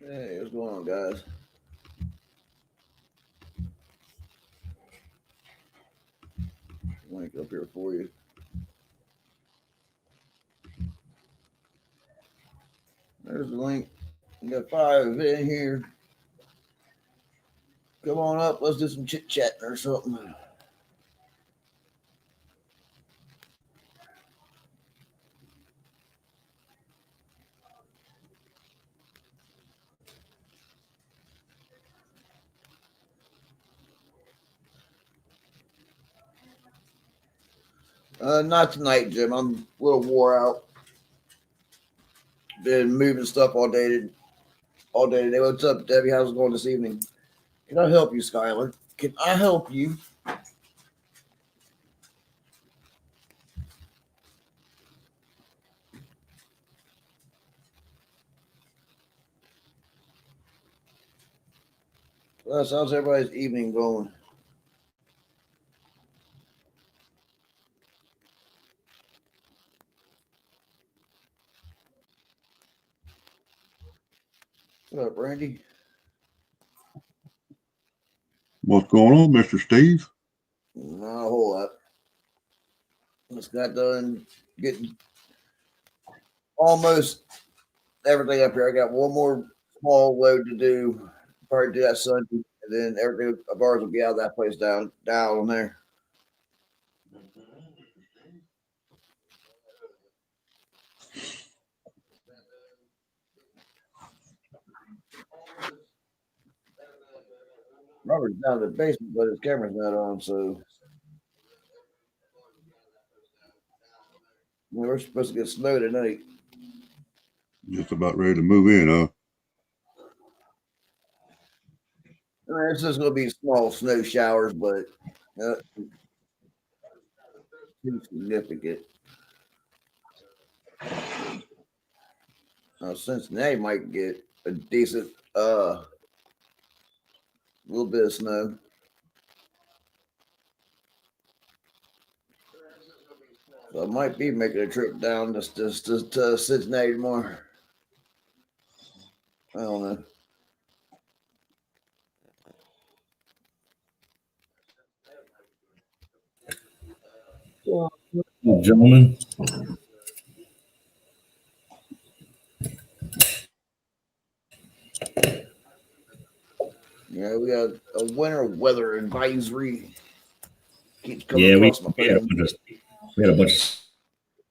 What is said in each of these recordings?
Hey, what's going on, guys? Link up here for you. There's the link. We got 5 in here. Come on up. Let's do some chit chatting or something. Not tonight, Jim. I'm a little wore out. Been moving stuff all day today. What's up, Debbie? How's it going this evening? Can I help you, Skylar? Can I help you? Well, how's everybody's evening going? What's up, Randy? What's going on, Mr. Steve? Not a whole lot. Just got done getting almost everything up here. I got one more small load to do. Probably do that Sunday, and then everything of ours will be out of that place down on there. Robert's down in the basement, but his camera's not on, so we're supposed to get snow tonight. Just about ready to move in, huh? I mean, it's just going to be small snow showers, but too significant. Cincinnati might get a decent little bit of snow. So I might be making a trip down just to Cincinnati tomorrow. I don't know. Gentlemen. Yeah, we got a winter weather advisory. Keeps coming Yeah, across my phone. we had a bunch of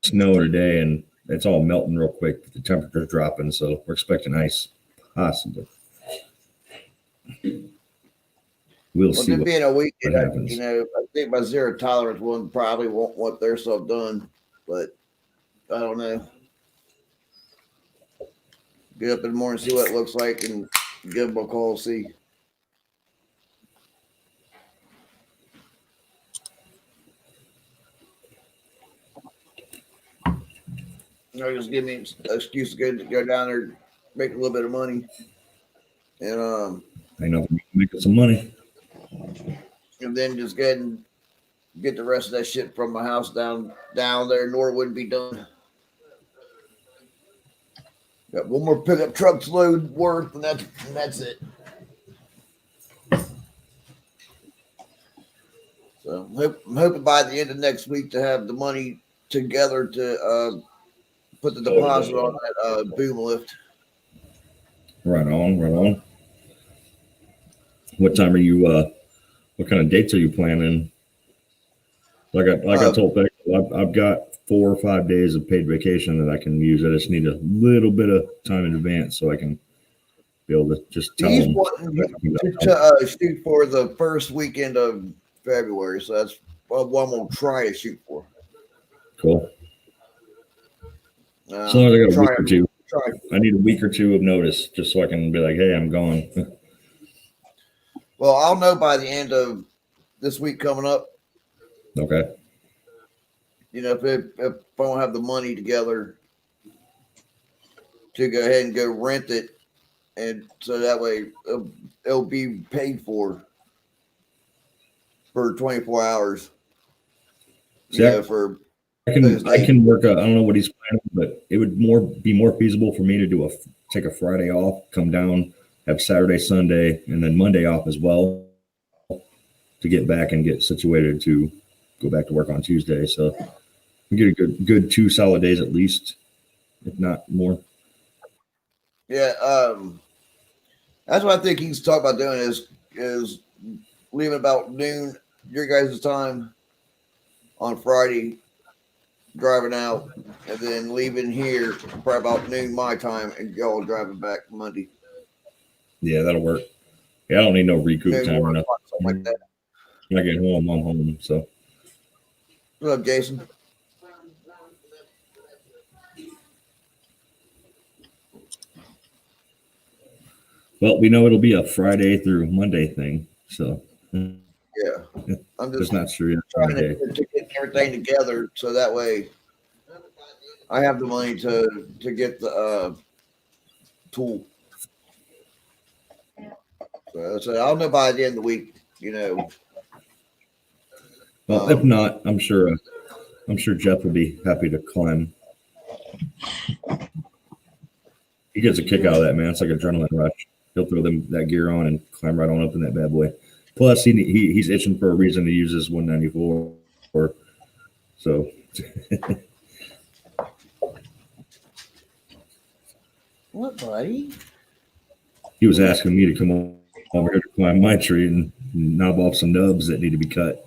snow today, and it's all melting real quick. The temperature's dropping, so we're expecting ice, possibly. We'll see. It being a weekend, what happens. I think my zero tolerance one probably won't want their stuff done, but I don't know. Get up in the morning, see what it looks like, and give them a call, see. Just give me an excuse to go down there, make a little bit of money, and I know we're making some money. And then just go ahead and get the rest of that shit from my house down there. Norwood and be done. Got one more pickup truck's load worth, and that's it. So I'm hoping by the end of next week to have the money together to put the deposit on that boom lift. Right on. What time are you? What kind of dates are you planning? I told Becky, I've got 4 or 5 days of paid vacation that I can use. I just need a little bit of time in advance so I can be able to just tell He's them. wanting to shoot for the first weekend of February, so that's what I'm gonna try to shoot for. Cool. As long as I got a week or two. Try. I need a week or two of notice just so I can be like, hey, I'm gone. Well, I'll know by the end of this week coming up. Okay. You know, if I don't have the money together to go ahead and go rent it, and so that way it'll be paid for 24 hours. See, I can work. I don't know what he's planning, but it would be more feasible for me to take a Friday off, come down, have Saturday, Sunday, and then Monday off as well, to get back and get situated to go back to work on Tuesday. So we get a good 2 solid days at least, if not more. Yeah, that's what I think he's talking about doing is leaving about noon your guys' time on Friday, driving out, and then leaving here probably about noon my time, and y'all driving back Monday. Yeah, that'll work. Yeah, I don't need no recoup Noon, time or 1 nothing. o'clock, something like that. When I get home, I'm home. So What's up, Jason? well, we know it'll be a Friday through Monday thing. So Yeah, I'm just not sure yet. trying to get everything together so that way I have the money to get the tool. So I'll know by the end of the week. You know. Well, if not, I'm sure Jeff will be happy to climb. He gets a kick out of that, man. It's like adrenaline rush. He'll throw that gear on and climb right on up in that bad boy. Plus, he's itching for a reason to use his 194. So, What, buddy? he was asking me to come over here to climb my tree and knob off some nubs that need to be cut.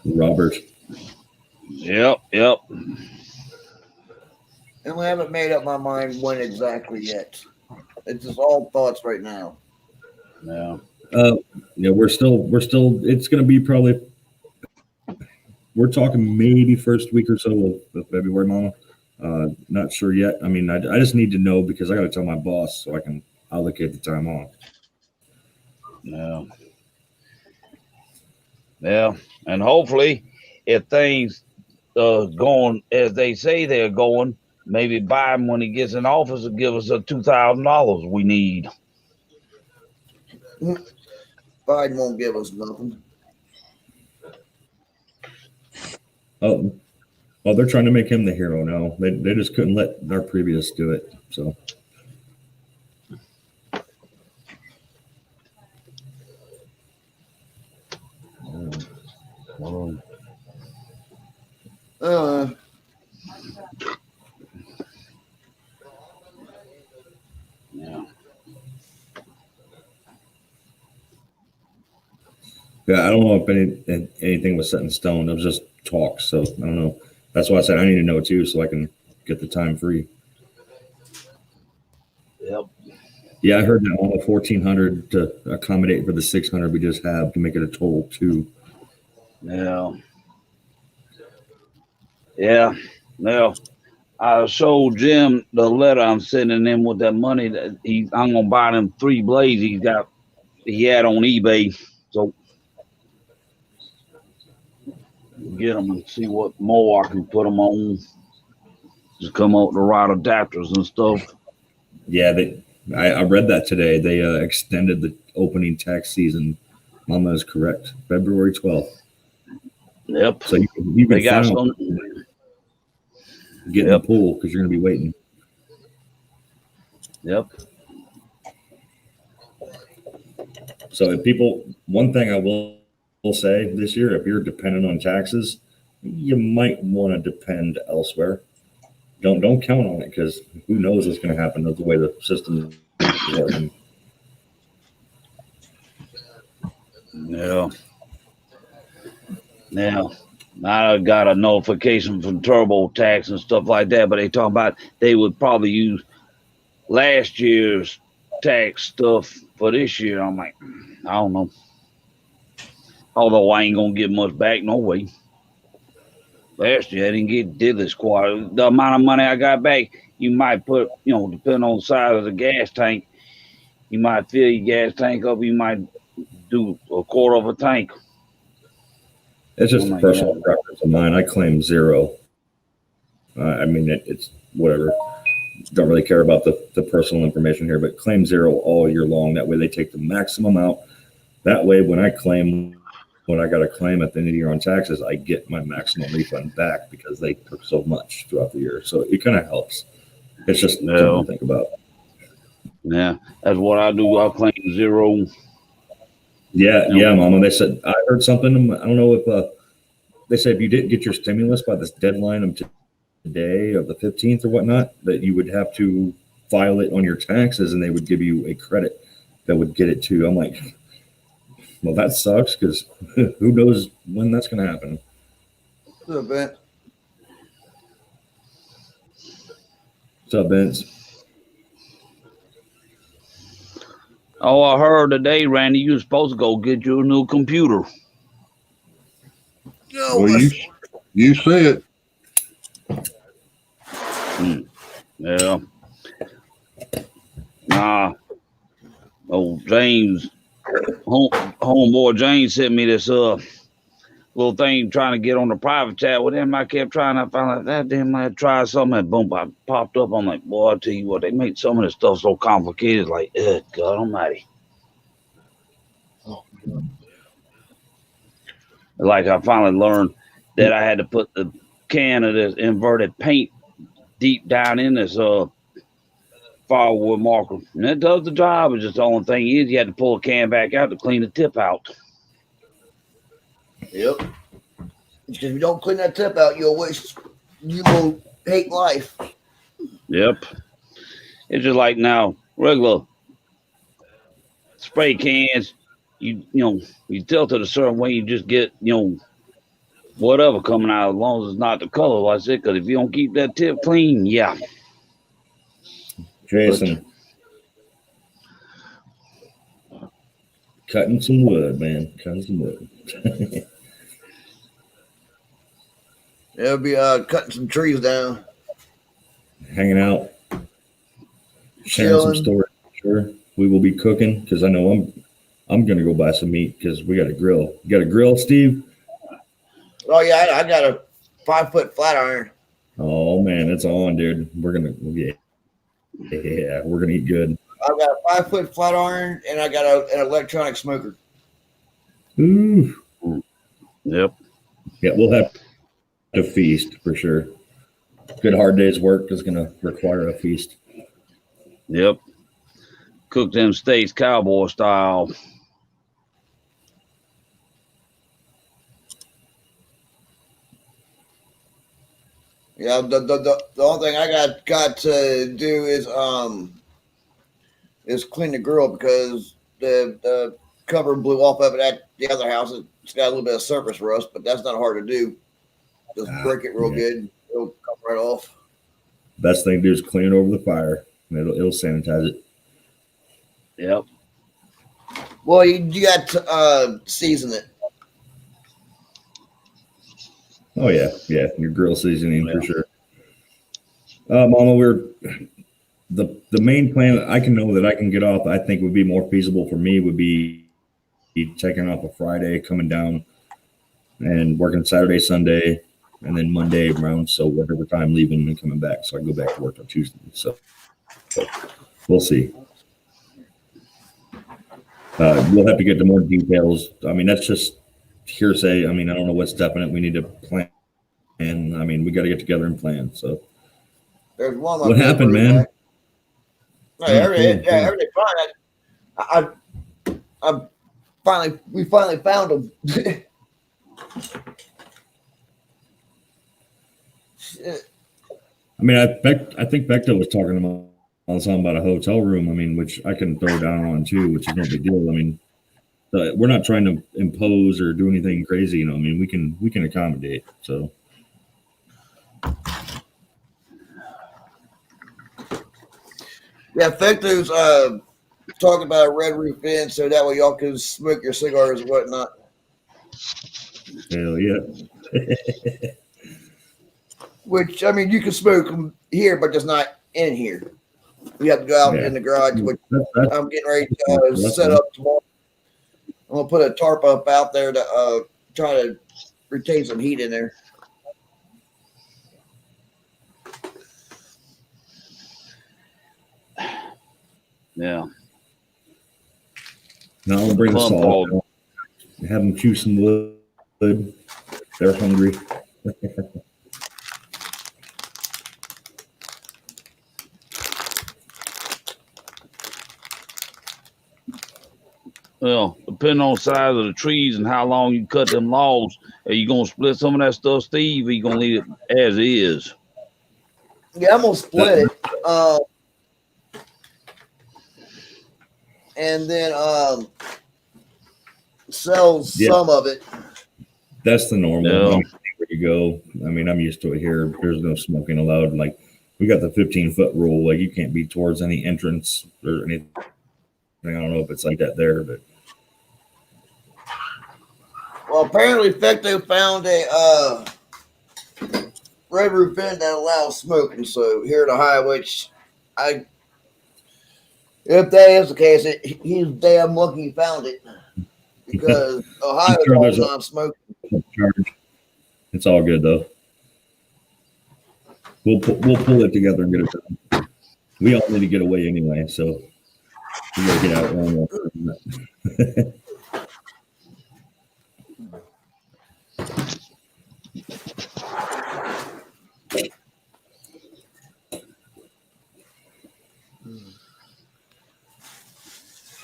Robert. Yep. And we haven't made up my mind when exactly yet. It's just all thoughts right now. Yeah. Yeah, we're still. It's going to be probably. We're talking maybe first week or so of February, Mama. Not sure yet. I mean, I just need to know because I got to tell my boss so I can allocate the time off. Yeah. Yeah. And hopefully, if things going as they say they're going, maybe Biden, when he gets in office, will give us the $2,000 we need. Biden won't give us nothing. Oh, well, they're trying to make him the hero now. They just couldn't let our previous do it. So. Yeah, I don't know if anything was set in stone. It was just talk, so I don't know. That's why I said I need to know too, so I can get the time free. Yep. Yeah, I heard that on the 1,400 to accommodate for the 600 we just have to make it a total 2. Yeah. Yeah. Now, I showed Jim the letter I'm sending him with that money that I'm gonna buy them 3 blades he had on eBay. So get them and see what more I can put them on. Just come out the right adapters and stuff. Yeah, I read that today. They extended the opening tax season. Mama is correct. February 12th. Yep. So you can got some get in the pool because you're going to be waiting. Yep. So if one thing I will say this year, if you're dependent on taxes, you might want to depend elsewhere. don't count on it because who knows what's going to happen with the way the system is working. Yeah. Now, I got a notification from TurboTax and stuff like that, but they talking about they would probably use last year's tax stuff for this year. I'm like, I don't know. Although I ain't gonna get much back, no way. Last year I didn't get diddly squat. The amount of money I got back, you might put, depending on the size of the gas tank, you might fill your gas tank up. You might do a quarter of a tank. It's just a personal preference of mine. I claim zero. I mean, it's whatever. Don't really care about the personal information here, but claim zero all year long. That way they take the maximum out. That way when I got to claim at the end of the year on taxes, I get my maximum refund back because they took so much throughout the year. So it kind of helps. It's just something to think about. Yeah, that's what I do. I claim zero. Yeah, Mama. They said I heard something. I don't know if they said if you didn't get your stimulus by this deadline of today of the 15th or whatnot, that you would have to file it on your taxes, and they would give you a credit that would get it to. I'm like, well, that sucks because who knows when that's going to happen. What's up, Vince? What's up, Vince? Oh, I heard today, Randy, you were supposed to go get you a new computer. Well, you say it. Yeah. Nah. Oh, James, homeboy James sent me this little thing trying to get on the private chat with him. I kept trying. I found out that damn I tried something and boom, I popped up. I'm like, boy, I tell you what, they make some of this stuff so complicated. Like, God Almighty. Like I finally learned that I had to put the can of this inverted paint deep down in this firewood marker. And it does the job. It's just the only thing is you had to pull a can back out to clean the tip out. Yep. Because if you don't clean that tip out, you will hate life. Yep. It's just like now, regular spray cans, you tilt it a certain way, you just get, whatever coming out, as long as it's not the color, like I said, because if you don't keep that tip clean, yeah. Jason. Cutting some wood, man. Cutting some wood. They'll be cutting some trees down. Hanging out. Sharing some stories. Sure. We will be cooking because I know I'm going to go buy some meat because we got a grill. You got a grill, Steve? Oh, yeah. I got a 5-foot flat iron. Oh, man. It's on, dude. We're going to eat good. I've got a 5-foot flat iron and I got an electronic smoker. Ooh. Yep. Yeah, we'll have to feast for sure. Good hard day's work is going to require a feast. Yep. Cook them steaks cowboy style. Yeah, the only thing I got to do is clean the grill because the cover blew off of it at the other house. It's got a little bit of surface rust, but that's not hard to do. Just break it real good. It'll come right off. Best thing to do is clean it over the fire. It'll sanitize it. Yep. Well, you got to season it. Oh yeah, your grill seasoning for sure. Mama, the main plan I can know that I can get off. I think would be more feasible for me would be taking off a Friday, coming down, and working Saturday, Sunday, and then Monday around. So whatever time leaving and coming back, so I go back to work on Tuesday. So we'll see. We'll have to get to more details. I mean, that's just hearsay. I mean, I don't know what's definite. We need to plan. And I mean, we got to get together and plan. So, there's one. What happened, man? No, everything fine. We finally found him. Shit. I mean, I think Becto was talking about something about a hotel room. I mean, which I can throw down on too, which is no big deal. I mean, we're not trying to impose or do anything crazy. I mean, we can accommodate. So. Yeah, Fecto's talking about a Red Roof Inn so that way y'all can smoke your cigars and whatnot. Hell yeah. Which, I mean, you can smoke them here, but just not in here. You have to go out in the garage, which I'm getting ready to set up tomorrow. I'm going to put a tarp up out there to try to retain some heat in there. Yeah. Now I'll bring the salt. Have them chew some wood. They're hungry. Well, depending on the size of the trees and how long you cut them logs, are you gonna split some of that stuff, Steve, or are you gonna leave it as is? Yeah, I'm gonna split it. And then sell some of it. That's the normal. Yeah. Where you go. I mean, I'm used to it here. There's no smoking allowed. Like, we got the 15-foot rule. Like, you can't be towards any entrance or anything. I don't know if it's like that there, but. Well, apparently Fecto found a Red Roof Inn that allows smoking. So here at Ohio, which if that is the case, he's damn lucky he found it, because Ohio is non-smoking. It's all good though. We'll pull it together and get it done. We all need to get away anyway, so we gotta get out one more.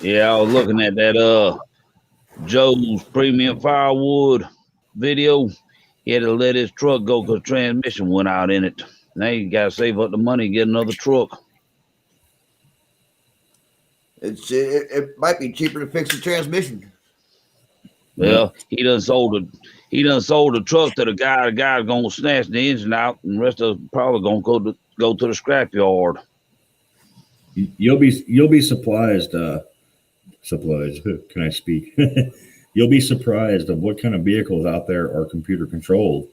Yeah, I was looking at that Joe's Premium Firewood video. He had to let his truck go because transmission went out in it. Now you gotta save up the money and get another truck. It might be cheaper to fix the transmission. Well, he done sold the truck to the guy. The guy's gonna snatch the engine out, and the rest of us probably gonna go to the scrap yard. You'll be surprised. Can I speak? You'll be surprised of what kind of vehicles out there are computer controlled.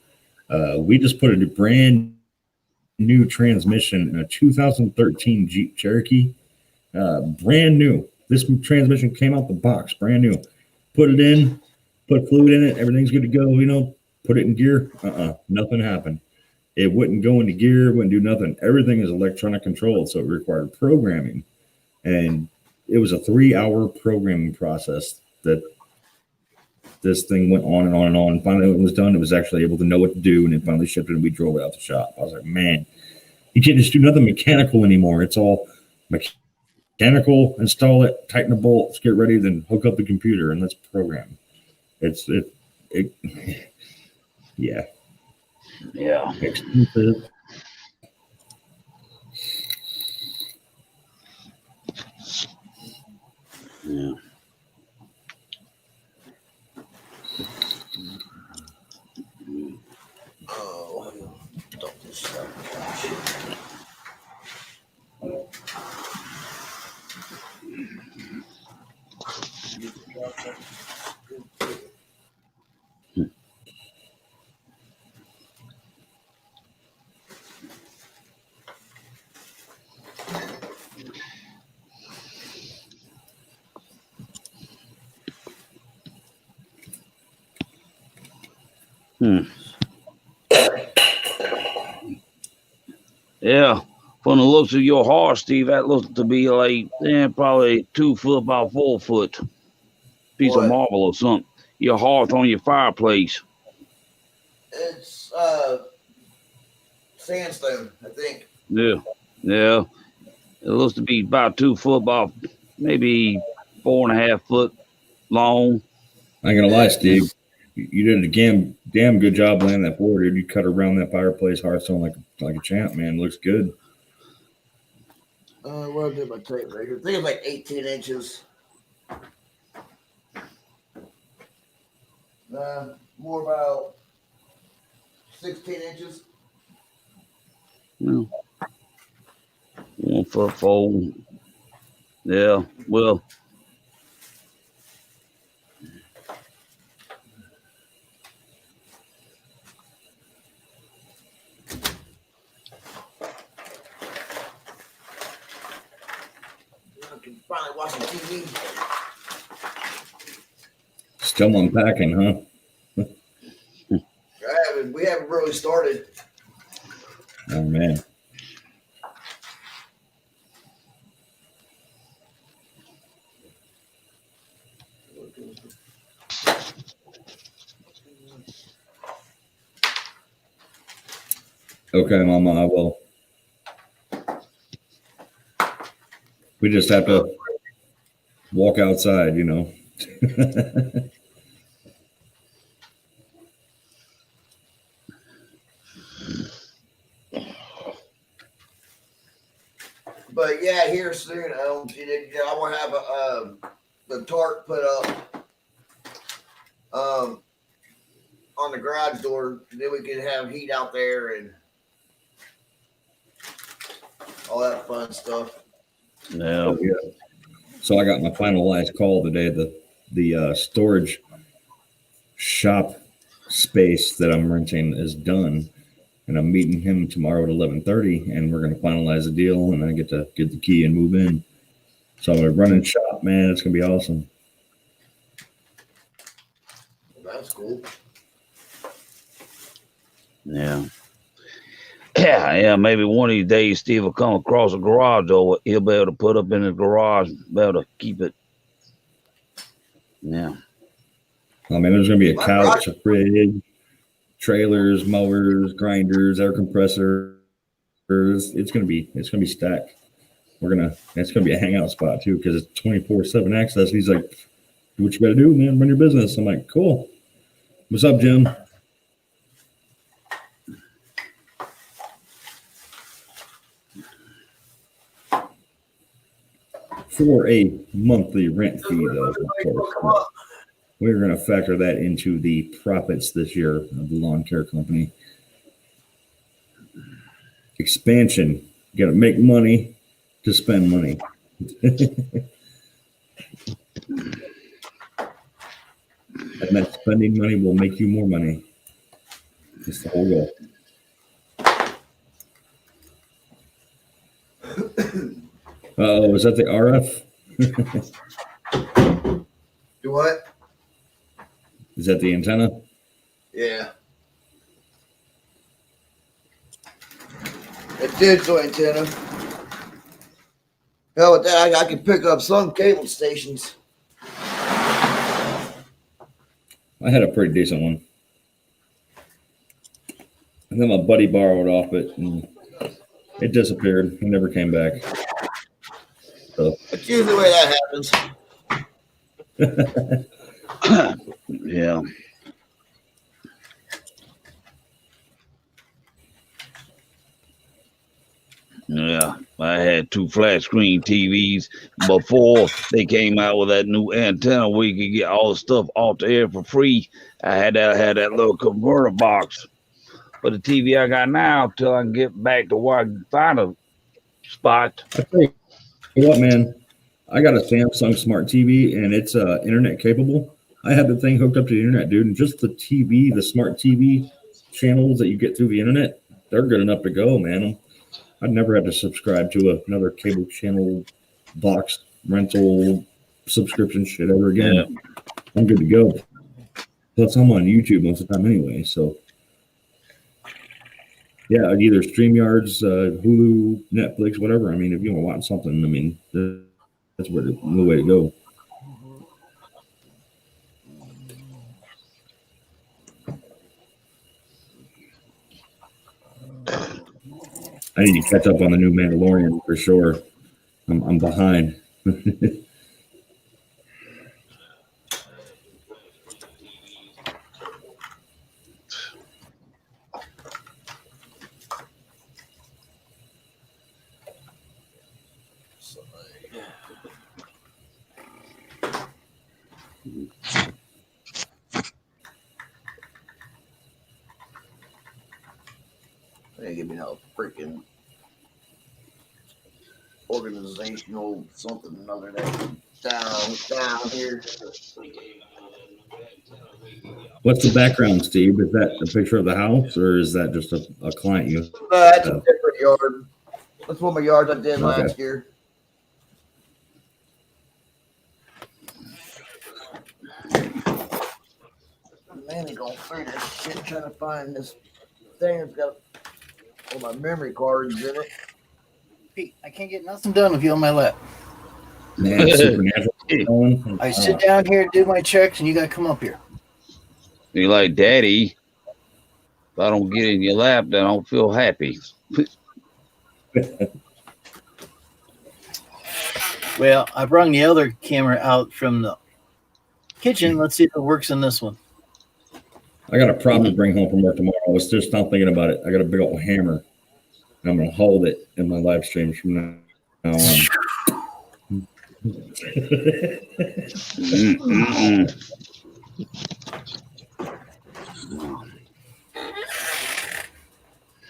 We just put a brand new transmission in a 2013 Jeep Cherokee. Brand new. This transmission came out the box, brand new. Put it in, put fluid in it, everything's good to go. Put it in gear. Nothing happened. It wouldn't go into gear, wouldn't do nothing. Everything is electronic controlled, so it required programming. And it was a 3-hour programming process that this thing went on and on and on. And finally, when it was done, it was actually able to know what to do, and it finally shipped it, and we drove it out the shop. I was like, man, you can't just do nothing mechanical anymore. It's all mechanical, install it, tighten the bolts, get ready, then hook up the computer, and let's program. Yeah. Yeah. Expensive. Yeah. Oh, stop this stuff. Yeah. From the looks of your horse, Steve, that looks to be like probably 2 foot, about 4 foot piece of marble or something. Your hearth on your fireplace. It's sandstone, I think. Yeah. It looks to be about 2 foot, about maybe 4.5 foot long. I ain't gonna lie, Steve. You did a damn good job laying that board, dude. You cut around that fireplace Hearthstone like a champ, man. Looks good. What did my tape measure? I think it's like 18 inches. More about 16 inches. No. 1 foot fold. Yeah, well. I can finally watch some TV. Still unpacking, huh? We haven't really started. Oh man. Okay, Mama, I will. We just have to walk outside, you know. But yeah, here soon. I want to have the tarp put up on the garage door. Then we can have heat out there and all that fun stuff. Yeah. So I got my finalized call today. The storage shop space that I'm renting is done, and I'm meeting him tomorrow at 11:30, and we're going to finalize the deal, and I get to get the key and move in. So I'm running shop, man. It's going to be awesome. That's cool. Yeah. Yeah, maybe one of these days Steve will come across a garage door. He'll be able to put up in his garage, be able to keep it. Yeah. I mean, there's going to be a couch, a fridge, trailers, mowers, grinders, air compressor. It's going to be stacked. It's going to be a hangout spot too, because it's 24/7 access. He's like, do what you got to do, man. Run your business. I'm like, cool. What's up, Jim? For a monthly rent fee, though, of course. We're going to factor that into the profits this year of the lawn care company. Expansion. You got to make money to spend money. And that spending money will make you more money. That's the whole goal. Oh, is that the RF? Do what? Is that the antenna? Yeah. A digital antenna. Hell with that, I can pick up some cable stations. I had a pretty decent one. And then my buddy borrowed off it, and it disappeared. It never came back. So. That's usually the way that happens. Yeah. Yeah, I had 2 flat screen TVs before they came out with that new antenna where you could get all the stuff off the air for free. I had that little converter box. But the TV I got now, till I can get back to where I can find a spot. I tell you what, man, I got a Samsung Smart TV, and it's internet capable. I had the thing hooked up to the internet, dude, and just the TV, the smart TV channels that you get through the internet, they're good enough to go, man. I'd never have to subscribe to another cable channel box rental subscription shit ever again. Yeah. I'm good to go. Plus, I'm on YouTube most of the time anyway, so yeah, either StreamYards, Hulu, Netflix, whatever. I mean, if you want to watch something, I mean, that's the way to go. I need to catch up on the new Mandalorian for sure. I'm behind. They give me no freaking organizational something another day. Down here. What's the background, Steve? Is that a picture of the house, or is that just a client you? That's a different yard. That's one of my yards I did last year. Man, they going through this shit trying to find this thing that's got all my memory cards in it. Pete, I can't get nothing done with you on my lap. Man, supernatural. I sit down here, do my checks, and you got to come up here. You're like, Daddy, if I don't get in your lap, then I don't feel happy. Well, I brought the other camera out from the kitchen. Let's see if it works in this one. I got a problem to bring home from work tomorrow. I was just not thinking about it. I got a big old hammer. I'm going to hold it in my live streams from now on.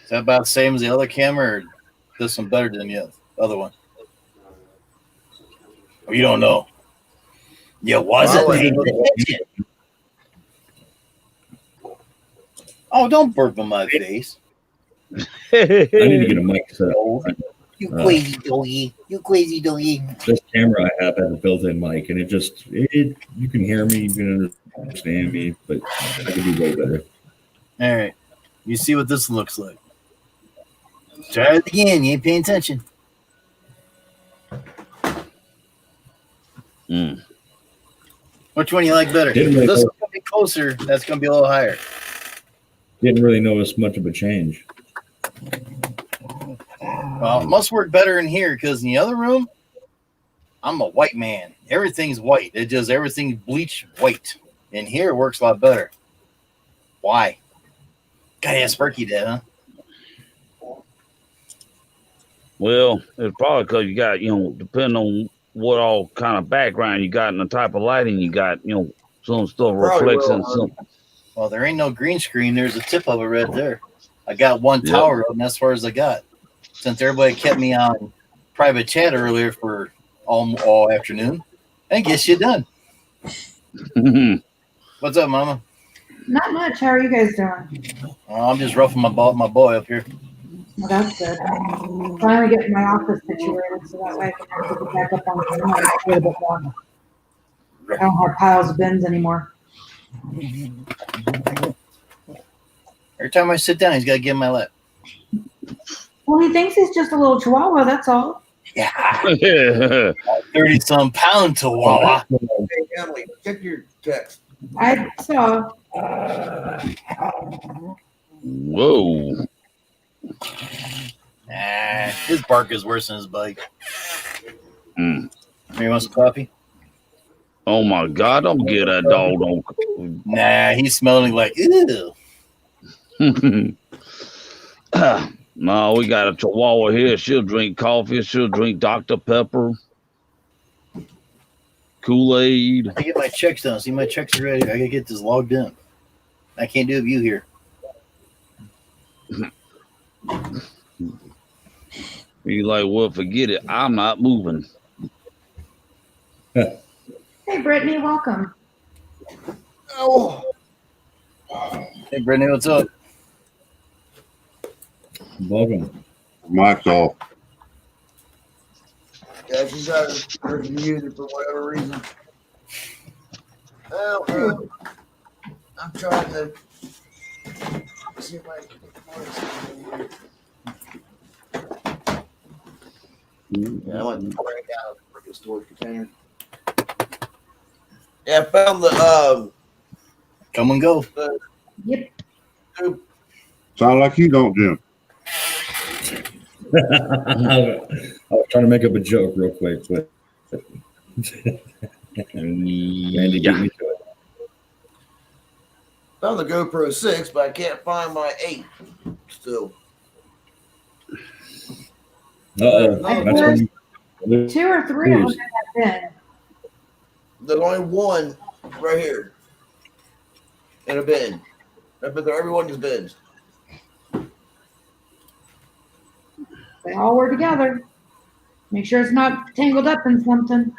Is that about the same as the other camera, or this one better than the other one? Oh, you don't know. Yeah, wasn't paying attention. Oh, don't burp on my face. I need to get a mic set up. You crazy doggy. You crazy doggy. This camera I have has a built-in mic, and you can hear me, you can understand me, but I can do way better. All right. You see what this looks like. Try it again. You ain't paying attention. Which one you like better? This is going to be closer. That's going to be a little higher. Didn't really notice much of a change. Well, it must work better in here because in the other room, I'm a white man. Everything's white. It just everything's bleached white. In here, it works a lot better. Why? Gotta ask Sparky that, huh? Well, it's probably because you got, depending on what all kind of background you got and the type of lighting you got, some stuff reflects and some. Well, there ain't no green screen. There's a tip of it right there. I got one tower, and that's as far as I got. Since everybody kept me on private chat earlier for all afternoon, I guess you're done. What's up, Mama? Not much. How are you guys doing? I'm just roughing my boy up here. Well, that's good. Finally getting my office situated so that way I can actually get back up on the room a little bit more. I don't have piles of bins anymore. Every time I sit down, he's got to get in my lap. Well, he thinks he's just a little chihuahua, that's all. Yeah. 30-some pound chihuahua. Hey, Emily, check your text. I saw. Whoa. His bark is worse than his bite. You want some coffee? Oh my God! Don't get that dog. Nah, he's smelling like ew. No, we got a Chihuahua here. She'll drink coffee. She'll drink Dr. Pepper, Kool-Aid. I get my checks done. See, my checks are ready. I gotta get this logged in. I can't do it with you here. You like, well, forget it. I'm not moving. Hey, Brittany, welcome. Oh, Hey, Brittany, what's up? Welcome. Mic's off. yeah, she's got to use it for whatever reason. Well, I'm trying to see if I can find something. Yeah, I went to break out the freaking storage container. Yeah, I found the Come and go. Yep. Sound like you don't, Jim. I was trying to make up a joke real quick, but Randy beat me to it. found the GoPro 6, but I can't find my 8 still. Uh-oh. I That's when you, 2 or 3 of them have been. There's only one right here in a bin. But everyone just bins. They all work together. Make sure it's not tangled up in something.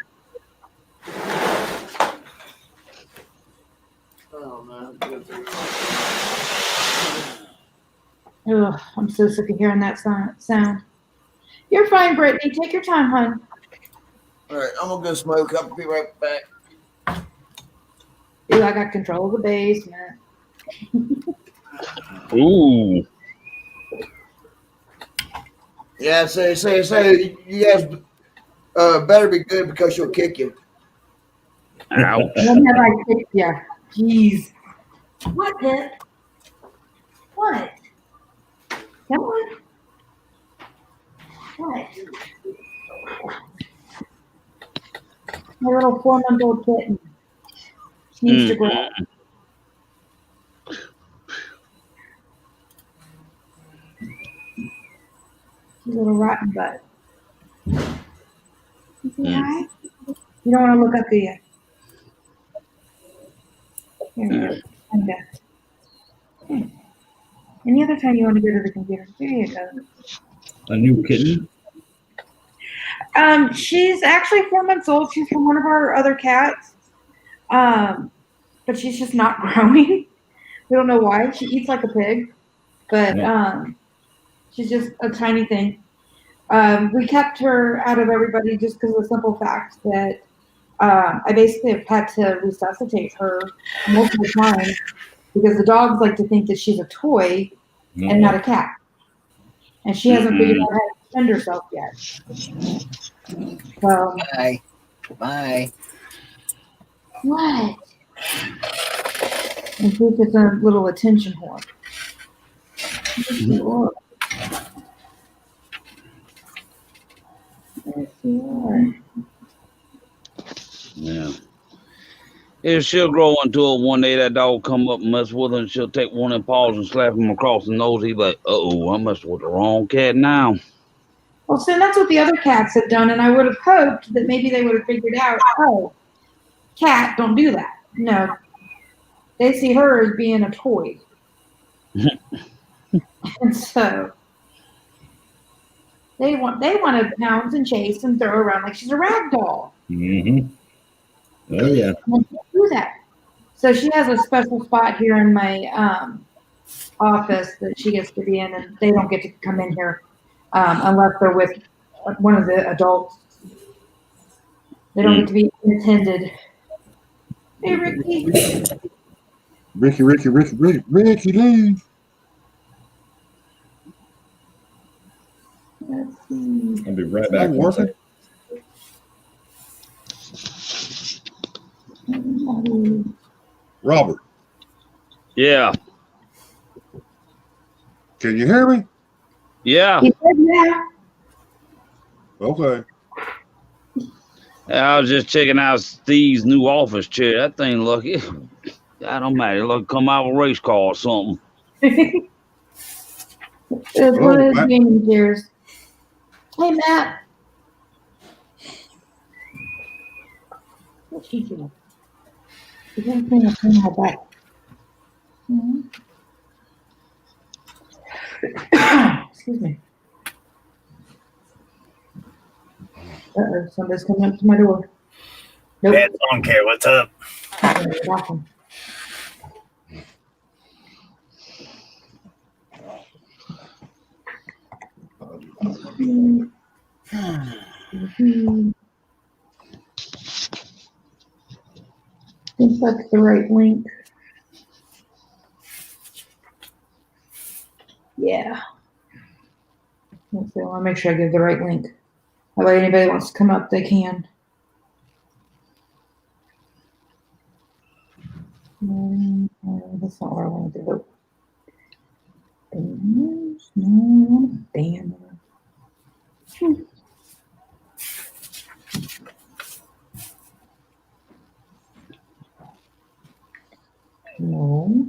Ugh, I'm so sick of hearing that sound. You're fine, Brittany. Take your time, hon. All right, I'm gonna go smoke. I'll be right back. Ooh, I got control of the basement. Ooh. Yeah, say, you guys better be good because she'll kick you. Ouch. When have I kicked you? Jeez. What, Pip? What? Come on. What? My little 4-month-old kitten. She needs to grow up. She's a little rotten butt. You say hi? You don't want to look up, do you? Here we go. Okay. Any other time you want to go to the computer? There you go. A new kitten? She's actually 4 months old. She's from one of our other cats. But she's just not growing. We don't know why. She eats like a pig, but she's just a tiny thing. We kept her out of everybody just because of the simple fact that I basically have had to resuscitate her multiple times because the dogs like to think that she's a toy and not a cat. And she hasn't figured out how to defend herself yet. So, Bye. what? I think it's a little attention whore. Yes, you are. Yeah. If she'll grow into it one day, that dog come up and mess with her, and she'll take one of them paws and slap him across the nose. He's like, uh-oh, I messed with the wrong cat now. Well, so that's what the other cats have done, and I would have hoped that maybe they would have figured out, oh, cat, don't do that. No. They see her as being a toy. And so they want to pounce and chase and throw her around like she's a rag doll. Mm-hmm. Oh, yeah. And do that. So she has a special spot here in my office that she gets to be in, and they don't get to come in here unless they're with one of the adults. They don't get to be attended. Hey, Ricky. Ricky, leave. Let's see. I'll be right back. Robert, Yeah. can you hear me? Yeah. He said yeah. Okay. I was just checking out Steve's new office chair. That thing look, God almighty, look come out of a race car or something. It's one of those gaming chairs. Hey, Matt. What's he doing? He's going to clean up my back. Excuse me. Uh-oh, somebody's coming up to my door. Nope. Pants don't care. What's up? Awesome. I think that's the right link. Yeah. Let's see, I want to make sure I give the right link. That way anybody wants to come up, they can. That's not where I want to go. Banners? No, banner. No.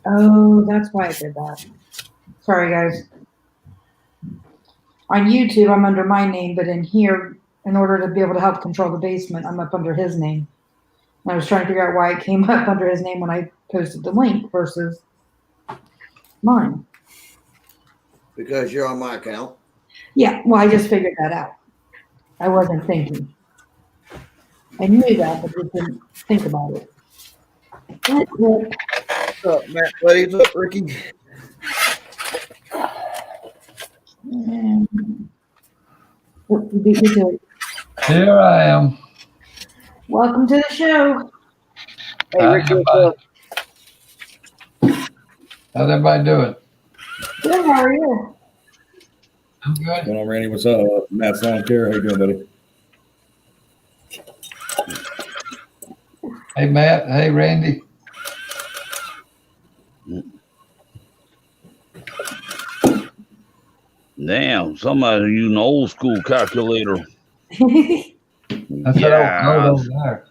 Oh, that's why I did that. Sorry, guys. On YouTube, I'm under my name, but in here, in order to be able to help control the basement, I'm up under his name. And I was trying to figure out why it came up under his name when I posted the link versus mine. Because you're on my account. Yeah, well, I just figured that out. I wasn't thinking. I knew that, but just didn't think about it. What's up, Matt? Buddy, what's up, Ricky? You beat me to it. Here I am. Welcome to the show. Hey, Ricky, what's up? How's everybody doing? Good, how are you? I'm good. What's going on, Randy? What's up? Matt's Lawn Care. How you doing, buddy? Hey, Matt. Hey, Randy. Damn, somebody using an old school calculator. That's Yeah. what I was there.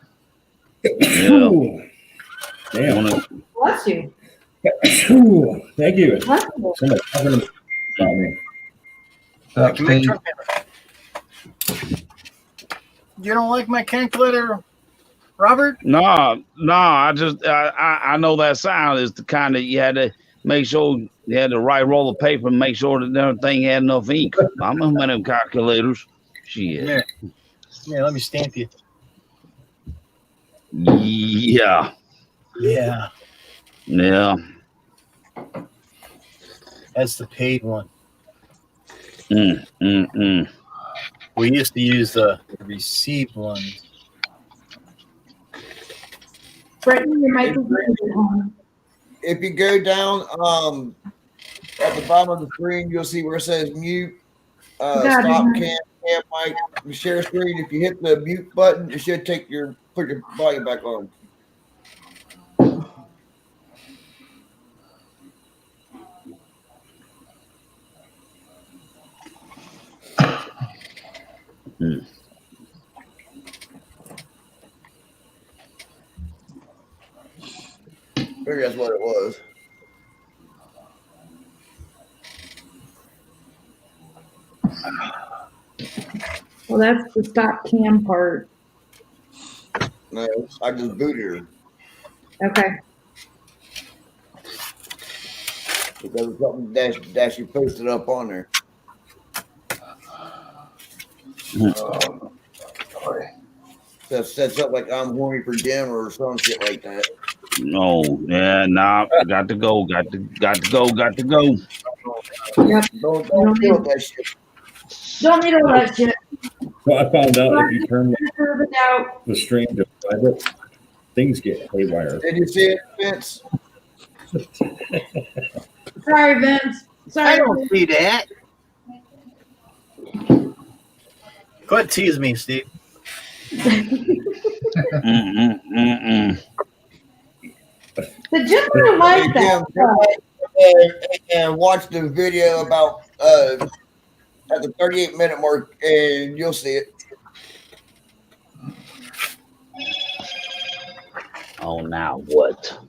Ooh. Damn. Wanna- Bless you. Ooh. Thank you. Bless you. Somebody talking about me. What's up, Can make Steve? truck- You don't like my calculator, Robert? No, I know that sound is the kind that you had to make sure you had the right roll of paper and make sure that everything had enough ink. I'm in them calculators. Shit. Here. Yeah, let me stamp you. Yeah. Yeah, Yeah. that's the paid one. Mm. We used to use the received one. Brittany, your mic is muted, hon. If you go down at the bottom of the screen, you'll see where it says mute, Got stop, it. cam, mic, share screen. If you hit the mute button, it should put your volume back on. Maybe that's what it was. Well, that's the stop cam part. No, I just booted her Okay. because of something that she posted up on there. That said something like I'm horny for Jim or some shit like that. No. Yeah. Nah. Got to go. Got to go. Yep. Don't feel that shit. Don't need all that shit. So I found out if you turn Serve it out. the stream to private, things get haywire. Did you see it, Vince? Sorry, Vince. Sorry. I don't see that. Go ahead, tease me, Steve. Mm. The Jim really liked that. And watch the video about at the 38-minute mark, and you'll see it. Oh, now what?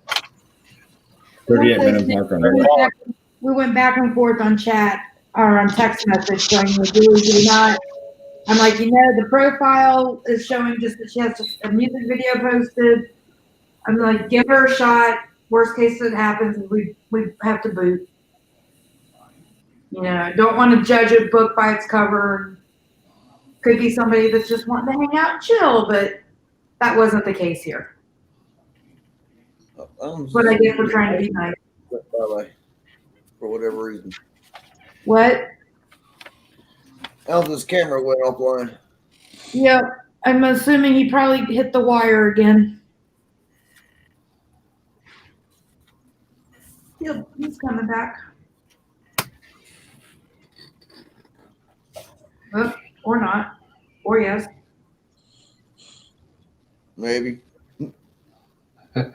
38 minutes mark on the We went back and forth on chat or on text message saying, do we do not? I'm like, the profile is showing just that she has a music video posted. I'm like, give her a shot. Worst case that happens, we have to boot. Don't want to judge a book by its cover. Could be somebody that's just wanting to hang out and chill, but that wasn't the case here. But I guess we're trying to be nice. Bye-bye. For whatever reason. What? Elvis's camera went offline. Yep. I'm assuming he probably hit the wire again. Yep, he's coming back. Oh, or not. Or yes. Maybe. There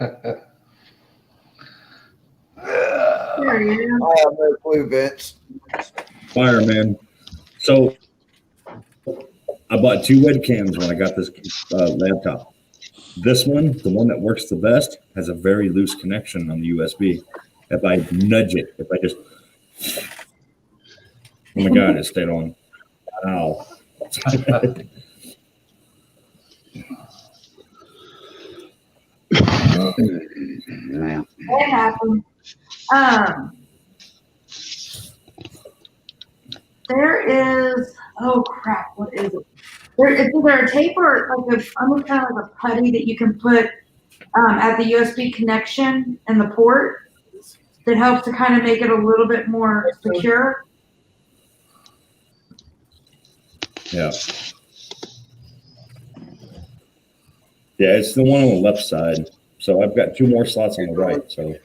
he is. I have no clue, Vince. fireman. So I bought 2 webcams when I got this laptop. This one, the one that works the best, has a very loose connection on the USB. If I nudge it, if I just, oh my God, it stayed on. Wow. Yeah. It happened. There is, oh crap, what is it? It's either a tape or like almost kind of like a putty that you can put at the USB connection and the port that helps to kind of make it a little bit more secure. Yeah. Yeah, it's the one on the left side. So I've got 2 more slots on the right. So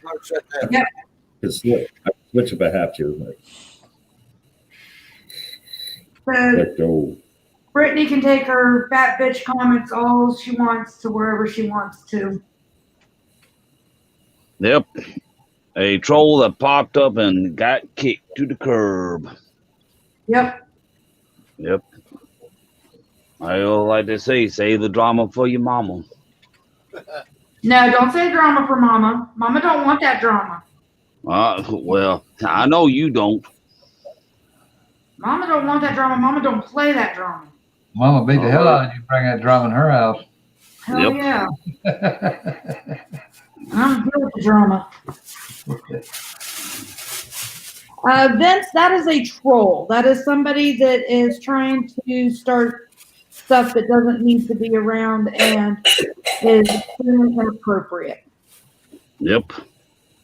Yep. I switch if I have to. So Go. Brittany can take her fat bitch comments all she wants to wherever she wants to. Yep. A troll that popped up and got kicked to the curb. Yep. Yep. I like to say, save the drama for your mama. No, don't say drama for mama. Mama don't want that drama. Well, I know you don't. Mama don't want that drama. Mama don't play that drama. Mama beat the hell out of you, bring that drama in her house. Hell Yep. yeah. I'm good with the drama. Vince, that is a troll. That is somebody that is trying to start stuff that doesn't need to be around and is extremely inappropriate. Yep. Hey,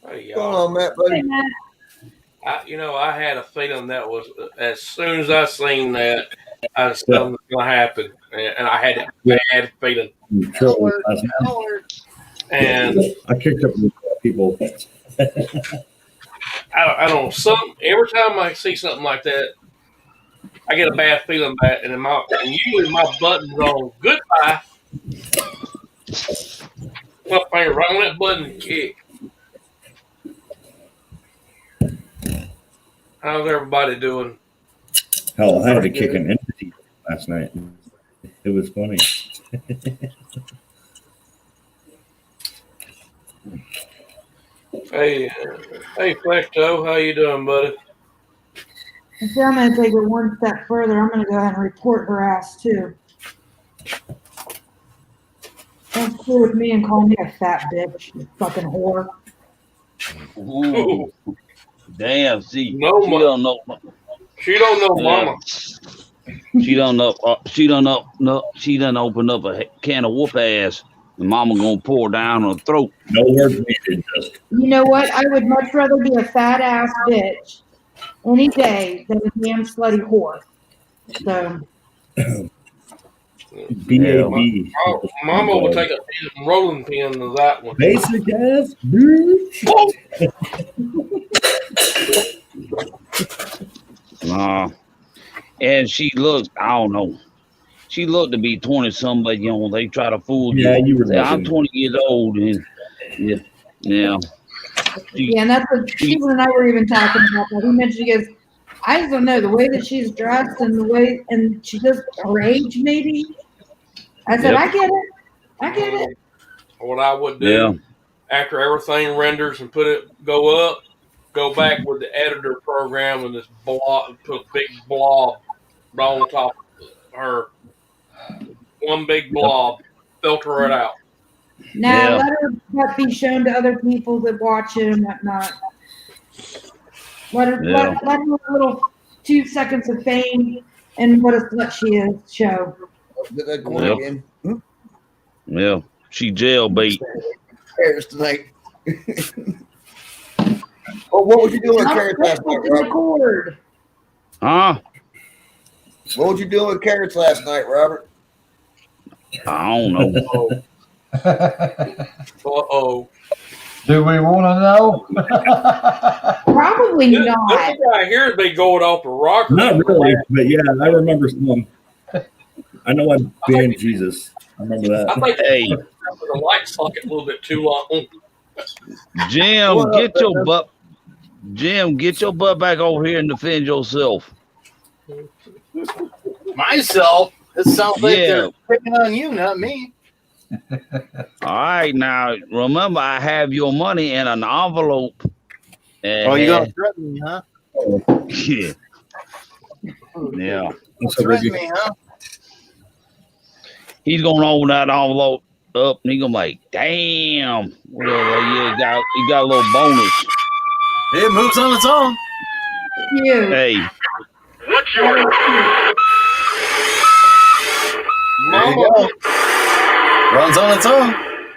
What's going y'all. on, Matt, Hey, buddy? Matt. I had a feeling that was as soon as I seen that, I was something was going to happen, and I had a bad feeling. And I kicked up with people. I don't know. Every time I see something like that, I get a bad feeling about it, and usually my button's on goodbye. My finger right on that button and kick. How's everybody doing? Hell, I had to kick an entity last night. It was funny. Hey, Flexo, how you doing, buddy? And see, I'm going to take it one step further. I'm going to go ahead and report her ass, too. Don't screw with me and call me a fat bitch, you fucking whore. Ooh. Damn, see, No, she don't know. She don't know, Mama. She don't know. She don't know. No, she done opened up a can of whoop ass, and Mama gonna pour down her throat. No words needed. Just You know what? I would much rather be a fat ass bitch any day than a damn slutty whore. So, BAB. Mama will take a rolling pin to that one. Basic ass bitch. And she looked. I don't know. She looked to be 20-something. You know, they try to fool you. Yeah, you were. Say, I'm 20 years old, and yeah. yeah, and that's what Stephen and I were even talking about that. He mentioned, he goes, I just don't know, the way that she's dressed and the way, and she just, her age maybe. I said, Yep. I get it. I get it. What I would do after everything renders and go up, go back with the editor program and just put a big blob right on top of her. One big blob, filter it out. Now let her be shown to other people that watch it and whatnot. Let her let her little 2 seconds of fame and what a slut she is show. Get that going Yep. again. Yeah, she jailbait. Carrots tonight. Oh, what would you do with carrots last night, Robert? Record. Huh? What would you do with carrots last night, Robert? I don't know. Uh-oh. Do we want to know? Probably This not. guy here has been going off the rocker. Not really, but yeah, I remember some. I know I banned Jesus. I remember I that. think Hey, the light socket a little bit too long. Jim, What up, get your brother? butt. Jim, get your butt back over here and defend yourself. Myself? It sounds like Yeah. they're picking on you, not me. All right, now remember, I have your money in an envelope. Oh, you gonna threaten me, huh? Yeah. Yeah. What's up, Threaten Ricky? me, huh? He's gonna open that envelope up, and he gonna be like, damn. Well, yeah, he got a little bonus. It moves on its own. Cute. Hey, What's That is cute. There you Mama, go. Runs on its own.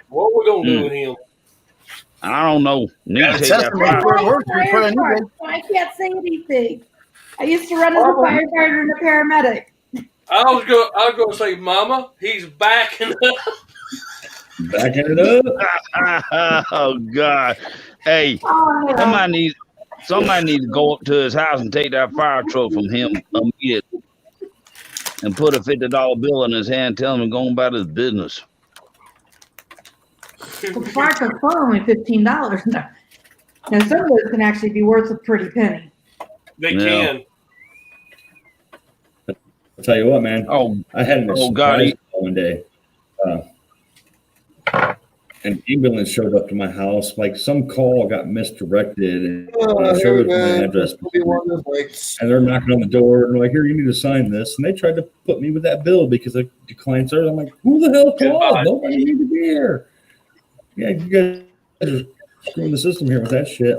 what we gonna do with him? I don't know. Need to Gotta take test that him fire. before it works. Before I knew it. I can't say anything. I used to run as a firefighter and a paramedic. I was gonna say, Mama, he's backing up. Backing it up. Oh God! Hey, Oh, no. somebody needs to go up to his house and take that fire truck from him immediately, and put a $50 bill in his hand, tell him to go about his business. The fire truck's only $15. No. Now, some of those can actually be worth a pretty penny. They Yeah. can. I'll tell you what, man. Oh, I had an Oh, God, surprise call one day. An ambulance showed up to my house. Like some call got misdirected, and I showed my address. And they're knocking on the door, and they're like, "Here, you need to sign this." And they tried to put me with that bill because I declined service. I'm like, "Who the hell called? Nobody need to be here." Yeah, you guys are screwing the system here with that shit.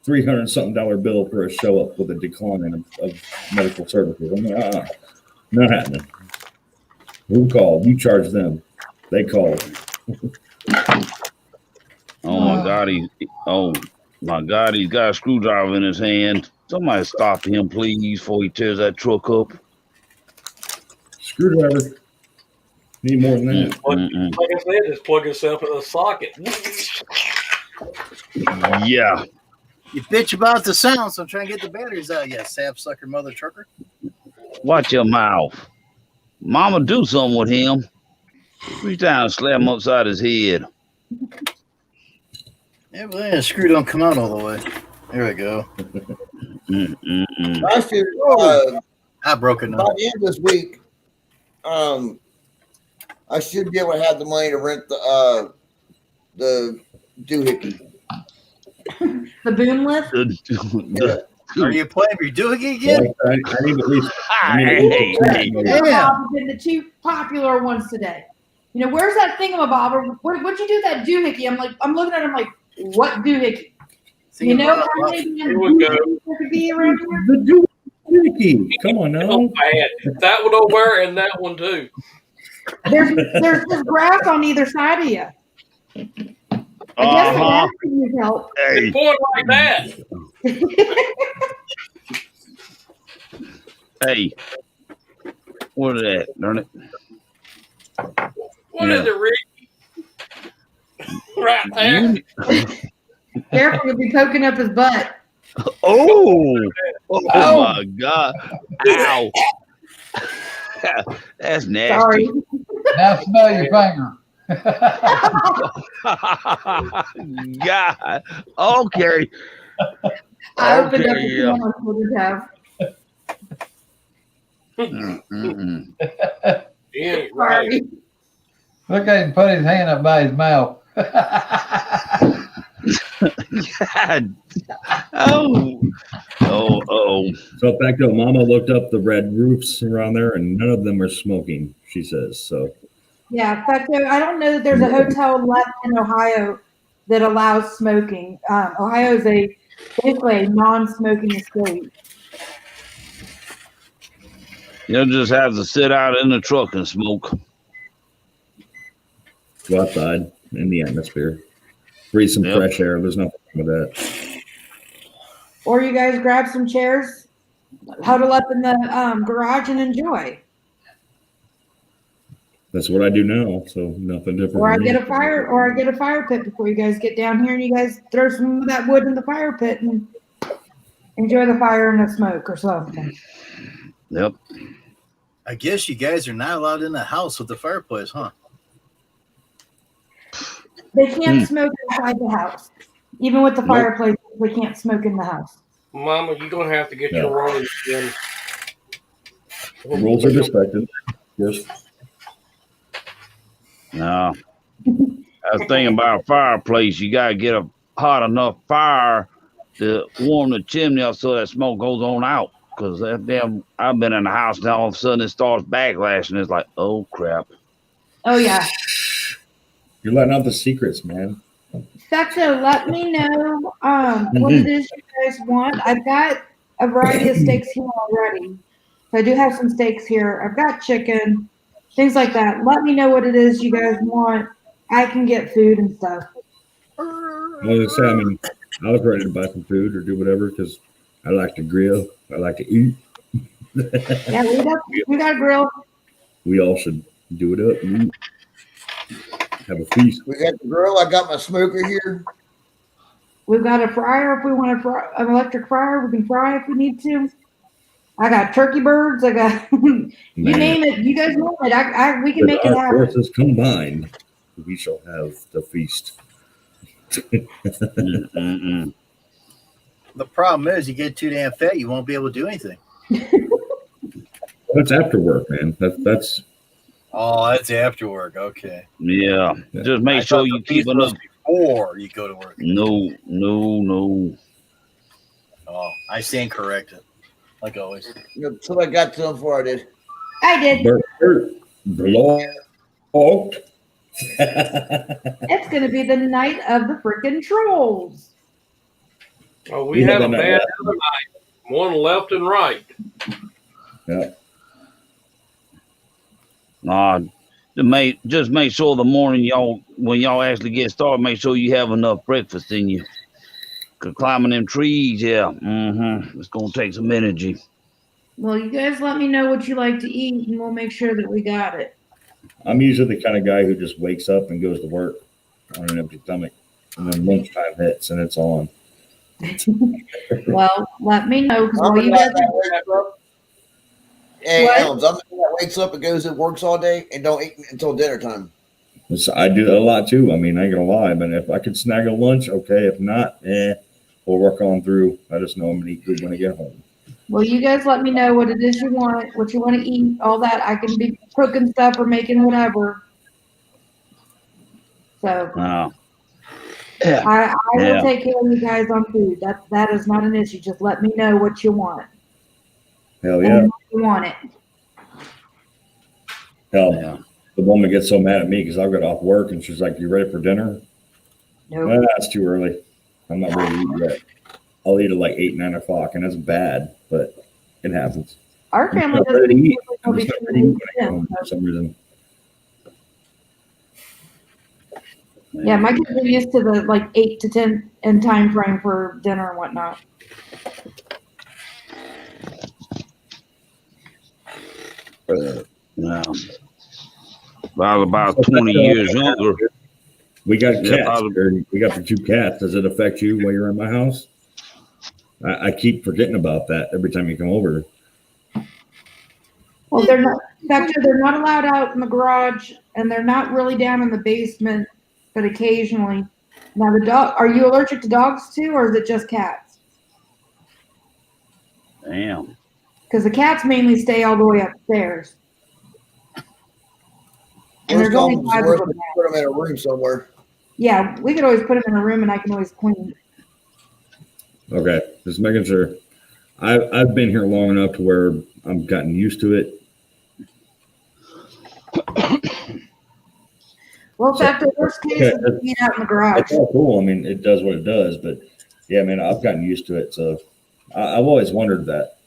$300-something bill for a show up with a decline of medical services. I'm like, not happening. Who called? You charge them. They called. oh my God! He's got a screwdriver in his hand. Somebody stop him, please, before he tears that truck up. Screwdriver. Need more than that. Like I said, just plug yourself in a socket. Yeah. You bitch about the sound, so I'm trying to get the batteries out. Yeah, sapsucker mother trucker. Watch your mouth. Mama, do something with him. Reach down and slam him upside his head. Yeah, but then the screw don't come out all the way. There we go. I should, I broke it by now. the end of this week, I should be able to have the money to rent the doohickey. The boom lift? Are you playing? Are you doing it again? I need at least. Yeah. Been the two popular ones today. You know, where's that thingamabobber? What'd you do that doohickey? I'm looking at him like, what doohickey? You know how many Here we go. there could be around here? The doohickey. Come on now. Oh, bad. That one over there and that one too. There's just grass on either side of you. I guess that could use help. Hey, Point like that. hey. What is that? Darn it. What is it, Rick? Right there. Careful, you'll be poking up his butt. Oh my God. Ow. That's nasty. Sorry. Now smell your finger. God. Okay. I opened up Okay, the yeah. can I wouldn't have. He ain't right. Sorry. Look at him put his hand up by his mouth. God. Oh. So back to Mama looked up the red roofs around there, and none of them are smoking. She says so. Yeah, in fact, I don't know that there's a hotel left in Ohio that allows smoking. Ohio is basically a non-smoking state. You'll just have to sit out in the truck and smoke. Go outside in the atmosphere, breathe some Yep. fresh air. There's nothing wrong with that. Or you guys grab some chairs, huddle up in the garage and enjoy. That's what I do now. So nothing different. Or I for me. get a fire pit before you guys get down here, and you guys throw some of that wood in the fire pit and enjoy the fire and the smoke or something. Yep. I guess you guys are not allowed in the house with the fireplace, huh? They can't smoke inside the house, even with the Nope. fireplace. We can't smoke in the house. Mama, you're going to have to get Yeah. your rolling again. The rules are respected. Yes. No. I was thinking about a fireplace. You got to get a hot enough fire to warm the chimney up so that smoke goes on out. Because that damn, I've been in the house and all of a sudden it starts backlashing. It's like, oh crap. Oh yeah, You're letting out the secrets, man. Fecto, let me know what it is you guys want. I've got a variety of steaks here already. So I do have some steaks here. I've got chicken, things like that. Let me know what it is you guys want. I can get food and stuff. Like I said, I mean, I was ready to buy some food or do whatever because I like to grill. I like to eat. Yeah, we got a grill. We all should do it up and eat. Have a feast. We got the grill. I got my smoker here. We've got a fryer if we want to fry, an electric fryer. We can fry if we need to. I got turkey birds. I got you name it. You guys want it. We can make it happen. Forces combined, we shall have the feast. The problem is, you get too damn fat, you won't be able to do anything. That's after work, man. That's. Oh, that's after work. Okay. Yeah. Just make sure you keep enough before you go to work. No. Oh, I stand corrected, like always. Somebody got to them before I did. I did. It's going to be the night of the freaking trolls. Oh, we had a bad other night. One left and right. Yeah. Just make sure the morning when y'all actually get started, make sure you have enough breakfast in you. Cause climbing them trees, yeah, it's gonna take some energy. Well, you guys let me know what you like to eat, and we'll make sure that we got it. I'm usually the kind of guy who just wakes up and goes to work on an empty stomach, and then lunchtime hits and it's on. Well, let me know because you guys. Hey, Elms, I'm the guy that wakes up and goes and works all day and don't eat until dinner time. I do that a lot too. I mean, I ain't gonna lie, but if I could snag a lunch, okay. If not, we'll work on through. I just know I'm gonna eat good when I get home. Well, you guys let me know what it is you want, what you want to eat, all that. I can be cooking stuff or making whatever. So I will take care of you guys on food. That is not an issue. Just let me know what you want. Hell yeah. You want it. Hell yeah. The woman gets so mad at me because I got off work and she's like, "You ready for dinner?" Nope. That's too early. I'm not ready to eat yet. I'll eat at like 8, 9 o'clock, and that's bad, but it happens. Our family doesn't eat. for some reason. Yeah, my kids are used to the like 8 to 10 in time frame for dinner and whatnot. No. I was about 20 years younger. We got cats. We got the 2 cats. Does it affect you while you're in my house? I keep forgetting about that every time you come over. Well, they're not allowed out in the garage, and they're not really down in the basement, but occasionally. Now, the dog. Are you allergic to dogs too, or is it just cats? Damn. Because the cats mainly stay all the way upstairs. And there's only 5 of them. Put them in a room somewhere. Yeah, we could always put them in a room, and I can always clean. Okay, just making sure. I've been here long enough to where I've gotten used to it. Well, in fact, the worst case is being out in the garage. It's all cool. I mean, it does what it does, but yeah, man, I've gotten used to it. So I've always wondered that.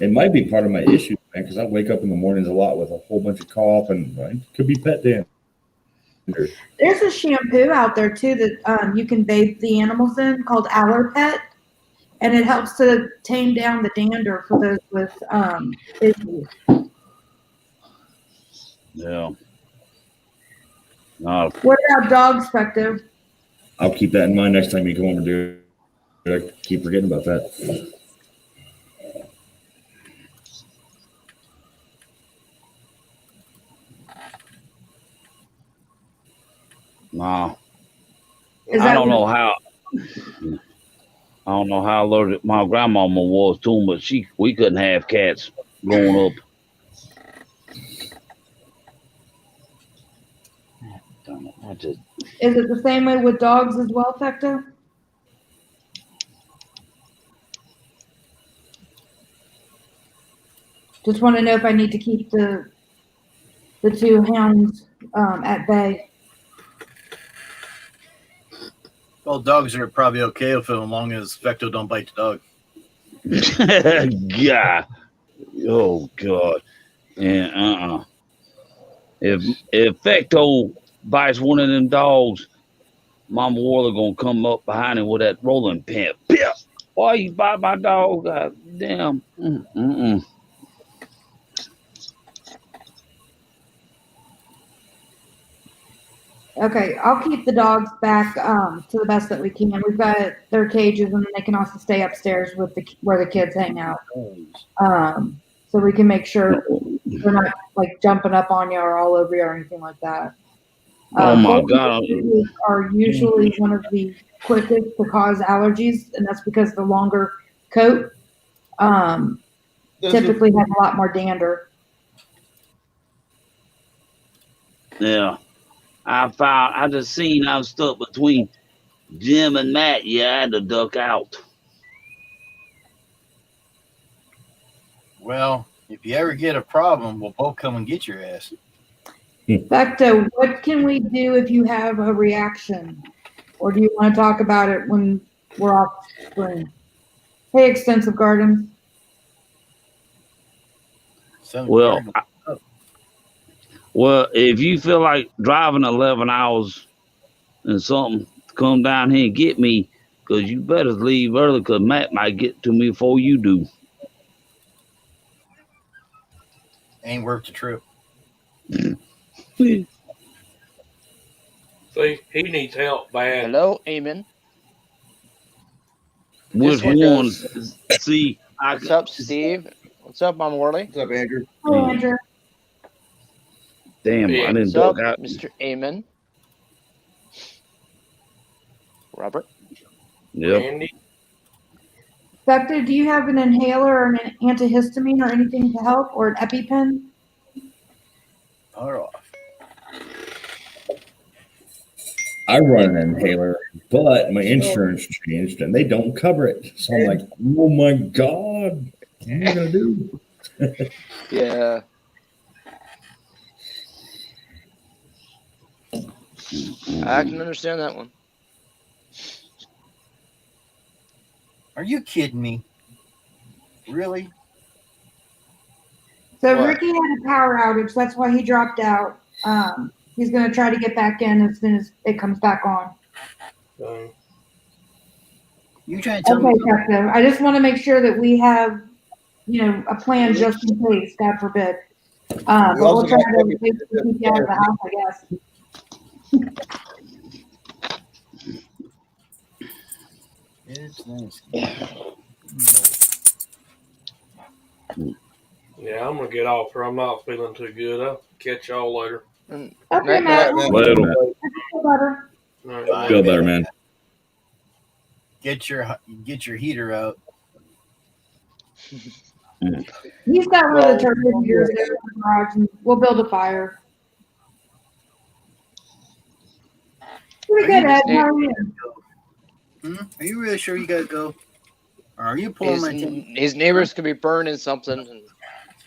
It might be part of my issue, man, because I wake up in the mornings a lot with a whole bunch of cough, and it could be pet dander. There's a shampoo out there too that you can bathe the animals in called Allerpet, and it helps to tame down the dander for those with issues. Yeah. What about dogs, Specto? I'll keep that in mind next time you come over, dude. I keep forgetting about that. No. I don't know how allergic my grandmama was to them, but we couldn't have cats growing up. Is it the same way with dogs as well, Fecto? Just want to know if I need to keep the 2 hounds at bay. Well, dogs are probably okay with it as long as Vecto don't bite the dog. God. Oh God. And if Fecto bites one of them dogs, Mama Warler gonna come up behind him with that rolling pin. Pip! Why you bite my dog? God damn. Okay, I'll keep the dogs back to the best that we can. We've got their cages, and then they can also stay upstairs with where the kids hang out. So we can make sure they're not like jumping up on you or all over you or anything like that. Oh my God! Are usually one of the quickest to cause allergies, and that's because the longer coat typically has a lot more dander. Yeah. I just seen I was stuck between Jim and Matt. Yeah, I had to duck out. Well, if you ever get a problem, we'll both come and get your ass. Vecto, what can we do if you have a reaction? Or do you want to talk about it when we're off screen? Hey, Extensive Gardens. Well, if you feel like driving 11 hours and something, come down here and get me, because you better leave early, because Matt might get to me before you do. Ain't worth the trip. See, he needs help bad. Hello, Eamon. Which one? See, what's up, Steve? What's up, Mom Worley? What's up, Andrew? Hello, Andrew. Damn, I didn't What's up, duck out. Mr. Eamon? Robert? Yep. Andy. Vector, do you have an inhaler or an antihistamine or anything to help, or an EpiPen? Power off. I run an inhaler, but my insurance changed and they don't cover it. So I'm like, oh my God, what am I going to do? Yeah. I can understand that one. Are you kidding me? Really? So What? Ricky had a power outage. That's why he dropped out. He's going to try to get back in as soon as it comes back on. You trying to tell Okay, me? Vector. I just want to make sure that we have, a plan just in case, God forbid. But we'll try to keep you out of the house, I guess. It's nice. Yeah, I'm gonna get off her. I'm not feeling too good. I'll catch y'all later. Okay, Night, Matt. Matt. Later. Feel better. All right. Bye. Feel better, man. Get your heater out. He's got one of the turbo heaters there in the garage, and we'll build a fire. Pretty good, Ed. How are you? Are you really sure you gotta go? Or are you pulling my team? His neighbors could be burning something, and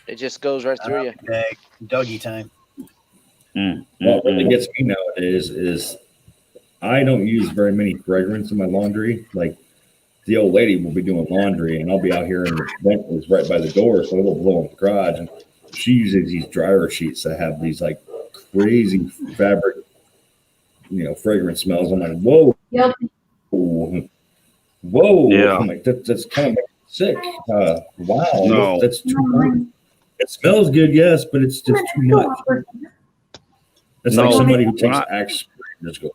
it just goes right through you. Doggy time. What really gets me nowadays is I don't use very many fragrance in my laundry. Like the old lady will be doing laundry, and I'll be out here, and the vent is right by the door, so it'll blow in the garage. And she uses these dryer sheets that have these like crazy fabric, fragrance smells. I'm like, whoa, Guilty. whoa, Yeah. I'm like, that's kind of sick. Wow, No. that's too much. It smells good, yes, but it's just too much. It's like No. somebody who takes Right. Axe spray and just go.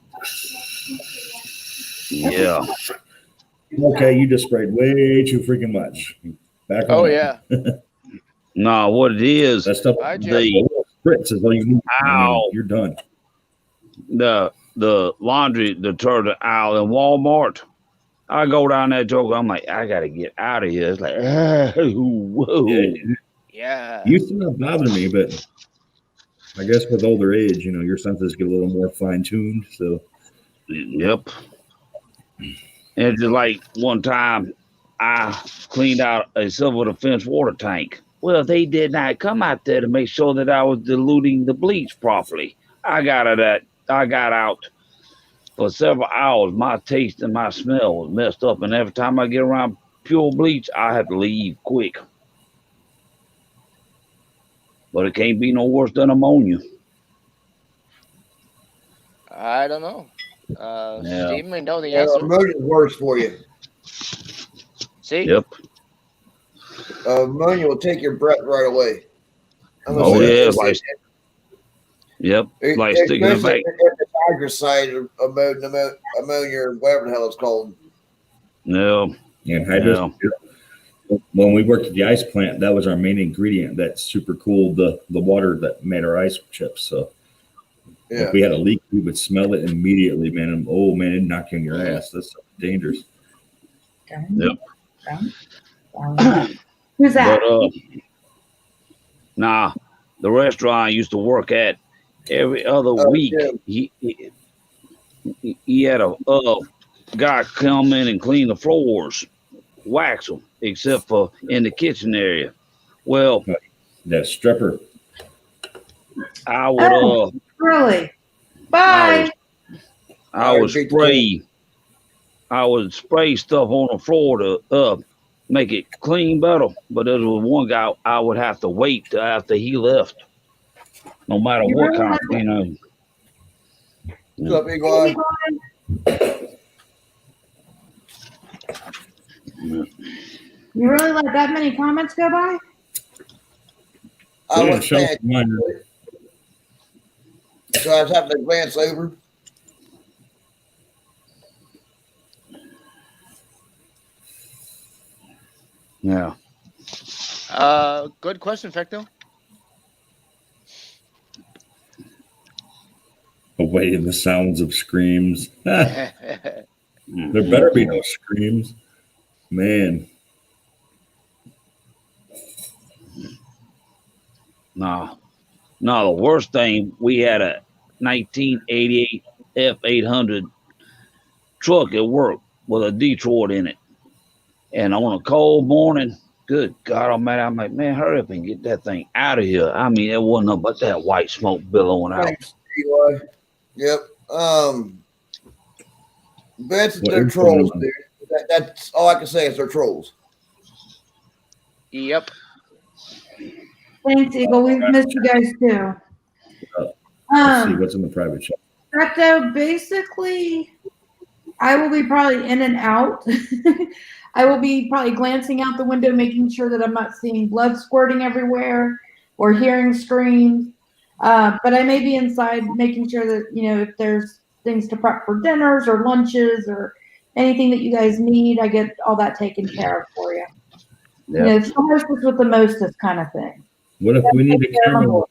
Yeah. Okay, you just sprayed way too freaking much. Back Oh, on. yeah. No, what it is, That stuff. Bye, Jim. The spritz is all you need. Ow. You're done. the laundry detergent aisle in Walmart. I go down that joke. I'm like, I gotta get out of here. It's like, whoa. Yeah. Used to not bother me, but I guess with older age, your senses get a little more fine tuned. So Yep. And just like one time, I cleaned out a civil defense water tank. Well, they did not come out there to make sure that I was diluting the bleach properly. I got out for several hours, my taste and my smell was messed up. And every time I get around pure bleach, I have to leave quick. But it can't be no worse than ammonia. I don't know. Yeah. Steve may know the Yeah, answer. ammonia's worse for you. See? Yep. Ammonia will take your breath right away. Oh, yeah. Yep. Like sticking it back. Hydroxide, ammonia, or whatever the hell it's called. No. And hydro. When we worked at the ice plant, that was our main ingredient. That super cooled the water that made our ice chips. So if we had a leak, we would smell it immediately, man. And oh man, it'd knock you on your ass. That's dangerous. Yep. Who's that? But nah, the restaurant I used to work at, every other week, he had a guy come in and clean the floors, wax them, except for in the kitchen area. Well, that stripper. I would really? Bye. I would spray stuff on the floor to make it clean better. But there was one guy I would have to wait till after he left, no matter what kind of, you know. What's up, Eagle? You really let that many comments go by? I was saying, so I was having to glance over. Yeah. Good question, Fecto. Away the sounds of screams. There better be no screams. Man. No, the worst thing, we had a 1988 F800 truck at work with a Detroit in it. And on a cold morning, good God Almighty, I'm like, man, hurry up and get that thing out of here. I mean, it wasn't nothing but that white smoke billowing out. Yep. They're trolls, dude. That's all I can say is they're trolls. Yep. Thanks, Eagle. We've missed you guys too. Let's see what's in the private chat. So basically, I will be probably in and out. I will be probably glancing out the window, making sure that I'm not seeing blood squirting everywhere or hearing screams. But I may be inside making sure that, you know, if there's things to prep for dinners or lunches or anything that you guys need, I get all that taken care of for you. Yeah. You know, it's the hostess with the mostest kind of thing. What if we need a camera?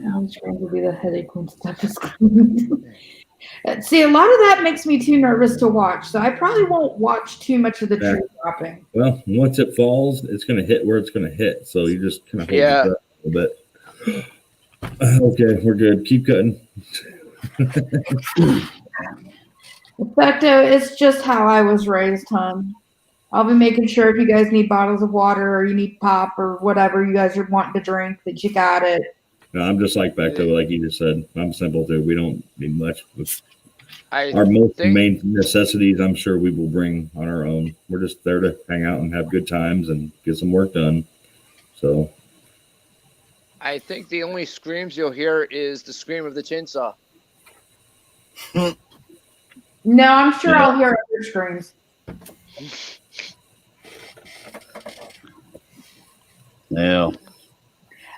I'm trying to do the headache when stuff is coming. See, a lot of that makes me too nervous to watch, so I probably won't watch too much of the tree dropping. Well, once it falls, it's going to hit where it's going to hit. So you just kind of hold your breath a little bit. Okay, we're good. Keep cutting. Effecto, it's just how I was raised, hon. I'll be making sure if you guys need bottles of water or you need pop or whatever you guys are wanting to drink, that you got it. No, I'm just like Becto, like you just said. I'm simple too. We don't need much. Our main necessities, I'm sure we will bring on our own. We're just there to hang out and have good times and get some work done. So I think the only screams you'll hear is the scream of the chainsaw. No, I'm sure I'll hear other screams. Yeah.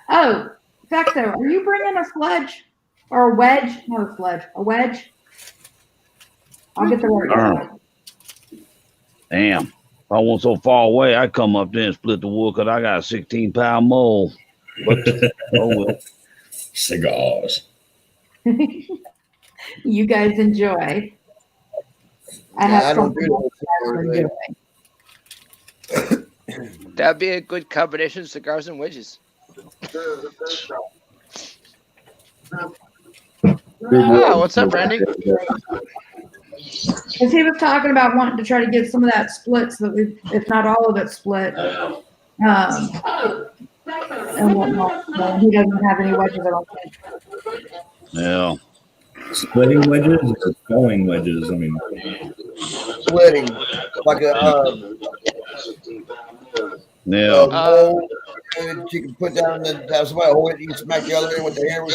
Oh, Fecto, are you bringing a sledge or a wedge? Not a sledge, a wedge. I'll get the word. Damn. If I wasn't so far away, I'd come up there and split the wood because I got a 16-pound mole. But, oh well. Cigars. You guys enjoy. I have something to do. That'd be a good combination, cigars and wedges. Oh, what's up, Randy? Because he was talking about wanting to try to get some of that split so that we, if not all of it split. and whatnot. So he doesn't have any wedges, I don't think. Yeah. Splitting wedges or falling wedges? I mean, Splitting. Like a Yeah. mold that you can put down and have somebody hold it, you can smack the other end with the hammer.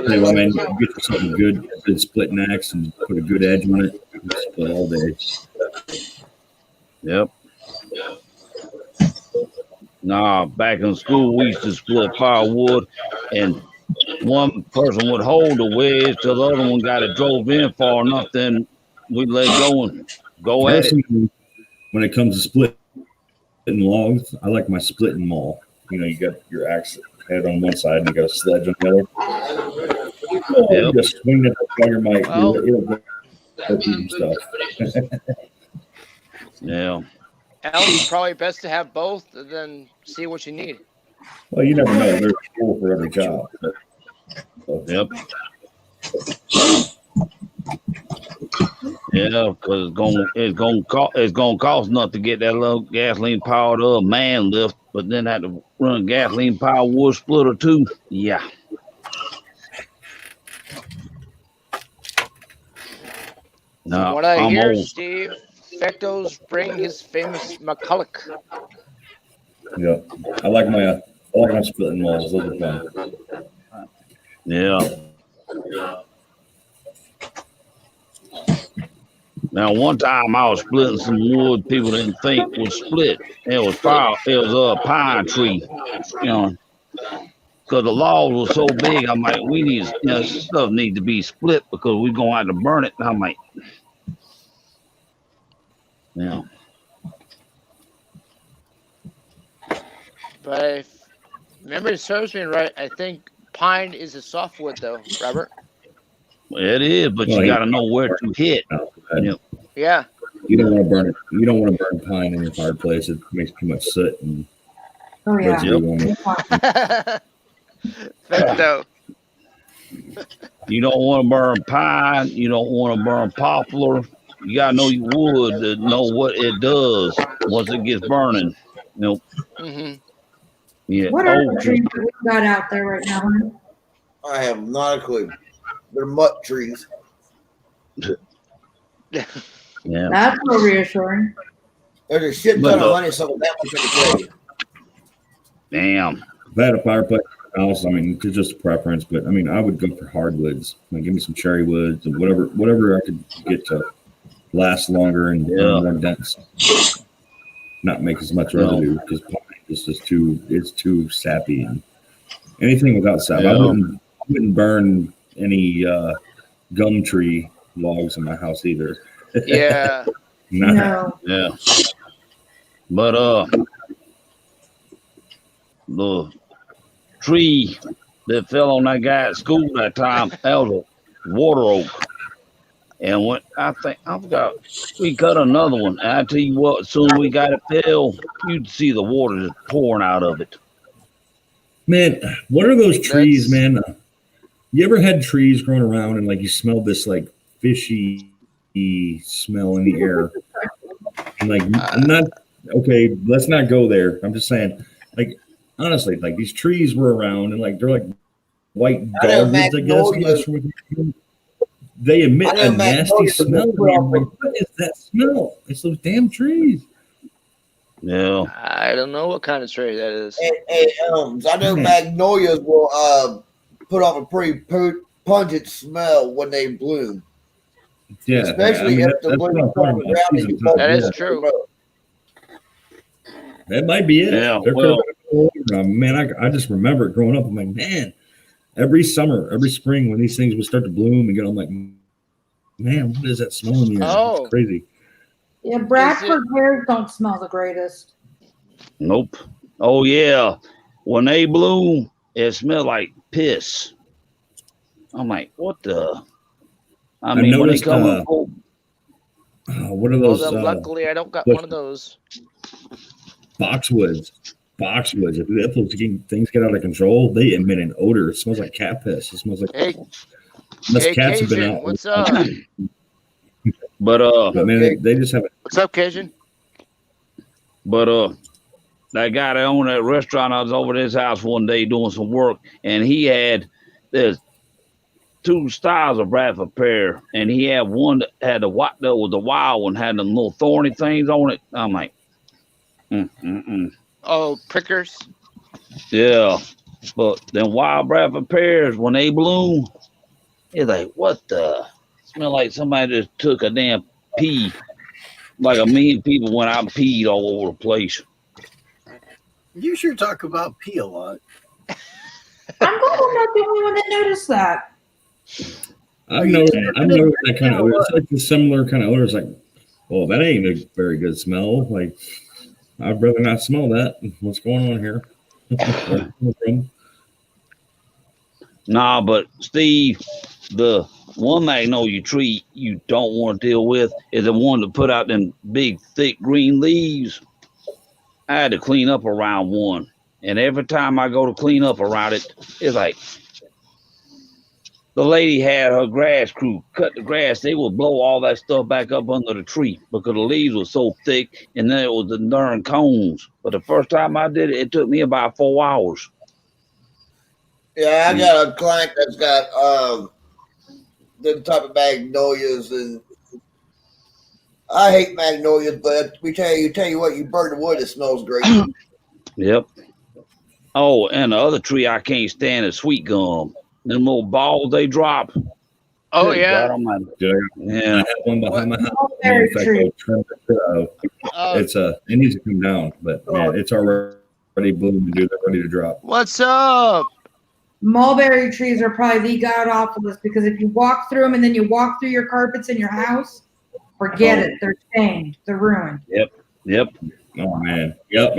hey, well, man, you get something good splitting axe and put a good edge on it. You split all day. Yep. Nah, back in school we used to split firewood, and one person would hold the wedge till the other one got it drove in far enough, then we'd let go and go at it. Personally, when it comes to splitting logs, I like my splitting maul. You know, you got your axe head on one side and you got a sledge on the other. Yep. You just swing it while your mic. Well- It'll go through stuff. Yeah. It's probably best to have both and then see what you need. Well, you never know. There's a tool for every job. Yep. Yeah, because it's gonna cost nothing to get that little gasoline powered up man lift, but then have to run a gasoline powered wood splitter too. Yeah. No, What I I'm hear, old. Steve, Fecto's bring his famous McCulloch. Yeah, I like my splitting mauls. Those are fun. Yeah. Now, one time I was splitting some wood people didn't think was split. It was a pine tree, you know, because the logs were so big. I'm like, we need, this stuff needs to be split because we're going to have to burn it. And I'm like, yeah. But if memory serves me right, I think pine is a softwood, though, Robert. It is, but you got to know where to hit. Yeah. You don't want to burn it. You don't want to burn pine in your fireplace. It makes too much soot and Oh yeah. Fecto. You don't want to burn pine. You don't want to burn poplar. You got to know your wood to know what it does once it gets burning. Mm-hmm. Yeah. What are the trees that we've got out there right now? Huh? I have not a clue. They're mutt trees. Yeah. That's so reassuring. There's a shit ton of honeysuckle that much I can tell you. Damn. If I had a fireplace in my house, I mean, it's just a preference, but I mean, I would go for hardwoods. Like, give me some cherry woods and whatever I could get to last longer and more dense. Not make as much residue because pine is just too sappy, and anything without sap. I wouldn't burn any gum tree logs in my house either. Yeah. No. Yeah. But the tree that fell on that guy at school that time, that was a water oak. And when we cut another one. And I tell you what, as soon as we got it fell, you'd see the water just pouring out of it. Man, what are those trees, man? You ever had trees growing around and like you smelled this like fishy smell in the air? And like, I'm not okay. Let's not go there. I'm just saying, like, honestly, like these trees were around and like they're like white dogwoods, I guess. They emit a nasty smell. Like, what is that smell? It's those damn trees. Yeah. I don't know what kind of tree that is. I know magnolias will put off a pretty pungent smell when they bloom. Yeah, especially if the bloom is on the ground. That is true. That might be it. Yeah. Man, I just remember it growing up. I'm like, man, every summer, every spring, when these things would start to bloom again, I'm like, man, what is that smell in the air? Oh. It's crazy. Yeah, Bradford pears don't smell the greatest. Nope. Oh yeah. When they bloom, it smells like piss. I'm like, what the? I mean, when they come up. What are those? Luckily, I don't got one of those. Boxwoods. If those things get out of control, they emit an odor. It smells like cat piss. It smells like cats have been out. What's up? But man, they just have it. What's up, Cajun? But that guy that owned that restaurant, I was over at his house one day doing some work, and he had there's 2 styles of Bradford pear, and he had one that had the white, that was the wild one, had them little thorny things on it. I'm like, Oh, prickers. yeah. But then wild Bradford pears, when they bloom, it's like, what the? Smell like somebody just took a damn pee. Like a million people went out and peed all over the place. You sure talk about pee a lot. I'm glad I'm not the only one that noticed that. I've noticed that kind of odor. It's like the similar kind of odor. It's like, well, that ain't a very good smell. Like, I'd rather not smell that. What's going on here? Nah, but Steve, the one magnolia tree you don't want to deal with is the one that put out them big, thick green leaves. I had to clean up around one. And every time I go to clean up around it, it's like the lady had her grass crew cut the grass. They would blow all that stuff back up under the tree because the leaves were so thick, and then it was the darn cones. But the first time I did it, it took me about 4 hours. Yeah, I got a client that's got the type of magnolias, and I hate magnolias, but we tell you what, you burn the wood, it smells great. Yep. Oh, and the other tree I can't stand is sweet gum. Them little balls they drop. Oh, Good yeah. God Almighty. Yeah, I have one behind my house. Mulberry In fact, tree. I trimmed it. It needs to come down, but man, it's already blooming, dude. They're ready to drop. What's up? Mulberry trees are probably the god awfulest because if you walk through them and then you walk through your carpets in your house, forget it. They're stained. They're ruined. Yep. Oh man. Yep.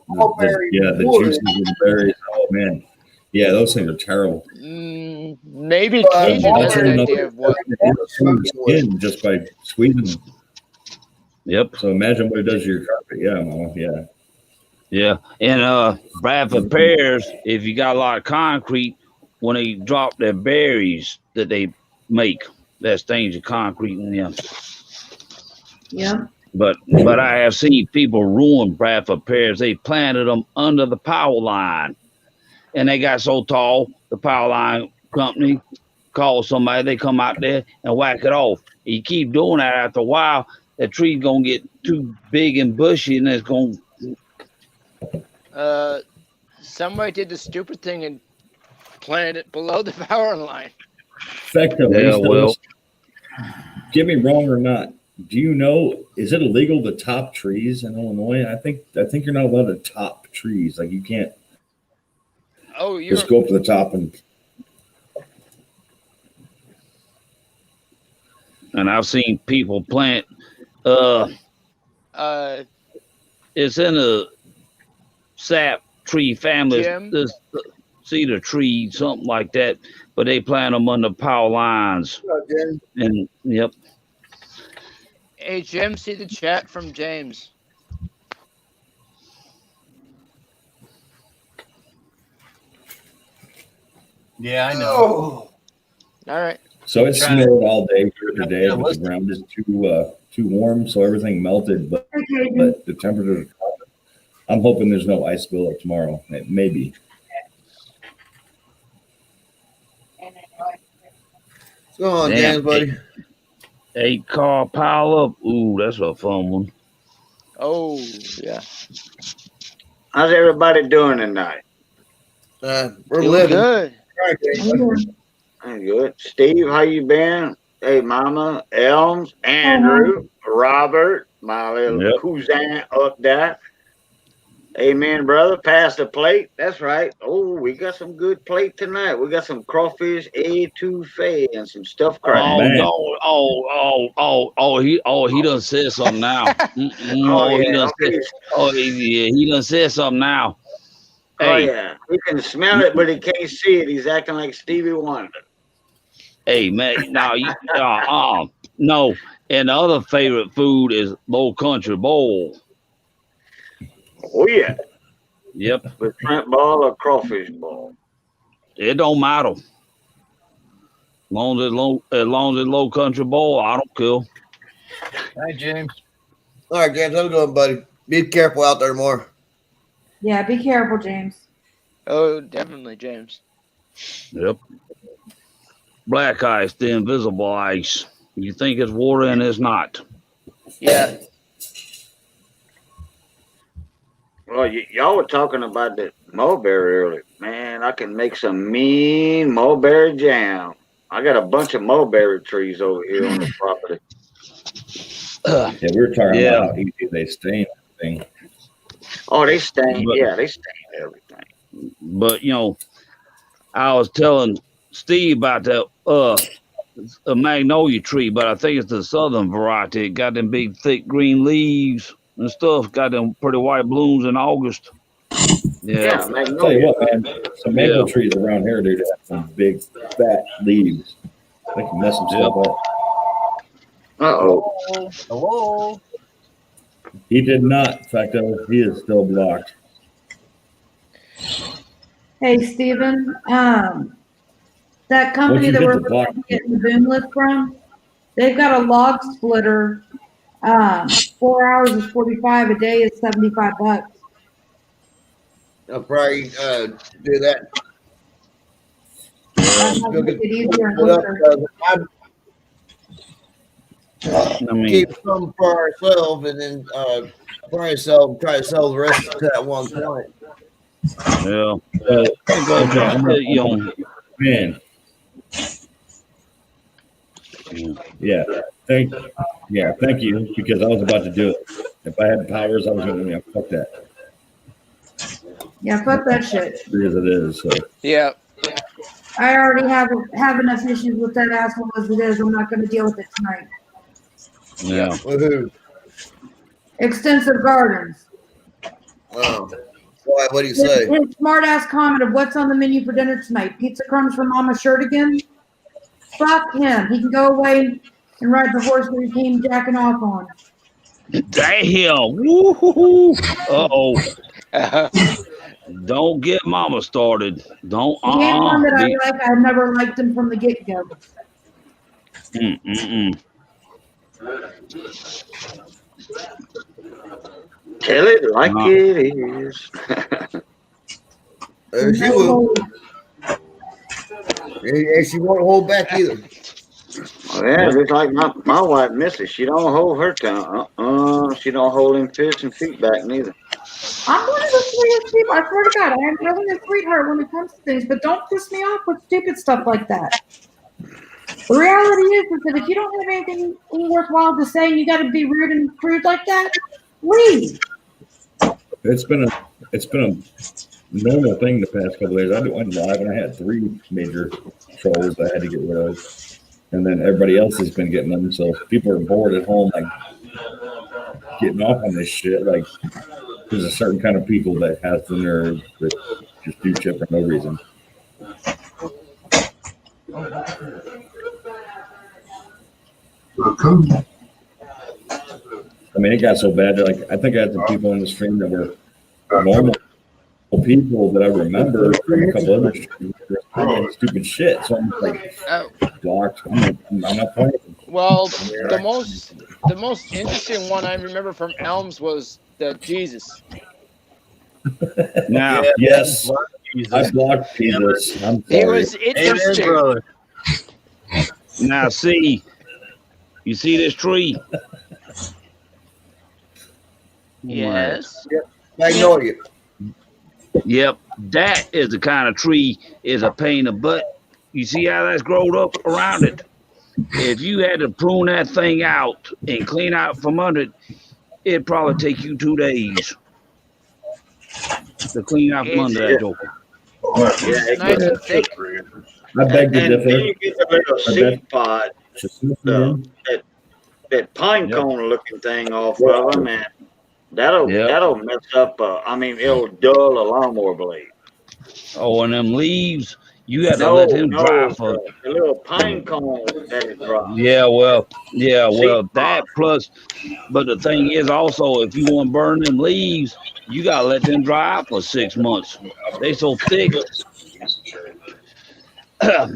Mulberry The wood. juices of the berries. Oh man. Yeah, those things are terrible. Maybe But Cajun has an Also, idea of what. skin just by squeezing them. Yep. So imagine what it does to your carpet. Yeah, Mama. Yeah. Yeah. And Bradford pears, if you got a lot of concrete, when they drop their berries that they make, that stains your concrete in them. Yeah. But I have seen people ruin Bradford pears. They planted them under the power line. And they got so tall, the power line company called somebody, they come out there and whack it off. You keep doing that, after a while, that tree's gonna get too big and bushy, and it's gonna. Somebody did the stupid thing and planted it below the power line. Effectively, Yeah, well. Get me wrong or not. Do you know, is it illegal to top trees in Illinois? I think you're not allowed to top trees. Like, you can't Oh, you're just go up to the top and. And I've seen people plant. It's in a sap tree family, Jim? this cedar tree, something like that. But they plant them under power lines. And yep. Hey, Jim, see the chat from James. Yeah, I know. Oh. All right. So it Trying to- snowed all day here today, Yeah, but the listen. ground is too warm, so everything melted. But Okay. the temperatures. I'm hoping there's no ice buildup tomorrow. Maybe. What's going on, Damn. James, buddy? 8-car pile up. Ooh, that's a fun one. Oh, yeah. How's everybody doing tonight? We're Doing living. good. All right, James. I'm good. Steve, how you been? Hey, Mama, Elms, Andrew, Robert, my little Yep. cousin up there. Amen, brother. Pass the plate. That's right. Oh, we got some good plate tonight. We got some crawfish etouffee and some stuffed crab. Oh man. no! He done said something now. He done said something now. Oh, Hey, yeah. He can smell it, but he can't see it. He's acting like Stevie Wonder. hey, man! No. And the other favorite food is Low Country Bowl. Oh, yeah. Yep, With shrimp ball or crawfish ball. it don't matter. As long as it's Low Country Bowl, I don't care. Hi, James. All right, James, how's it going, buddy? Be careful out there more. Yeah, be careful, James. Oh, definitely, James. Yep. Black ice, the invisible ice. You think it's water and it's not. Yeah. Well, y'all were talking about the mulberry earlier. Man, I can make some mean mulberry jam. I got a bunch of mulberry trees over here on the property. Yeah, we were talking about how easy they stain everything. Oh, they stain. Yeah, they stain everything. But you know, I was telling Steve about that a magnolia tree, but I think it's the southern variety. It got them big, thick green leaves and stuff. Got them pretty white blooms in August. Yeah, I'll tell you what, man. Some mango trees around here, dude, have some big, fat leaves. They can mess some stuff up. Uh-oh. Hello. He did not. In fact, he is still blocked. Hey, Steven, that company Once you that get we're the block- getting the boom lift from, they've got a log splitter. 4 hours is 45, a day is $75. I'll probably do that. Go make it easier and quicker. I mean, Keep some for ourselves, and then try to sell the rest to that one client. yeah. You know, Man. Yeah. Thank you, because I was about to do it. If I had powers, I was going to fuck that. Yeah, fuck that shit. Free as it is. So. Yeah. I already have enough issues with that asshole as it is. I'm not going to deal with it tonight. yeah. With who? Extensive Gardens. Oh. Why? What do you say? His smart ass comment of what's on the menu for dinner tonight. Pizza crumbs from Mama Shirtigan. Fuck him. He can go away and ride the horse that he came jacking off on. Damn. Woo-hoo-hoo. Uh-oh. Don't get mama started. Don't. He ain't one that I like. I never liked him from the get-go. Tell it like it is. She will. And she won't hold back either. Yeah, it's like my wife, Missy. She don't hold her tongue. She don't hold them fists and feet back neither. I'm one of the sweetest people. I swear to God, I am really a sweetheart when it comes to things, but don't piss me off with stupid stuff like that. The reality is that if you don't have anything worthwhile to say and you got to be rude and crude like that, leave. It's been a normal thing the past couple of days. I went live and I had 3 major trolls that I had to get rid of, and then everybody else has been getting them. So people are bored at home, like getting off on this shit. Like there's a certain kind of people that has the nerve that just do shit for no reason. I mean, it got so bad that, like, I think I had some people on the stream that were normal people that I remember from a couple other streams doing stupid shit. So I'm like, blocked. I'm not playing. Well, the most interesting one I remember from Elms was the Jesus. Now, yes, I blocked Jesus. I'm sorry. It was interesting. Amen, brother. Now, see, you see this tree? Yes. Magnolia. Yep, that is the kind of tree is a pain in the butt. You see how that's grown up around it? If you had to prune that thing out and clean out from under it, it'd probably take you 2 days to clean out from under that joker. Yeah, Nice and thick. I beg to and differ. then you get the little seed pod, that pine Yep. cone looking thing off of them, and that'll mess up. It'll dull a lawnmower blade. Oh, and them leaves, you got to let them dry for. The little pine cone that is dry. Yeah, well, that plus, but the thing is also, if you want to burn them leaves, you got to let them dry out for 6 months. They so thick.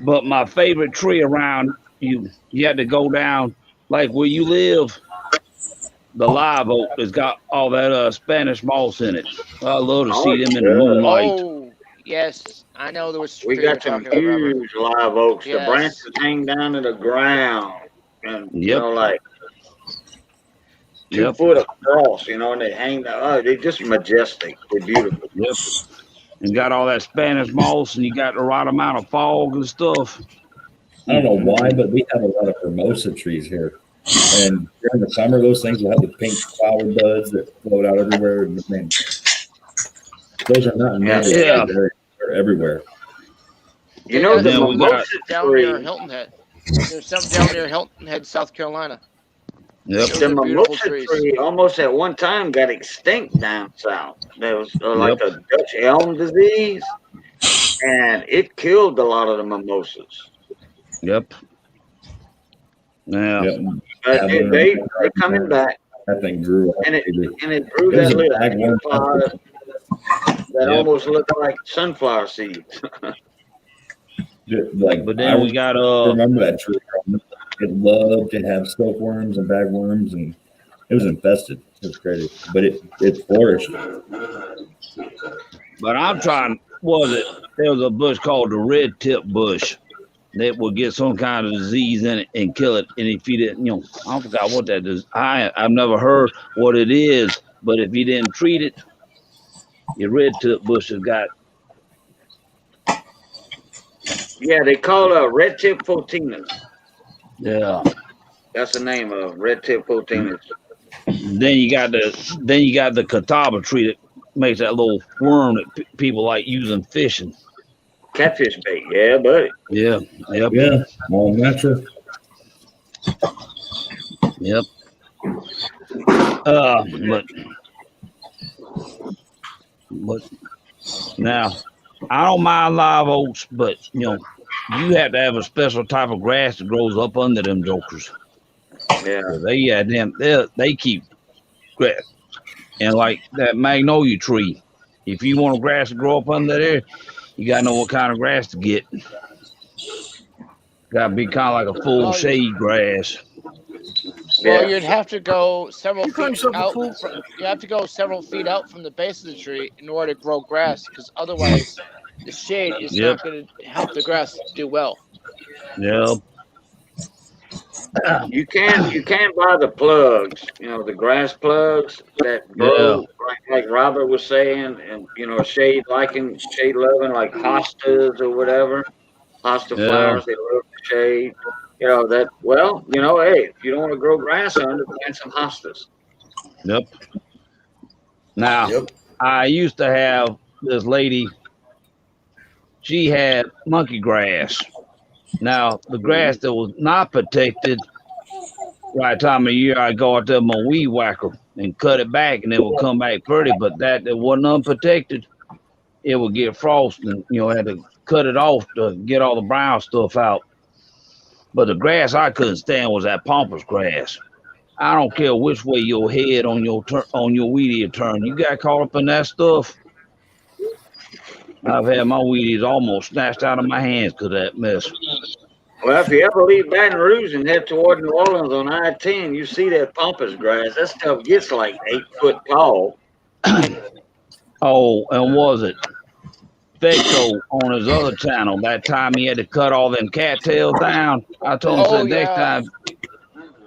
But my favorite tree around you had to go down, like where you live, the live oak that's got all that Spanish moss in it. I love to see them in the moonlight. Oh, yes. I know there was. We got some huge live oaks. Yes. The branches hang down to the ground, and you know, like 2 foot across. You know, and they hang down. Oh, they're just majestic. They're beautiful. Yep. And got all that Spanish moss, and you got the right amount of fog and stuff. I don't know why, but we have a lot of mimosa trees here. And during the summer, those things will have the pink flower buds that float out everywhere. Man, those are not native. Yeah. They're everywhere. You know, the There's mimosa down near tree. Hilton Head. There's some down near Hilton Head, South Carolina. Yep. Those The are beautiful mimosa trees. tree almost at one time got extinct down south. There was like a Dutch elm disease, and it killed a lot of the mimosas. Yep. Yeah. But they're coming back, That thing grew up. and it crazy. grew There's that a little bagworm. flower that almost looked like sunflower seeds. Like, But then we got remember that tree. It loved to have silkworms and bagworms, and it was infested. It was crazy, but it flourished. But I'm trying. There was a bush called the red tip bush that would get some kind of disease in it and kill it. And if you didn't, I forgot what that is. I've never heard what it is, but if you didn't treat it, your red tip bush has got. Yeah, they call it red tip photinus. Yeah. That's the name of red tip photinus. Then you got the catawba tree that makes that little worm that people like using fishing. Catfish bait, yeah, buddy. Yeah. Yep. Yeah, all natural. Yep. But now I don't mind live oaks, but you have to have a special type of grass that grows up under them jokers. Yeah. They keep grass. And like that magnolia tree, if you want a grass to grow up under there, you gotta know what kind of grass to get. Gotta be kind of like a full shade grass. Well, you'd have to go several feet out. You have to go several feet out from the base of the tree in order to grow grass, because otherwise, the shade is not going to help the grass do well. Yeah. You can buy the plugs, the grass plugs that grow, like Robert was saying, and shade loving, like hostas or whatever. Hosta flowers, they love the shade. Hey, if you don't want to grow grass under, plant some hostas. Yep. Now, I used to have this lady. She had monkey grass. Now, the grass that was not protected, right time of year, I go out there with my weed whacker and cut it back, and it will come back pretty. But that wasn't unprotected, it would get frost, and had to cut it off to get all the brown stuff out. But the grass I couldn't stand was that pampas grass. I don't care which way your head on your weed ear turn. You got caught up in that stuff. I've had my weedies almost snatched out of my hands because of that mess. Well, if you ever leave Baton Rouge and head toward New Orleans on I-10, you see that pampas grass. That stuff gets like 8 foot tall. Oh, and was it Feco on his other channel? That time he had to cut all them cattails down. I told him next time,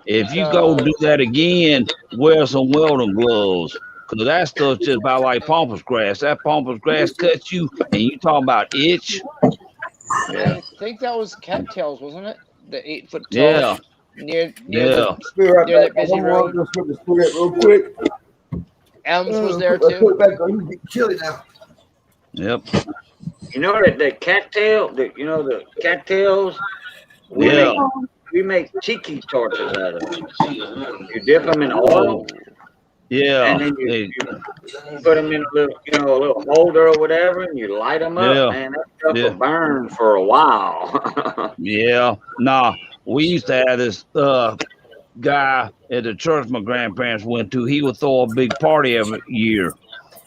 if you go do that again, wear some welding gloves. Because that stuff's just about like pampas grass. That pampas grass cuts you, and you talking about itch. I think that was cattails, wasn't it? The 8 foot tall. Yeah. Near That busy road. Just put the cigarette real quick. Elms was there Let's put too. it back on. You get chilly now. Yep. You know that the cattail, the cattails. We make tiki torches out of them. You dip them in oil. Yeah. And then you put them in a little holder or whatever, and you light them up. Yeah. Man, that stuff will burn for a while. Yeah. Nah, we used to have this guy at the church my grandparents went to. He would throw a big party every year,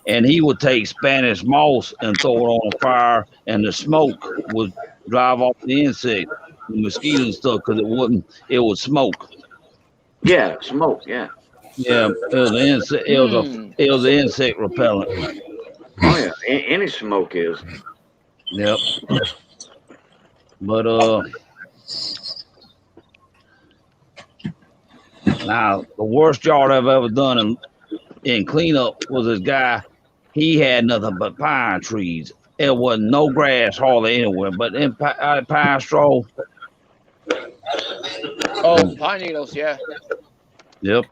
and he would take Spanish moss and throw it on a fire, and the smoke would drive off the insect, the mosquitoes and stuff, because it would smoke. Yeah, smoke. Yeah. Yeah, it was an insect. It was an insect repellent. Oh yeah, any smoke is. Yep. But now the worst yard I've ever done in cleanup was this guy. He had nothing but pine trees. There wasn't no grass hardly anywhere, but in pine straw. Oh, pine needles, yeah. Yep.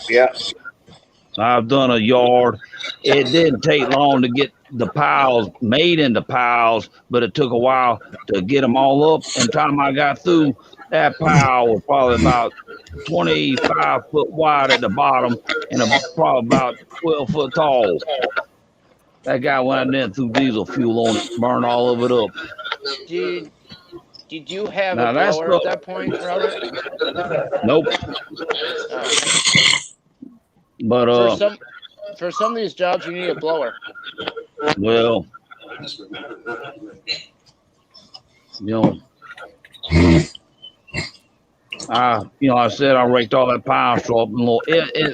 Yeah. I've done a yard. It didn't take long to get the piles made into piles, but it took a while to get them all up. And time I got through, that pile was probably about 25 foot wide at the bottom and probably about 12 foot tall. That guy went out there and threw diesel fuel on it, burned all of it up. Did you have Now, a blower at that point, Robert? Nope. But for some of these jobs, you need a blower. Well, I said I raked all that pine straw up.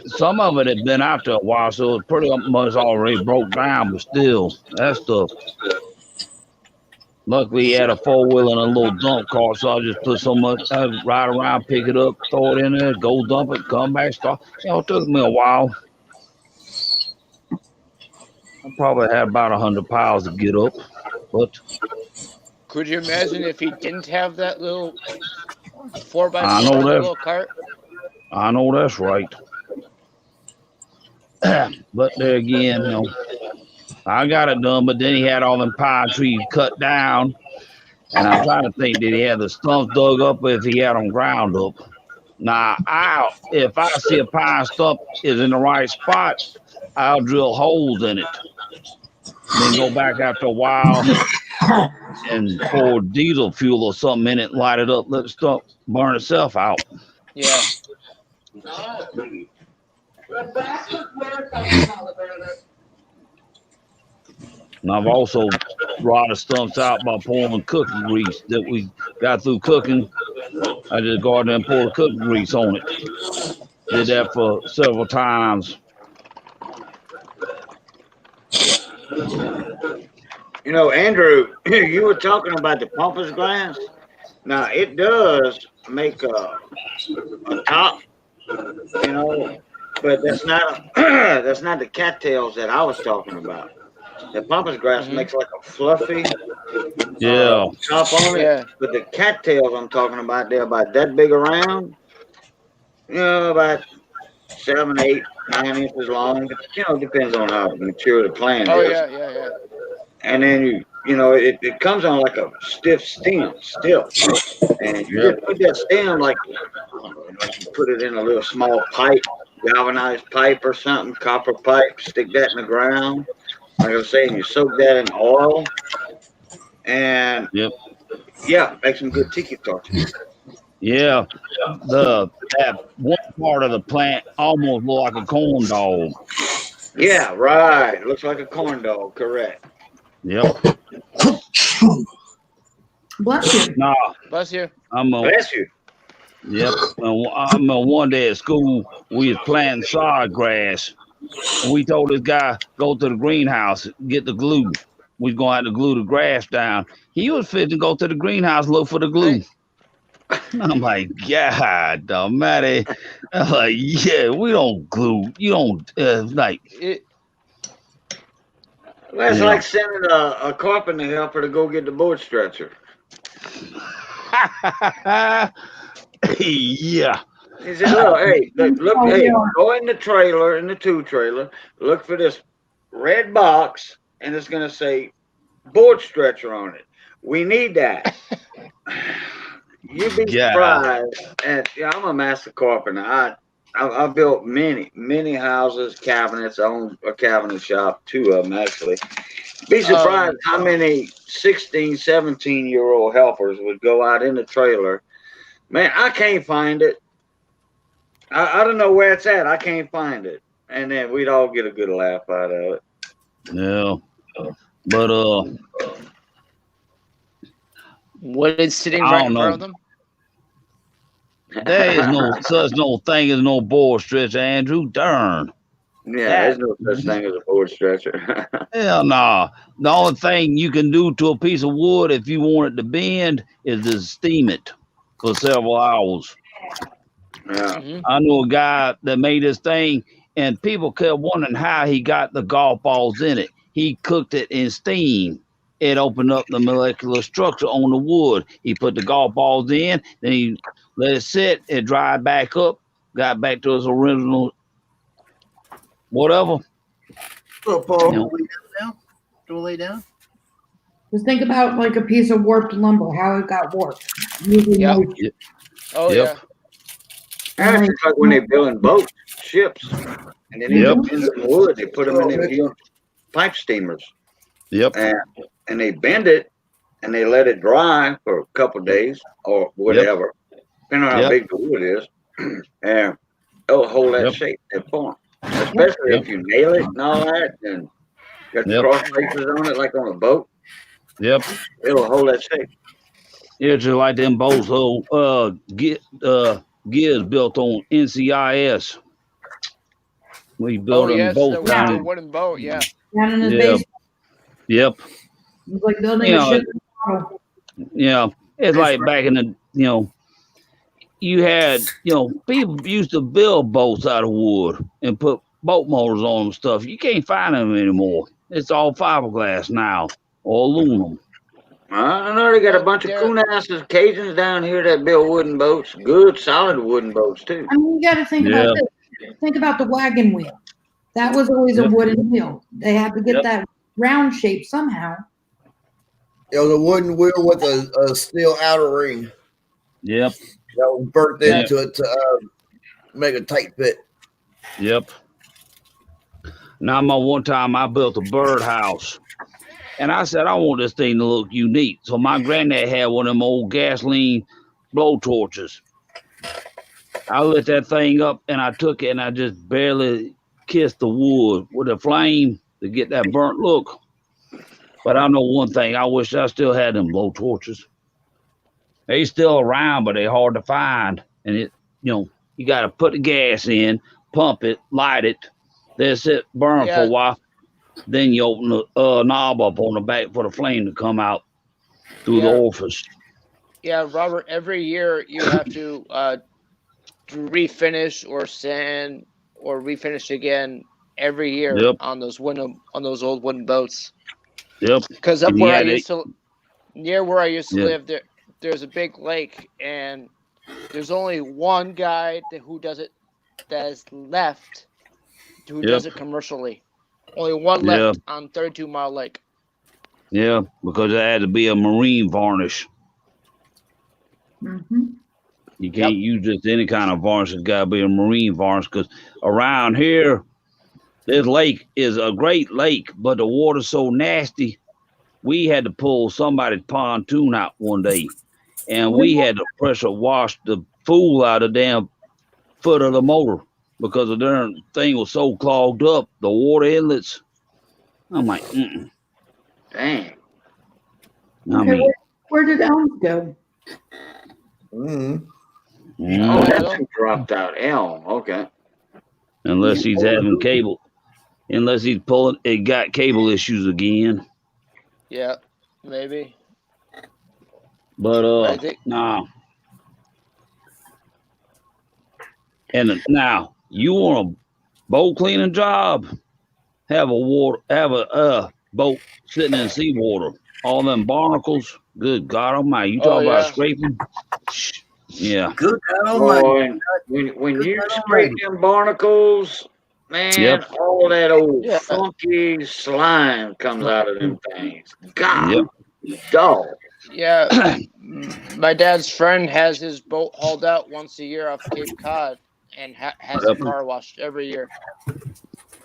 Some of it had been out there a while, so it was pretty much already broke down. But still, that stuff. Luckily, he had a 4-wheel and a little dump cart, so I just put so much. I'd ride around, pick it up, throw it in there, go dump it, come back, start. It took me a while. I probably had about 100 piles to get up, but. Could you imagine if he didn't have that little 4x4 little cart? I know that's right. But there again, I got it done, but then he had all them pine trees cut down. And I'm trying to think, did he have the stumps dug up or if he had them ground up? Now, if I see a pine stump is in the right spot, I'll drill holes in it. Then go back after a while and pour diesel fuel or something in it, light it up, let the stump burn itself out. Yeah. And I've also rotted stumps out by pouring cooking grease that we got through cooking. I just go out there and pour the cooking grease on it. Did that for several times. Andrew, you were talking about the pampas grass. Now it does make a top, but that's not the cattails that I was talking about. The pampas grass makes like a fluffy top on it. Yeah. But the cattails I'm talking about, they're about that big around. About 7, 8, 9 inches long. Depends on how mature the plant is. Oh yeah. And then it comes on like a stiff stem, and you just put that stem like you put it in a little small pipe, galvanized pipe or something, copper pipe. Stick that in the ground. Like I was saying, you soak that in oil, and make some good tiki torches. Yeah, that one part of the plant almost looked like a corn dog. Yeah, right. Looks like a corn dog. Correct. Yep. Bless you. Nah. Bless you. Bless you. Yep. One day at school, we was planting sod grass. And we told this guy, go to the greenhouse, get the glue. We was going to have to glue the grass down. He was fit to go to the greenhouse, look for the glue. I'm like, God almighty. I'm like, yeah, we don't glue. You don't, like. That's like sending a carpenter helper to go get the board stretcher. Yeah. He said, "Oh, hey, look, go in the trailer, in the 2-trailer, look for this red box, and it's gonna say board stretcher on it. We need that." You'd be surprised. And I'm a master carpenter. I built many houses, cabinets. I own a cabinet shop, 2 of them actually. Be surprised how many 16, 17-year-old helpers would go out in the trailer. Man, I can't find it. I don't know where it's at. I can't find it. And then we'd all get a good laugh out of it. Yeah. But what is sitting right in front of them? There is no such no thing as no board stretcher, Andrew. Darn. Yeah, there's no such thing as a board stretcher. Hell no. The only thing you can do to a piece of wood if you want it to bend is to steam it for several hours. Yeah. I know a guy that made this thing, and people kept wondering how he got the golf balls in it. He cooked it in steam. It opened up the molecular structure on the wood. He put the golf balls in, then he let it sit. It dried back up, got back to its original whatever. So, Paul, Do we lay down? Just think about like a piece of warped lumber, how it got warped. Using Yep. motion. Oh Yep. That's just like when they're building boats, ships, and they need to bend some wood. They put them in them huge pipe steamers. Yep. And they bend it, and they let it dry for a couple of days or whatever, depending on how big the wood is, and it'll hold that shape, that form. Especially if you nail it and all that, and got the cross faces on it like on a boat. Yep. It'll hold that shape. Yeah, just like them boats. Gears built on NCIS. We built them boats the wooden boat. Yeah. Down in his basement. Yep. It's like building a ship. Yeah. It's like back in the, you had, people used to build boats out of wood and put boat motors on them stuff. You can't find them anymore. It's all fiberglass now or aluminum. I know they got a bunch of coon asses, Cajuns down here that build wooden boats, good solid wooden boats too. I mean, you got to think about this. Think about the wagon wheel. That was always a wooden wheel. They had to get that round shape somehow. It was a wooden wheel with a steel outer ring. Yep. That was burnt into it to make a tight fit. Yep. Now, one time I built a birdhouse. And I said, I want this thing to look unique. So my granddad had one of them old gasoline blow torches. I lit that thing up and I took it and I just barely kissed the wood with a flame to get that burnt look. But I know one thing, I wish I still had them blow torches. They still around, but they're hard to find. And it, you got to put the gas in, pump it, light it, then sit, burn for a while. Then you open the knob up on the back for the flame to come out through the orifice. Yeah, Robert, every year you have to refinish or sand or refinish again every year on those old wooden boats. Yep. Because up where I used to, near where I used to live, there's a big lake, and there's only one guy who does it that is left, who does it commercially. Only one left on 32 Mile Lake. Yeah, because it had to be a marine varnish. Mm-hmm. You can't use just any kind of varnish. It's got to be a marine varnish because around here, this lake is a great lake, but the water's so nasty. We had to pull somebody's pontoon out one day, and we had to pressure wash the fool out of the damn foot of the motor because the darn thing was so clogged up, the water inlets. I'm like, dang. I mean, where did Elm go? Oh, that's who dropped out. Elm, okay. Unless he's having cable, unless he's pulling, it got cable issues again. Yeah, maybe. But nah. And now you want a boat cleaning job? Have a boat sitting in seawater. All them barnacles. Good God Almighty! You talk about scraping? Yeah. Good God Almighty! When you scrape them barnacles, man, all that old funky slime comes out of them things. God, dog. Yeah, my dad's friend has his boat hauled out once a year off Cape Cod and has a car washed every year.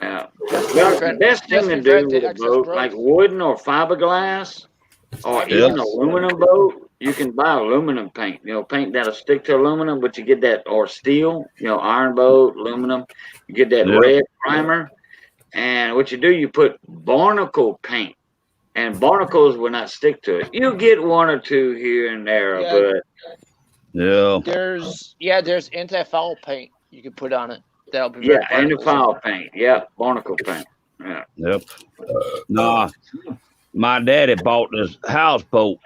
Yeah. Well, the best thing to do with a boat, like wooden or fiberglass, or even aluminum boat, you can buy aluminum paint. Paint that'll stick to aluminum, but you get that, or steel, iron boat, aluminum. You get that red primer, and what you do, you put barnacle paint, and barnacles will not stick to it. You get one or two here and there, but Yeah. There's anti-foul paint you can put on it. That'll be Yeah, very and the barnacle. foul paint. Yeah, barnacle paint. Yeah. Yep. Nah, my daddy bought this houseboat.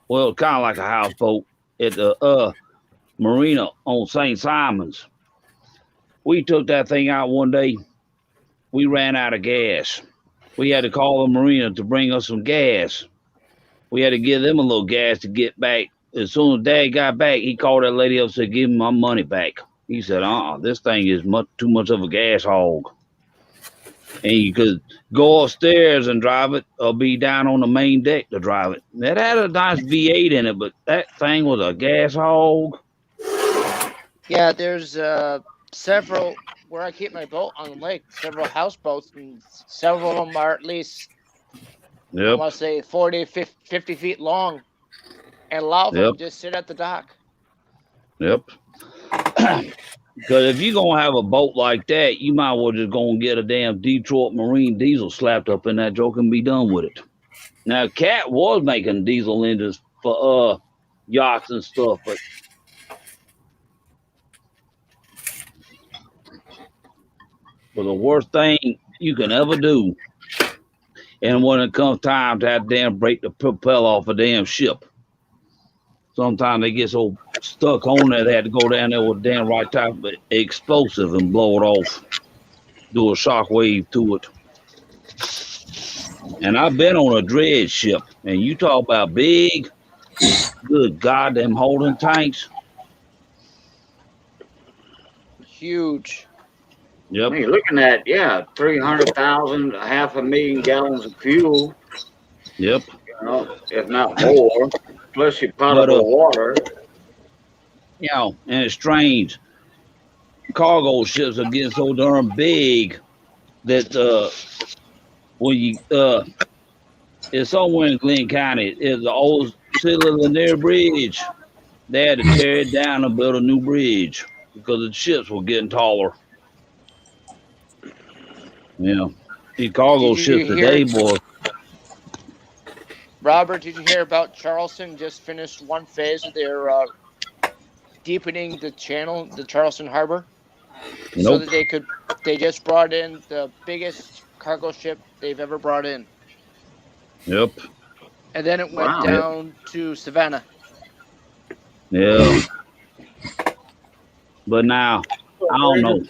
Well, kind of like a houseboat at the marina on St. Simon's. We took that thing out one day. We ran out of gas. We had to call the marina to bring us some gas. We had to give them a little gas to get back. As soon as Dad got back, he called that lady up and said, "Give me my money back." He said, this thing is too much of a gas hog. And you could go upstairs and drive it or be down on the main deck to drive it. It had a nice V8 in it, but that thing was a gas hog. Yeah, there's several where I keep my boat on the lake, several houseboats, and several of them are at least, I want to say, 40, 50 feet long. And a lot of them just sit at the dock. Yep. Because if you're going to have a boat like that, you might well just go and get a damn Detroit Marine diesel slapped up in that joke and be done with it. Now, Cat was making diesel engines for yachts and stuff, but the worst thing you can ever do, and when it comes time to have to damn break the propeller off a damn ship, sometimes they get so stuck on there they had to go down there with a damn right type of explosive and blow it off, do a shock wave to it. And I've been on a dredge ship, and you talk about big, good goddamn holding tanks. Huge. Yep. You're looking at 300,000, 500,000 gallons of fuel. Yep. You know, if not more, plus your potable water. You know, and it's strange. Cargo ships are getting so darn big that when you it's somewhere in Glenn County, it's the old Silly Lanier Bridge. They had to tear it down and build a new bridge because the ships were getting taller. Yeah, these cargo ships today, boy. Robert, did you hear about Charleston just finished one phase of their deepening the channel, the Charleston Harbor? So that they just brought in the biggest cargo ship they've ever brought in. Yep. And then it went down to Savannah. Yeah. But now, I don't know.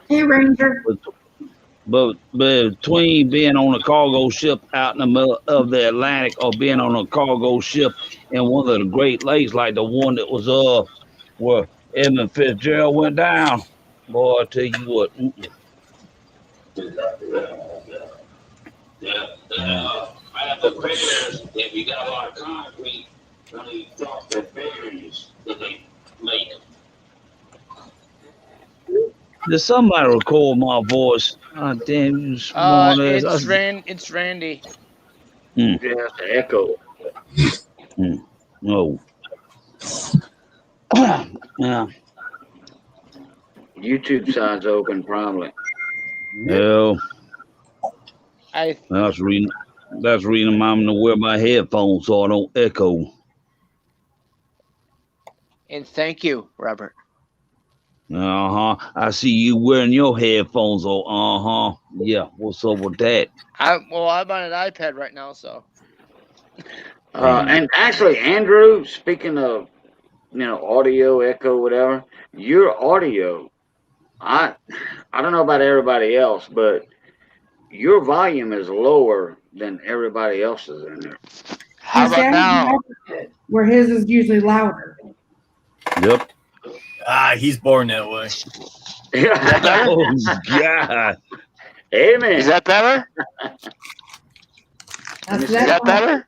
Hey, Ranger. But between being on a cargo ship out in the middle of the Atlantic or being on a cargo ship in one of the Great Lakes, like the one that was where Edmund Fitzgerald went down, boy, I tell you what. If you got a lot of concrete, you drop the barriers that they make. Did somebody record my voice? Oh, damn, you smart ass. It's Randy. Yeah, it's the echo. No. Yeah. YouTube side's open probably. Yeah. That's reading I'm having to wear my headphones so I don't echo. And thank you, Robert. I see you wearing your headphones. Oh, yeah. What's up with that? I'm on an iPad right now, so. And actually, Andrew, speaking of, audio, echo, whatever, your audio, I don't know about everybody else, but your volume is lower than everybody else's in there. How about now? Where his is usually louder. Yep. He's born that way. Oh, God. Amen. Is that better? Is that better?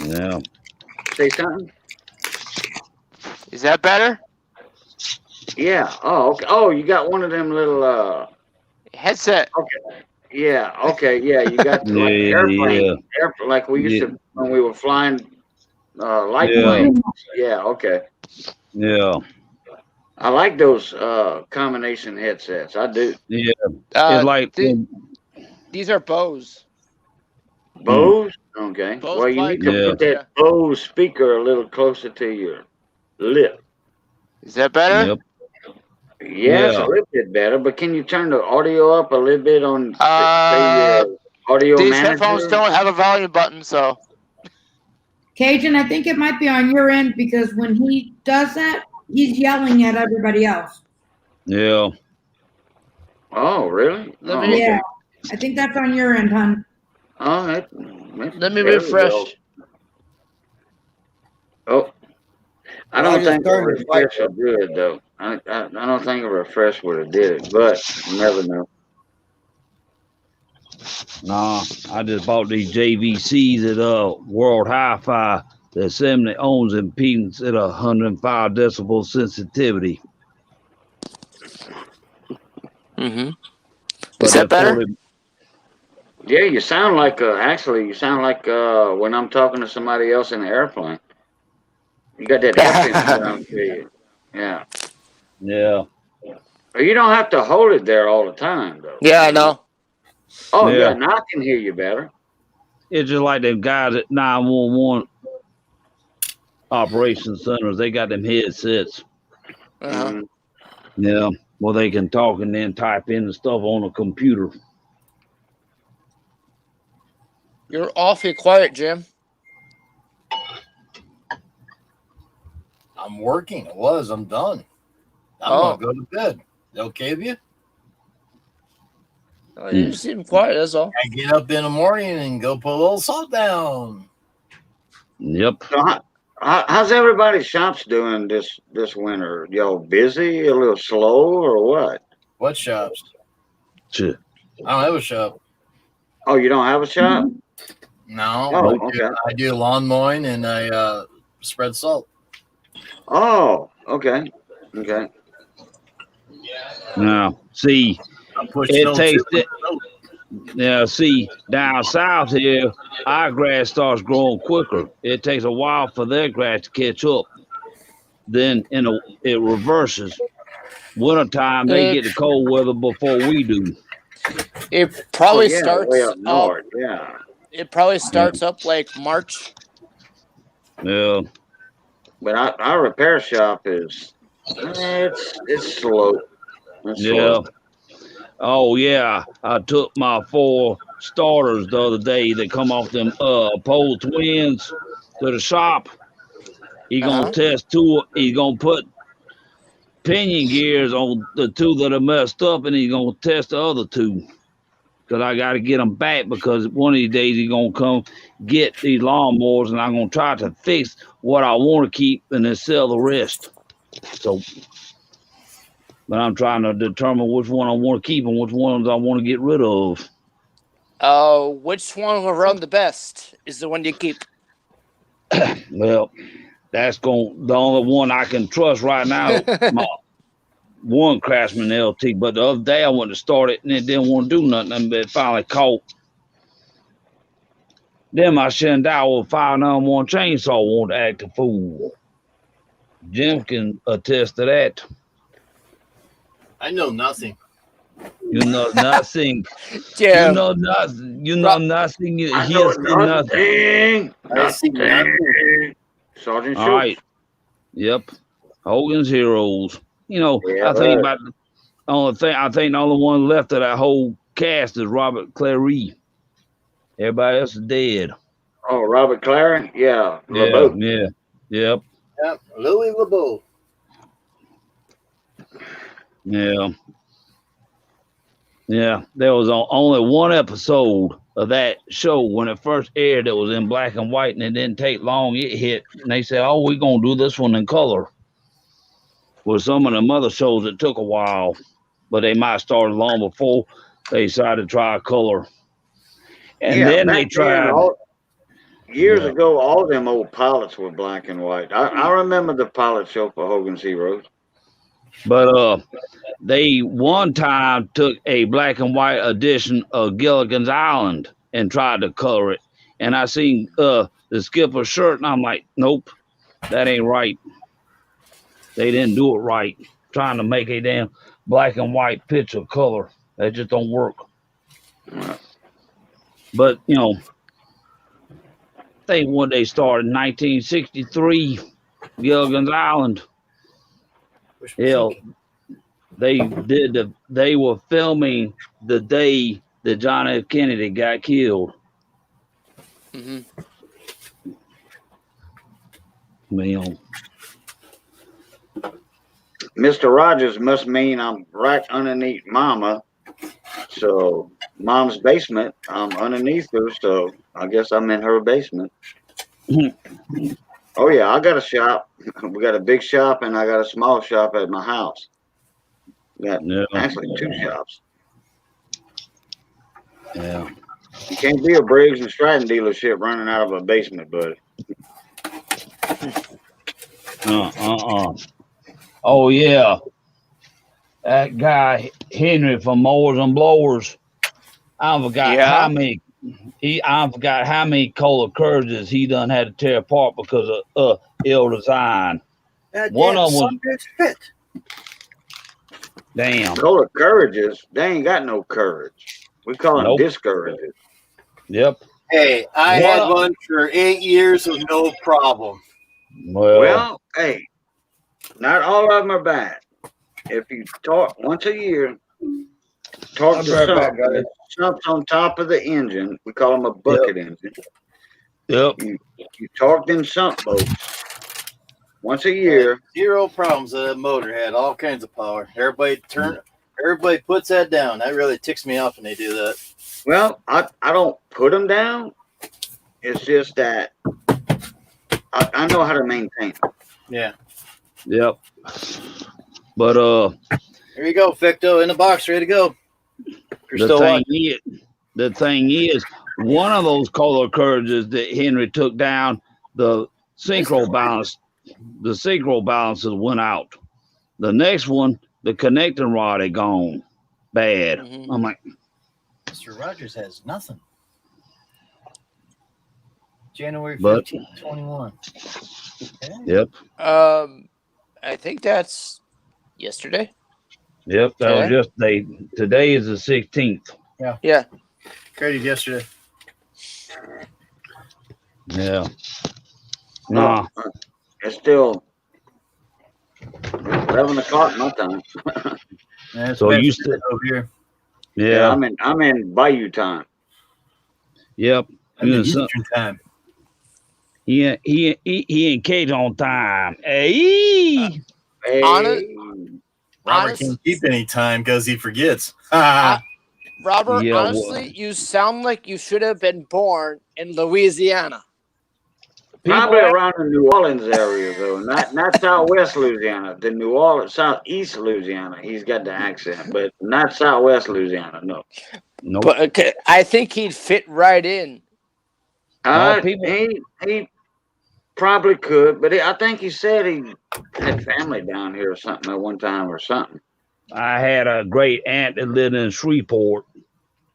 Yeah. Say something? Is that better? Yeah. Oh, okay. Oh, you got one of them little headset. Okay. Yeah. Okay. Yeah. You got the airplane, like we used to when we were flying light planes. Yeah. Okay. Yeah. I like those combination headsets. I do. Yeah. It's like these are Bose. Bose? Okay. Bose well, you need to put that Bose speaker a little closer to your lip. Is that better? Yep. Yeah, it's a little bit better, but can you turn the audio up a little bit on the audio These manager? headphones don't have a volume button, so. Cajun, I think it might be on your end because when he does that, he's yelling at everybody else. Yeah. Oh, really? Yeah, I think that's on your end, hon. Oh, Let me refresh. Oh, I don't just think a turned it right refresh would do it though. I don't think a refresh would have did it, but you never know. Nah, I just bought these JVCs at World Hi-Fi. The assembly owns impedance at 105 decibel sensitivity. Mm-hmm. But Is that better? Yeah, you sound like when I'm talking to somebody else in the airplane. You got that FM sound to you. Yeah. Yeah. But you don't have to hold it there all the time though. Yeah, I know. Oh yeah, now I can hear you better. It's just like them guys at 911 operations centers. They got them headsets. Uh-huh. Yeah. Well, they can talk and then type in the stuff on a computer. You're awfully quiet, Jim. I'm working. I'm done. I'm gonna go to bed. Is that okay with you? Oh, you seem quiet, that's all. I get up in the morning and go put a little salt down. Yep. So how's everybody's shops doing this winter? Y'all busy? A little slow or what? What shops? Sure. I don't have a shop. Oh, you don't have a shop? No. Oh, okay. I do lawn mowing and I spread salt. Oh, okay. Okay. Now, see, it takes it. Now, see, down south here, our grass starts growing quicker. It takes a while for their grass to catch up. Then it reverses. Wintertime, they get the cold weather before we do. It probably starts way up north. Yeah. It probably starts up like March. Yeah. But our repair shop is it's slow. It's slow. Oh yeah. I took my 4 starters the other day that come off them pole twins to the shop. He's gonna test 2. He's gonna put pinion gears on the 2 that are messed up, and he's gonna test the other 2. Cause I got to get them back because one of these days he's gonna come get these lawnmowers, and I'm gonna try to fix what I want to keep and then sell the rest. So, but I'm trying to determine which one I want to keep and which ones I want to get rid of. Which one will run the best is the one you keep. Well, that's the only one I can trust right now. My one Craftsman LT, but the other day I went to start it and it didn't want to do nothing, but it finally caught. Then my Shandao with 591 chainsaw won't act a fool. Jim can attest to that. I know nothing. You know nothing. Yeah. You know nothing. You know nothing. He has seen nothing. I see nothing. Sergeant All right. Yep. Hogan's Heroes. You know, Yeah, I think about the only one left of that whole cast is Robert Clary. Everybody else is dead. Oh, Robert Clary? Yeah. LeBeau. Yeah. Yep. Yep. Louis LeBeau. Yeah. Yeah. There was only one episode of that show when it first aired that was in black and white, and it didn't take long. It hit, and they said, "Oh, we're gonna do this one in color." With some of the other shows, it took a while, but they might have started long before they decided to try color. And then they tried. Years ago, all them old pilots were black and white. I remember the pilot show for Hogan's Heroes. But they one time took a black and white edition of Gilligan's Island and tried to color it. And I seen the skipper's shirt, and I'm like, nope, that ain't right. They didn't do it right. Trying to make a damn black and white picture color. That just don't work. But, you know, I think when they started in 1963, Gilligan's Island. Hell, they were filming the day that John F. Kennedy got killed. Mm-hmm. Man. Mr. Rogers must mean I'm right underneath Mama. So Mom's basement, I'm underneath her. So I guess I'm in her basement. Oh yeah, I got a shop. We got a big shop and I got a small shop at my house. Yeah, actually 2 shops. Yeah. You can't be a Briggs and Stratton dealership running out of a basement, buddy. Oh yeah. That guy Henry from Mowers and Blowers. I forgot how many Kohler Courages he done had to tear apart because of ill design. One of them was damn. Kohler Courages, they ain't got no courage. We call them discourages. Yep. Hey, I had one for 8 years with no problem. Well, hey, not all of them are bad. If you talk once a year, talk to something. Something's on top of the engine. We call them a bucket engine. Yep. You talk them sump boats once a year. 0 problems. That motor had all kinds of power. Everybody puts that down. That really ticks me off when they do that. Well, I don't put them down. It's just that I know how to maintain them. Yeah. Yep. But here you go, Ficto, in the box, ready to go. The thing is, one of those Kohler Courages that Henry took down, the synchro balances went out. The next one, the connecting rod had gone bad. Mm-hmm. I'm like, Mr. Rogers has nothing. January 15th, 21. Okay. Yep. I think that's yesterday. Yep, that was yesterday. Today is the 16th. Yeah. Yeah. Created yesterday. Yeah. No, it's still 11 o'clock my time. Yeah, so you still over here? Yeah. I'm in Bayou time. Yep. I'm in Eastern time. He ain't Cage on time. Hey. Robert can't keep any time because he forgets. Robert, honestly, you sound like you should have been born in Louisiana. Probably around the New Orleans area, though. Not Southwest Louisiana. The New Orleans, Southeast Louisiana. He's got the accent, but not Southwest Louisiana. No. Nope. But okay, I think he'd fit right in. He probably could, but I think he said he had family down here or something at one time or something. I had a great aunt that lived in Shreveport.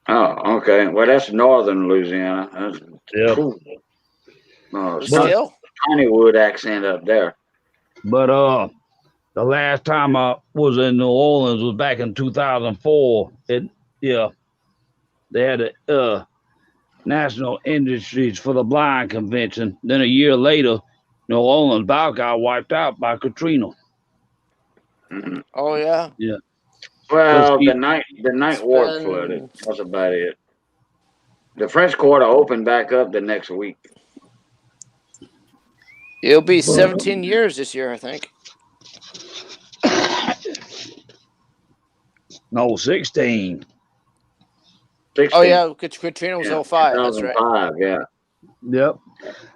Oh, okay. Well, that's northern Louisiana. That's cool. Still Honeywood accent up there. But the last time I was in New Orleans was back in 2004. They had a National Industries for the Blind convention. Then a year later, New Orleans about got wiped out by Katrina. Mm-hmm. Oh yeah. Yeah. Well, the night ward flooded. That's about it. The French Quarter opened back up the next week. It'll be 17 years this year, I think. No, 16. 16. Oh yeah, Katrina was 05. That's right. 2005, yeah. Yep.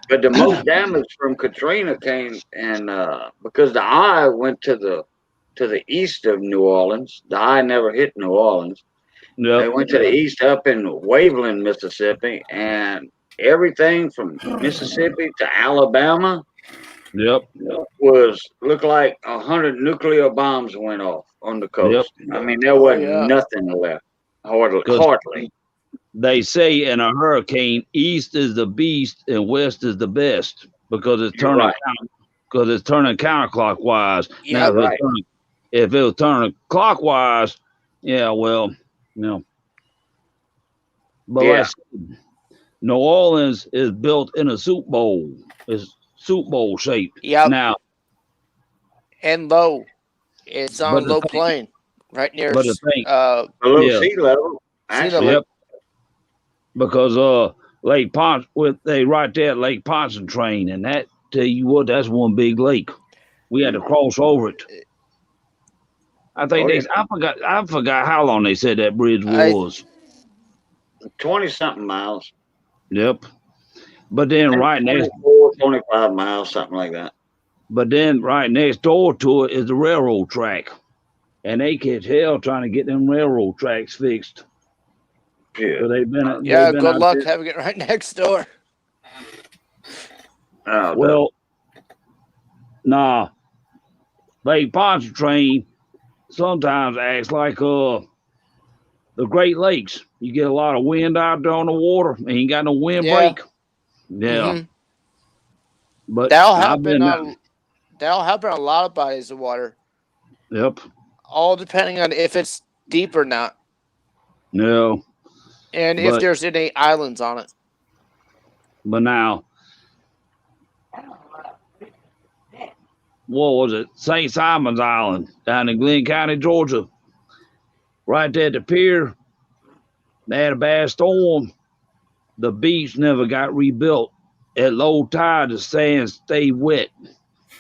But the most damage from Katrina came because the eye went to the east of New Orleans. The eye never hit New Orleans. Yep. They went to the east up in Waveland, Mississippi, and everything from Mississippi to Alabama looked like 100 nuclear bombs went off on the coast. Yep. I mean, there wasn't nothing left. Hardly. They say in a hurricane, east is the beast and west is the best because it's turning counterclockwise. Yeah, now, if it was turning clockwise, But like New Orleans is built in a soup bowl. It's soup bowl shaped. Yeah. Now and low. It's But on the low thing- plain, right near But the thing, Below Yeah. sea level. Actually, yep, because Lake Ponce, they right there at Lake Pontchartrain, and that tell you what, that's one big lake. We had to cross over it. I think I forgot how long they said that bridge was. 20-something miles. Yep. But then right next, 24, 25 miles, something like that. but then right next door to it is the railroad track, and they catch hell trying to get them railroad tracks fixed. Yeah. So they've been Yeah, they've been good out luck there- having it right next door. Oh, Well, nah, Lake Pontchartrain sometimes acts like the Great Lakes. You get a lot of wind out there on the water, and you ain't got no wind Yeah. break. Yeah, Mhm. but That'll I've happen been on a lot of bodies of water, Yep. all depending on if it's deep or not, No, and if But- there's any islands on it. but now, what was it? St. Simon's Island down in Glenn County, Georgia. Right there at the pier, they had a bad storm. The beach never got rebuilt. At low tide, the sand stayed wet.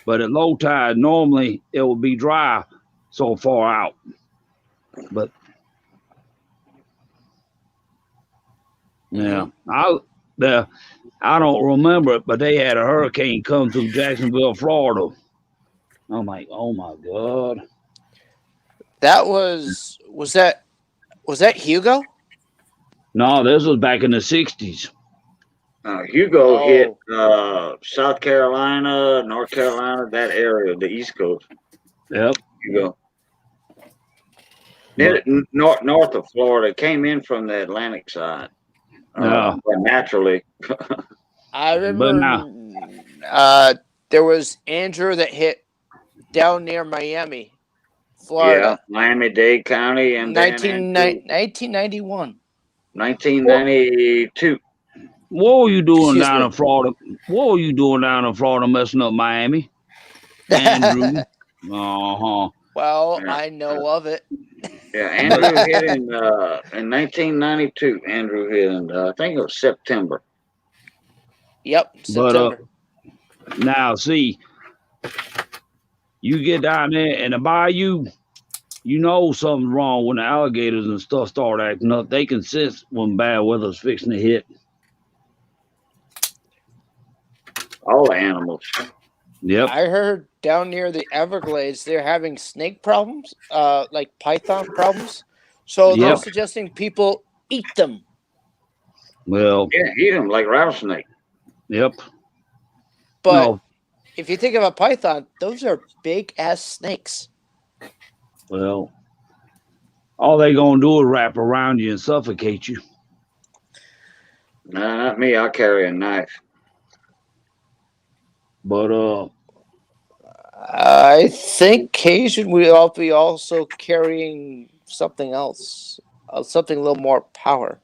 But at low tide, normally it would be dry so far out. But yeah, I don't remember it, but they had a hurricane come through Jacksonville, Florida. I'm like, oh my God. That was that Hugo? No, this was back in the 60s. Hugo Oh. hit South Carolina, North Carolina, that area, the East Coast. Yep. Hugo. Then north of Florida, came in from the Atlantic side. Yeah. But naturally. I But remember there was Andrew that hit down near Miami, Florida, Yeah, Miami-Dade County, and then 1991. 1992. What were you doing Excuse down me. in Florida? What were you doing down in Florida messing up Miami? Andrew. Uh-huh. Well, Yeah. I know of it. Yeah, Andrew hit in 1992. Andrew hit in, I think it was September. Yep, But September. now see, you get down there in the bayou, you know something's wrong when the alligators and stuff start acting up. They can sense when bad weather's fixing to hit. All the animals. Yep. I heard down near the Everglades they're having snake problems, like python problems. So they're Yep. suggesting people eat them. Well, Yeah, eat them like rattlesnake. yep. But No. if you think of a python, those are big ass snakes. Well, all they gonna do is wrap around you and suffocate you. Nah, not me. I'll carry a knife. But I think Cajun will all be also carrying something else, something a little more power.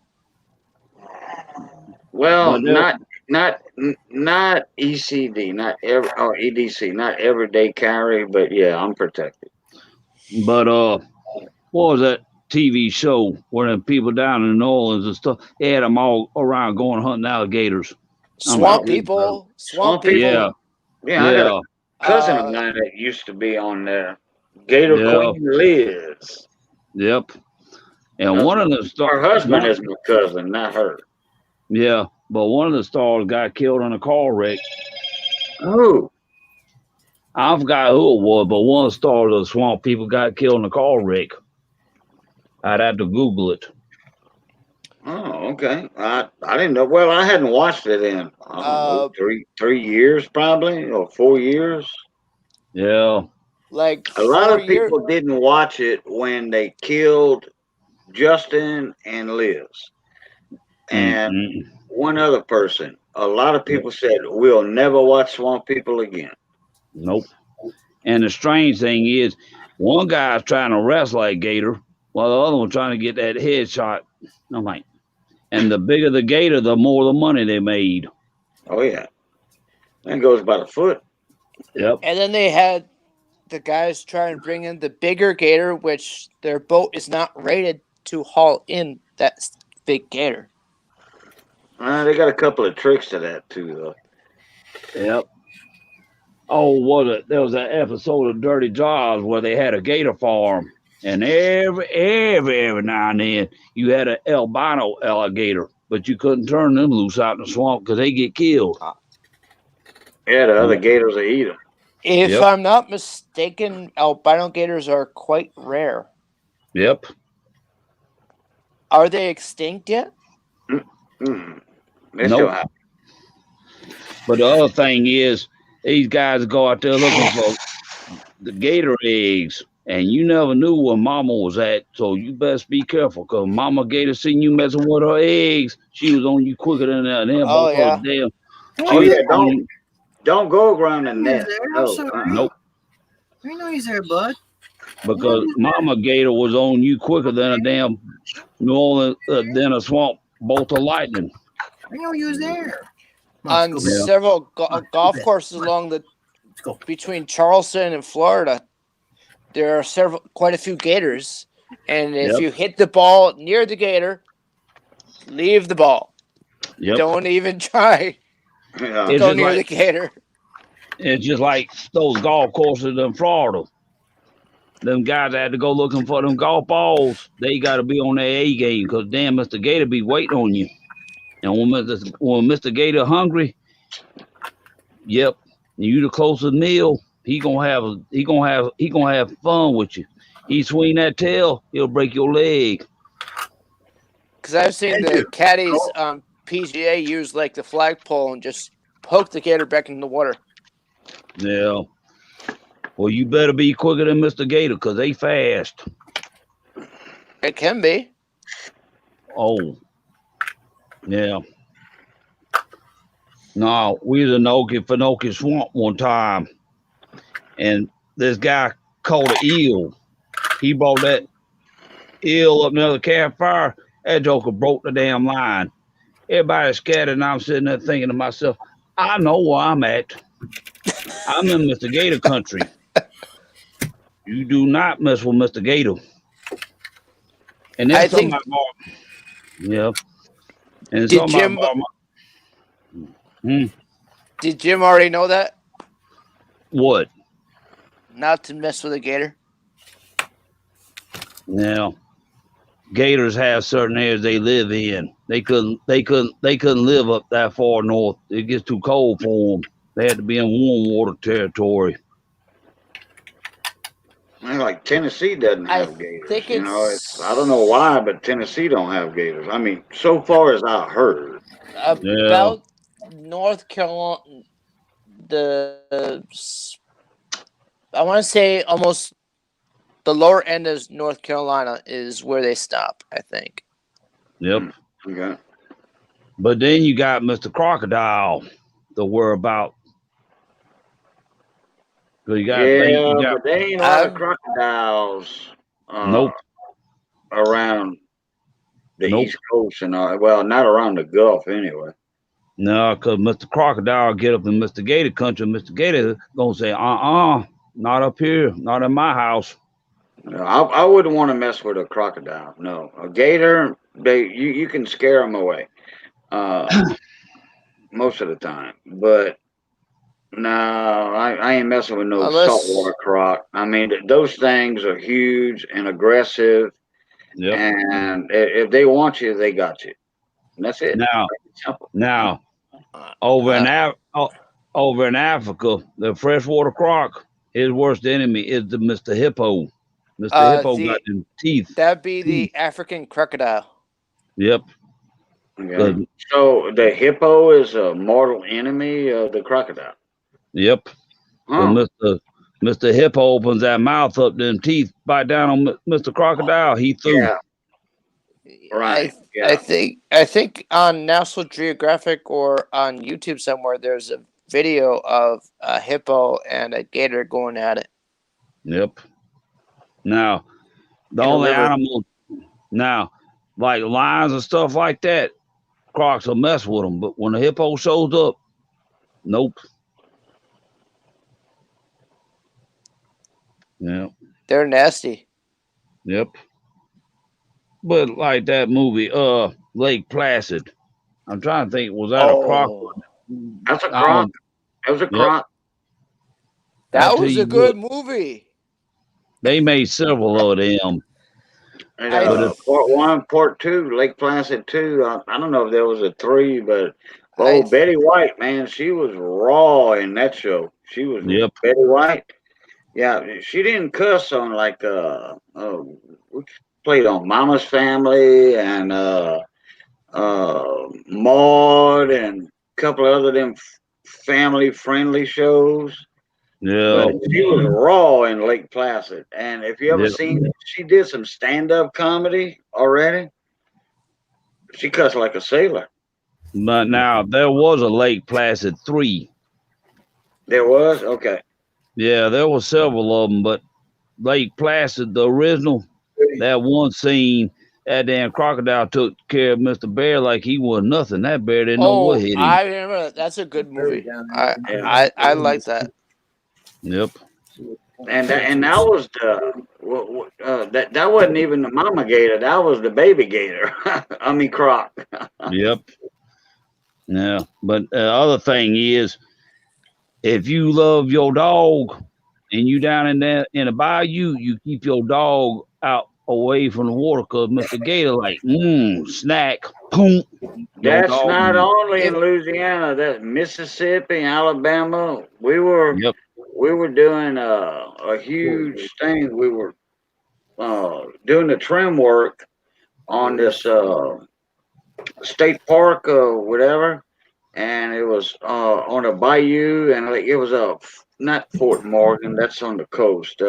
Well, Well, no. not ECD, not every or EDC, not everyday carry, but yeah, I'm protected. But what was that TV show where them people down in New Orleans and stuff? They had them all around going hunting alligators. I'm Swamp like, people, swamp Swamp people. Yeah, Yeah, I got yeah, a cousin Uh, of mine that used to be on there. Gator Yeah. Queen Liz. yep. And Her one of the Her stars, husband is my cousin, not her. yeah, but one of the stars got killed in a car wreck. Oh, I forgot who it was, but one of the stars of the swamp people got killed in a car wreck. I'd have to Google it. oh, okay. I didn't know. Well, I hadn't watched it in I don't know, 3 years probably or 4 years. Yeah, like A lot 4 of years. people didn't watch it when they killed Justin and Liz. And Mm-mm. one other person. A lot of people said, we'll never watch Swamp People again. Nope. And the strange thing is, one guy's trying to wrestle like Gator, while the other one trying to get that headshot. I'm like, and the bigger the gator, the more the money they made. Oh, yeah. That goes by the foot. Yep. And then they had the guys try and bring in the bigger gator, which their boat is not rated to haul in that big gator. They got a couple of tricks to that too, though. Yep. Oh, there was an episode of Dirty Jobs where they had a gator farm, and every now and then you had an albino alligator, but you couldn't turn them loose out in the swamp because they get killed. Yeah, the other gators will eat them. If I'm not mistaken, albino gators are quite rare. Yep. Are they extinct yet? They still have. But the other thing is, these guys go out there looking for the gator eggs, and you never knew where Mama was at, so you best be careful, because Mama Gator seen you messing with her eggs, she was on you quicker than that. Oh, yeah. Don't go around the net. Nope. I know he's there, bud. Because Mama Gator was on you quicker than a damn New Orleans, than a swamp bolt of lightning. I know he was there. On several golf courses along between Charleston and Florida, there are quite a few gators, and if you hit the ball near the gator, leave the ball. Don't even try to go near the gator. It's just like those golf courses in Florida. Them guys had to go looking for them golf balls. They got to be on their A game, because damn, Mr. Gator be waiting on you. And when Mr. Gator hungry, you the closest meal, he gonna have fun with you. He swing that tail, he'll break your leg. Because I've seen the caddies on PGA use like the flagpole and just poke the gator back in the water. Yeah. Well, you better be quicker than Mr. Gator, because they fast. It can be. Oh. Yeah. No, we was in Okefenokee Swamp one time, and this guy caught an eel. He brought that eel up near the campfire. That joker broke the damn line. Everybody scattered, and I'm sitting there thinking to myself, I know where I'm at. I'm in Mr. Gator country. You do not mess with Mr. Gator. And then And did Jim already know that? What? Not to mess with a gator. Now, gators have certain areas they live in. They couldn't live up that far north. It gets too cold for them. They had to be in warm water territory. Like Tennessee doesn't have gators. I don't know why, but Tennessee don't have gators. I mean, so far as I heard. About North Carolina, I want to say almost the lower end of North Carolina is where they stop, I think. Yep. Okay. But then you got Mr. Crocodile to worry about. So but they ain't a lot of crocodiles. Nope. Around the East Coast and well, not around the Gulf anyway. No, because Mr. Crocodile get up in Mr. Gator country. Mr. Gator gonna say, not up here, not in my house. No, I wouldn't want to mess with a crocodile. No, a gator, you can scare them away, most of the time. But no, I ain't messing with no saltwater croc. I mean, those things are huge and aggressive. Yep. And if they want you, they got you. And that's it. Now, over in Africa, the freshwater croc, his worst enemy is the Mr. Hippo. Mr. Hippo got them teeth. That'd be the African crocodile. Yep. Okay. So the hippo is a mortal enemy of the crocodile. Yep. Huh. So Mr. Hippo opens that mouth up, them teeth bite down on Mr. Crocodile. He threw. Yeah. Right. I think on National Geographic or on YouTube somewhere there's a video of a hippo and a gator going at it. Yep. Now, the only animal now, like lions and stuff like that, crocs will mess with them. But when a hippo shows up, nope. Yeah. They're nasty. Yep. But like that movie, Lake Placid. I'm trying to think, was that a croc? That's a croc. That was a croc. That was a good movie. They made several of them. And, part 1, part 2, Lake Placid 2. I don't know if there was a 3, but Betty White, man, she was raw in that show. She was Betty White. Yeah, she didn't cuss on like we played on Mama's Family and Maude and a couple of other them family friendly shows. Yeah. But she was raw in Lake Placid. And if you ever seen, she did some stand-up comedy already. She cussed like a sailor. But now there was a Lake Placid 3. There was? Okay. Yeah, there were several of them, but Lake Placid, the original, that one scene, that damn crocodile took care of Mr. Bear like he was nothing. That bear didn't know what hit him. I remember that. That's a good movie. I like that. Yep. And that was that wasn't even the mama gator. That was the baby gator. I mean croc. Yep. Yeah, but the other thing is, if you love your dog and you down in there in a bayou, you keep your dog out away from the water because Mr. Gator like, snack, boom. That's not only in Louisiana. That's Mississippi, Alabama. We were doing a huge thing. We were doing the trim work on this state park or whatever, and it was on a bayou, and it was not Fort Morgan. That's on the coast.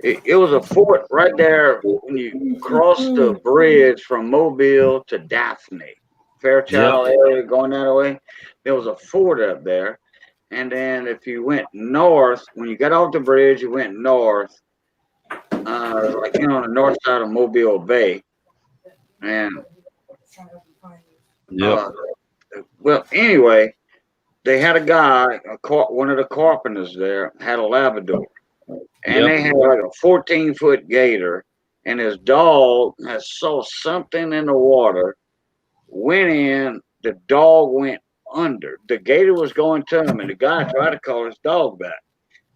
It was a fort right there when you cross the bridge from Mobile to Daphne, Fairchild area, going that way. There was a fort up there. And then if you went north, when you got off the bridge, you went north, like on the north side of Mobile Bay. And well, anyway, they had a guy, one of the carpenters there, had a Labrador. And they had like a 14-foot gator, and his dog saw something in the water, went in, the dog went under. The gator was going to him, and the guy tried to call his dog back.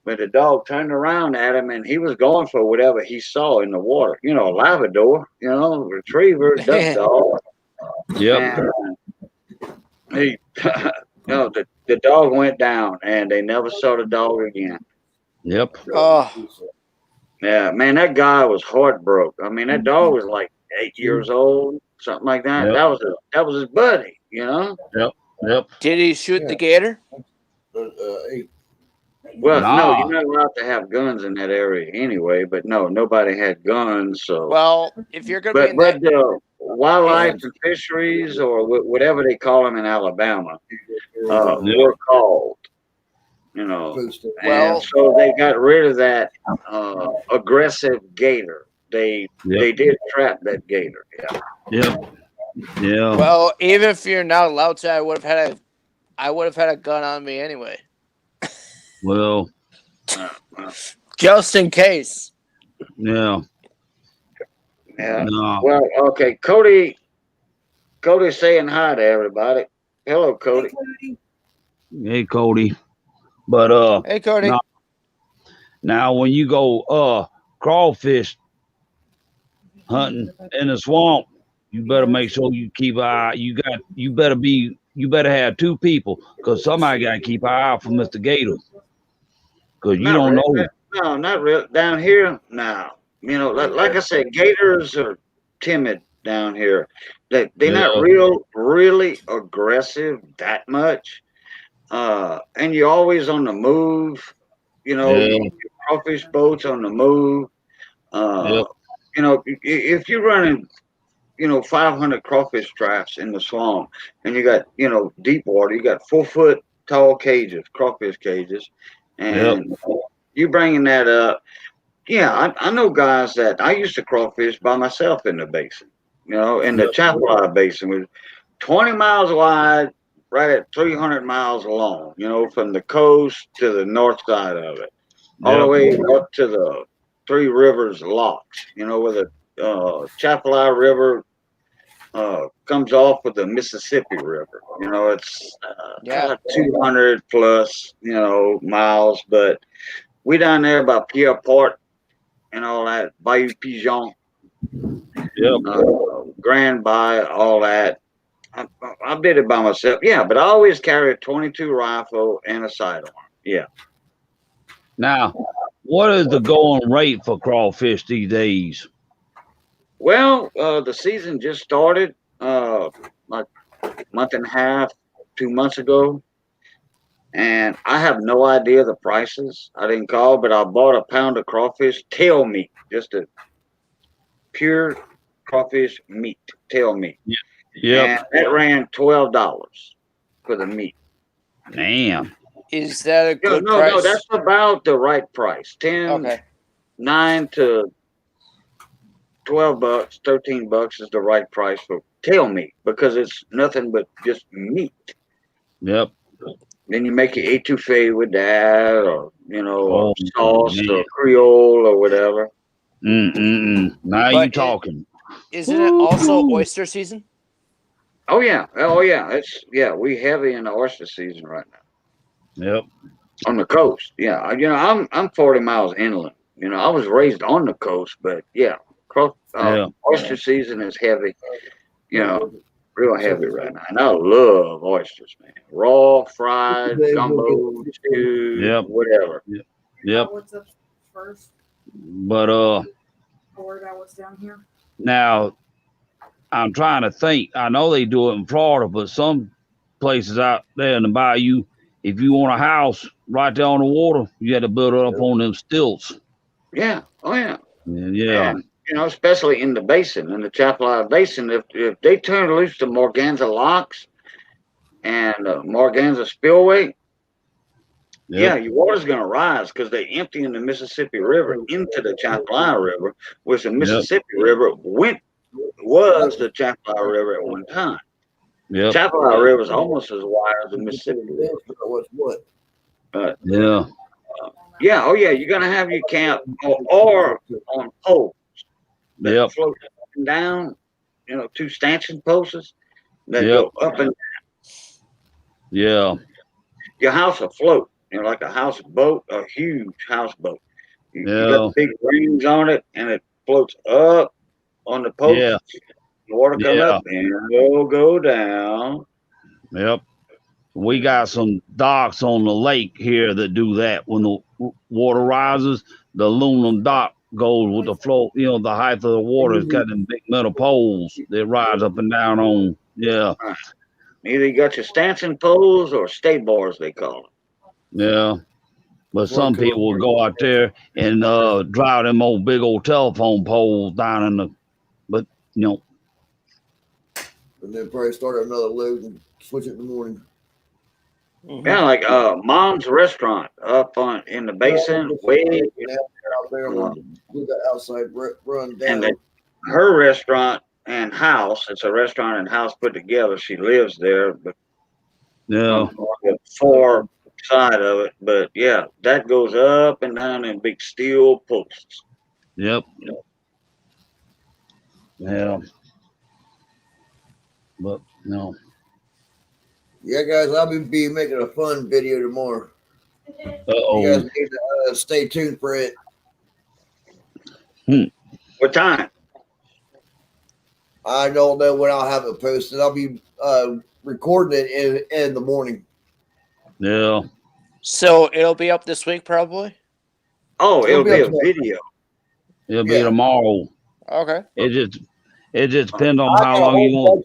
But the dog turned around at him, and he was going for whatever he saw in the water. You know, a Labrador, retriever, duck dog. Yep. And the dog went down, and they never saw the dog again. Yep. Oh. Yeah, man, that guy was heartbroken. I mean, that dog was like 8 years old, something like that. Yep. That was his buddy, Yep. Did he shoot the gator? Well, no, you're not allowed to have guns in that area anyway. But no, nobody had guns. So well, if you're gonna wildlife and fisheries, or whatever they call them in Alabama, were called. And so they got rid of that aggressive gator. They did trap that gator. Yeah. Well, even if you're not allowed to, I would have had a gun on me anyway. Well, just in case. Yeah. No. Well, okay, Cody's saying hi to everybody. Hello, Cody. Hey, Cody. But hey, Cody. Now when you go crawfish hunting in the swamp, you better make sure you keep an eye. You better have 2 people, because somebody got to keep an eye out for Mr. Gator, because you don't know. No, not real down here now. Like I said, gators are timid down here. They're not really aggressive that much. And you're always on the move, crawfish boats on the move. If you're running, 500 crawfish traps in the swamp, and you got, deep water, you got 4-foot tall cages, crawfish cages, and you bringing that up. Yeah, I know guys that I used to crawfish by myself in the basin, in the Chapelizod Basin, was 20 miles wide, right at 300 miles long, from the coast to the north side of it. all the way up to the Three Rivers locks. You know, where the Chapala River comes off with the Mississippi River. You know, it's about 200 plus, you know, miles. But we down there by Pierre Port and all that, Bayou Pigeon, Grand Bay, all that. I did it by myself. Yeah, but I always carry a 22 rifle and a sidearm. Yeah. Now, what is the going rate for crawfish these days? Well, the season just started like a month and a half, 2 months ago. And I have no idea the prices. I didn't call, but I bought a pound of crawfish tail meat, just a pure crawfish meat, tail meat. Yeah. And that ran $12 for the meat. Damn. Is that a good no, price? No, that's about the right price. 9 to $12, $13 is the right price for tail meat because it's nothing but just meat. Yep. Then you make your etouffee with that, or you know, sauce or Creole or whatever. Now you talking? Isn't it also oyster season? Oh yeah, we heavy in the oyster season right now. Yep. On the coast, yeah. You know, I'm 40 miles inland. You know, I was raised on the coast, but yeah, oyster season is heavy. You know, real heavy right now. And I love oysters, man. Raw, fried, gumbo, stewed, whatever. Yep. What's up first? But Forward, I was down here. now I'm trying to think. I know they do it in Florida, but some places out there in the bayou, if you want a house right there on the water, you had to build it up on them stilts. Yeah. Oh yeah. Yeah. And, you know, especially in the basin, in the Chapala Basin, if they turn loose the Morganza locks and Morganza spillway, yeah, your water's going to rise because they empty in the Mississippi River into the Chapala River, which the Mississippi River was the Chapala River at one time. Yep. Chapala River is almost as wide as the Mississippi River. Yeah. Yeah, oh yeah, you're going to have your camp or on poles. That float up and down, you know, 2 stanchion posts that go up and down. Yeah. Your house will float, you know, like a houseboat, a huge houseboat. You got big rings on it, and it floats up on the post. Yeah. The water comes up and it'll go down. Yep. We got some docks on the lake here that do that. When the water rises, the aluminum dock goes with the flow, you know, the height of the water. It's got them big metal poles that rise up and down on. Yeah. Either you got your stanchion poles or stay bars, they call it. Yeah. But some people will go out there and drive them old big old telephone poles down in the, but, you know. And then probably start another load and switch it in the morning. Yeah, like Mom's Restaurant up in the basin, way out there. We got outside run down. And her restaurant and house, it's a restaurant and house put together. She lives there, but on the far side of it. But yeah, that goes up and down in big steel posts. Yep. Yeah. But no. Yeah, guys, I'll be making a fun video tomorrow. Uh-oh. You guys need to stay tuned for it. What time? I don't know when I'll have it posted. I'll be recording it in the morning. Yeah. So it'll be up this week, probably? Oh, it'll be a video. It'll be tomorrow. Okay. It just depends on how long you want.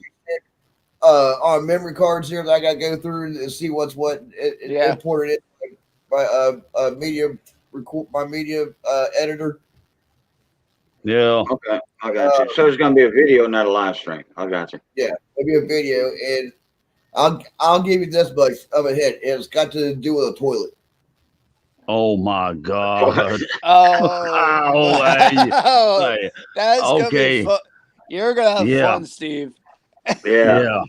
On memory cards here that I got to go through and see what's what imported it by my media editor. Yeah. Okay, I got you. So it's gonna be a video, not a live stream. I got you. Yeah, it'll be a video, and I'll give you this much of a hint. It's got to do with a toilet. Oh my God! Oh, hey. That's gonna Okay. be fun. You're gonna have fun, Steve. Yeah.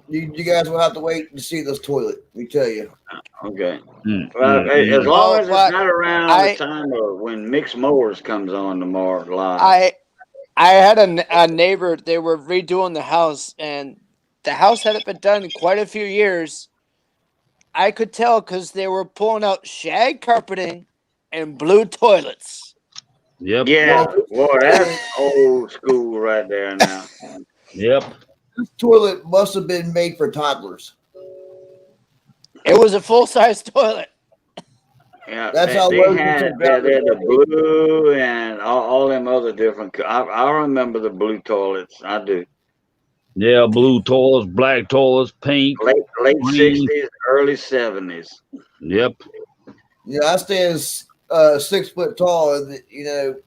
you guys will have to wait to see this toilet. Let me tell you. Okay. Well, as long as it's not around the time of when Mixed Mowers comes on tomorrow live. I had a neighbor. They were redoing the house, and the house hadn't been done in quite a few years. I could tell because they were pulling out shag carpeting and blue toilets. Yep. Yeah. Well, that's old school right there now. Yep. This toilet must have been made for toddlers. It was a full-size toilet. Yeah, That's how they had the blue and all them other different. I remember the blue toilets. I do. Yeah, blue toilets, black toilets, pink. Late green. 60s, early 70s. Yep. Yeah, I stand 6 foot tall, and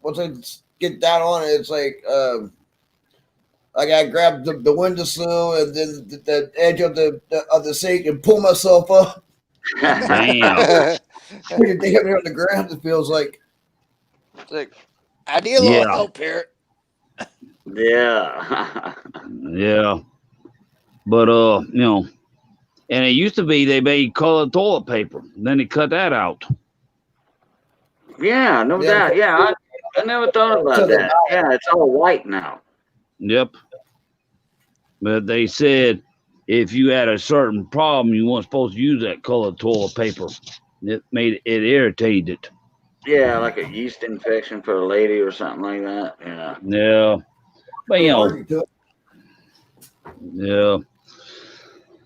once I get down on it, it's like I gotta grab the windowsill and then the edge of the sink and pull myself up. Damn. When you're damn near on the ground, it feels like. It's like, I need a little help here. Yeah. Yeah. But and it used to be they made colored toilet paper. Then they cut that out. Yeah, no doubt. Yeah, I never thought about that. Yeah, it's all white now. Yep. But they said if you had a certain problem, you weren't supposed to use that colored toilet paper. It irritated it. Yeah, like a yeast infection for a lady or something like that. Yeah. Yeah. But yeah.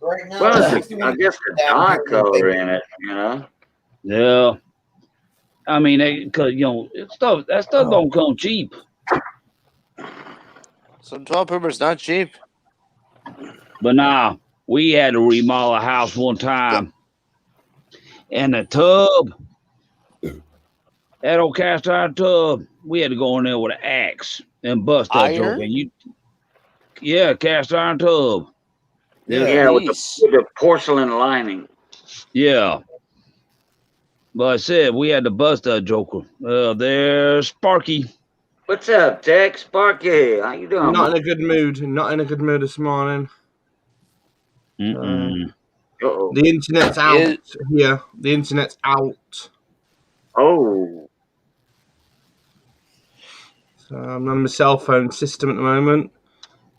Right now, well, I guess the dye color in it, Yeah. I mean, because that stuff don't come cheap. Some toilet paper is not cheap. But nah, we had to remodel a house one time, and the tub, that old cast iron tub, we had to go in there with an axe and bust that joke. And cast iron tub. Yeah, with the porcelain lining. Yeah. But I said we had to bust that joker. There's Sparky. What's up, Tech? Sparky, how you doing? Not in a good mood. Not in a good mood this morning. Mm-mm. The internet's out here. The internet's out. Oh. So I'm on my cell phone system at the moment.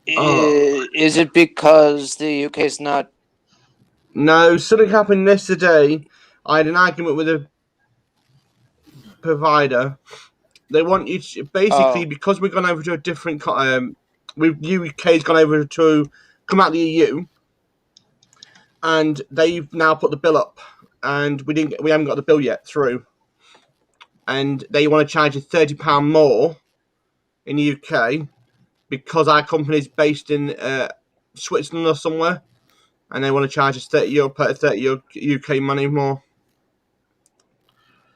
Is it because the UK's not? No, something happened yesterday. I had an argument with a provider. They want you to, basically, because we've gone over to a different, UK's gone over to come out of the EU, and they've now put the bill up, and we haven't got the bill yet through, and they want to charge you £30 more in the UK because our company's based in Switzerland or somewhere, and they want to charge us €30 UK money more.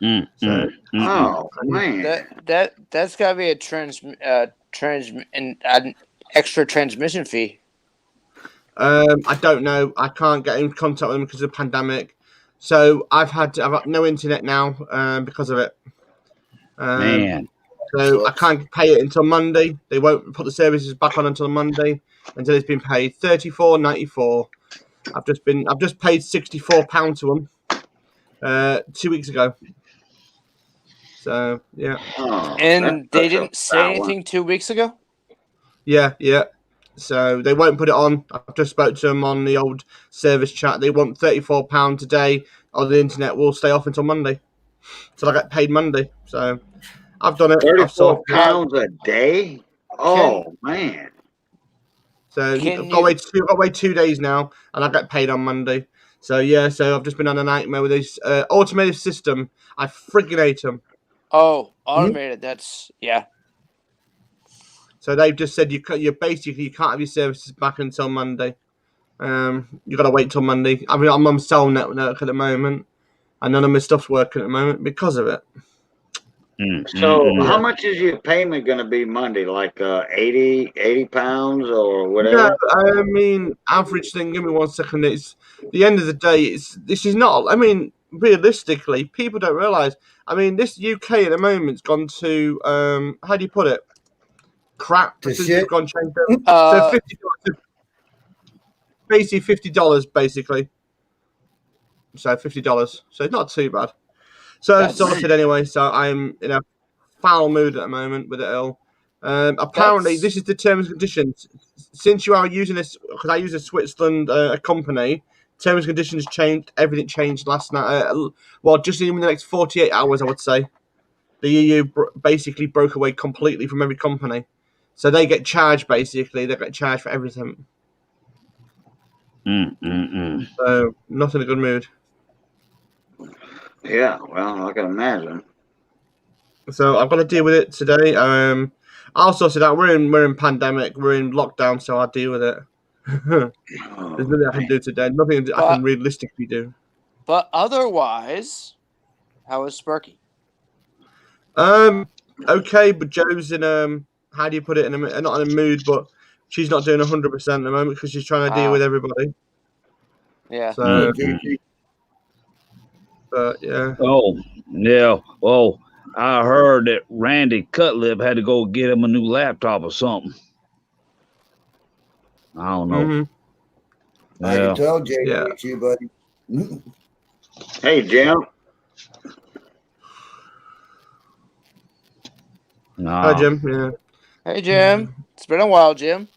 Oh man, that's got to be an extra transmission fee. I don't know. I can't get in contact with them because of the pandemic. So I've got no internet now because of it. Man. So I can't pay it until Monday. They won't put the services back on until Monday until it's been paid. $34.94. I've just paid £64 to them 2 weeks ago. So yeah. And they didn't say anything 2 weeks ago? Yeah. So they won't put it on. I've just spoke to them on the old service chat. They want £34 today, or the internet will stay off until Monday. So I get paid Monday. So I've done it. £34 a day? Oh man. So I've got to wait 2 days now, and I get paid on Monday. So yeah, I've just been on a nightmare with this automated system. I friggin' hate them. Oh, automated. That's So they've just said you can't have your services back until Monday. You got to wait till Monday. I mean, I'm on cell network at the moment, and none of my stuff's working at the moment because of it. So how much is your payment going to be Monday? Like 80 pounds or whatever? Yeah, I mean, average thing. Give me 1 second. It's the end of the day. This is not. I mean, realistically, people don't realise. I mean, this UK at the moment's gone to how do you put it? Crap. To shit. Gone changed. So basically $50 basically. So $50. So it's not too bad. So That's- sorted anyway. So I'm in a foul mood at the moment with it all. Apparently, this is the terms and conditions. Since you are using this, because I use a Switzerland company, terms and conditions changed. Everything changed last night. Well, just in the next 48 hours, I would say. The EU basically broke away completely from every company. So they get charged, basically. They get charged for everything. So, not in a good mood. Yeah, well, I can imagine. So I've got to deal with it today. I'll sort it out. We're in pandemic. We're in lockdown, so I'll deal with it. There's nothing I can do today. Nothing I can realistically do. But otherwise, how is Sparky? Okay, but Joe's in how do you put it? Not in a mood, but she's not doing 100% at the moment because she's trying to deal with everybody. Yeah. So, but yeah. Oh, yeah. Well, I heard that Randy Cutlip had to go get him a new laptop or something. I don't know. I can tell Jay it's you, buddy. Hey, Jim. Hi, Jim. Yeah. Hey, Jim. It's been a while, Jim.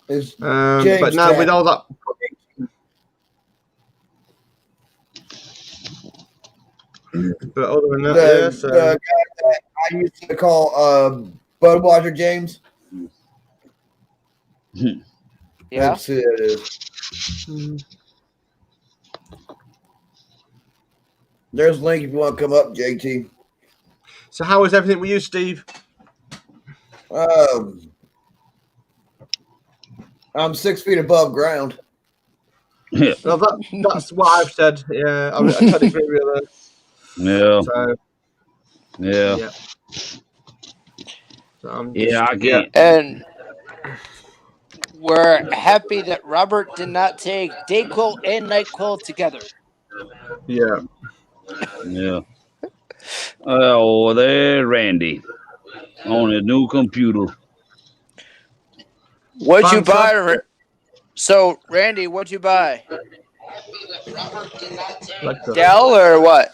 But now with all that. But other than that, the guy that I used to call Budweiser James. Yeah. That's who it is. There's a link if you want to come up, JT. So how is everything with you, Steve? I'm 6 feet above ground. Yeah. Well, that's what I've said. Yeah, I totally agree with that. Yeah. So, yeah. So I get. And we're happy that Robert did not take Dayquil and NyQuil together. Yeah. Yeah. Oh, there, Randy, on his new computer. What'd you buy? So, Randy, what'd you buy? Dell or what?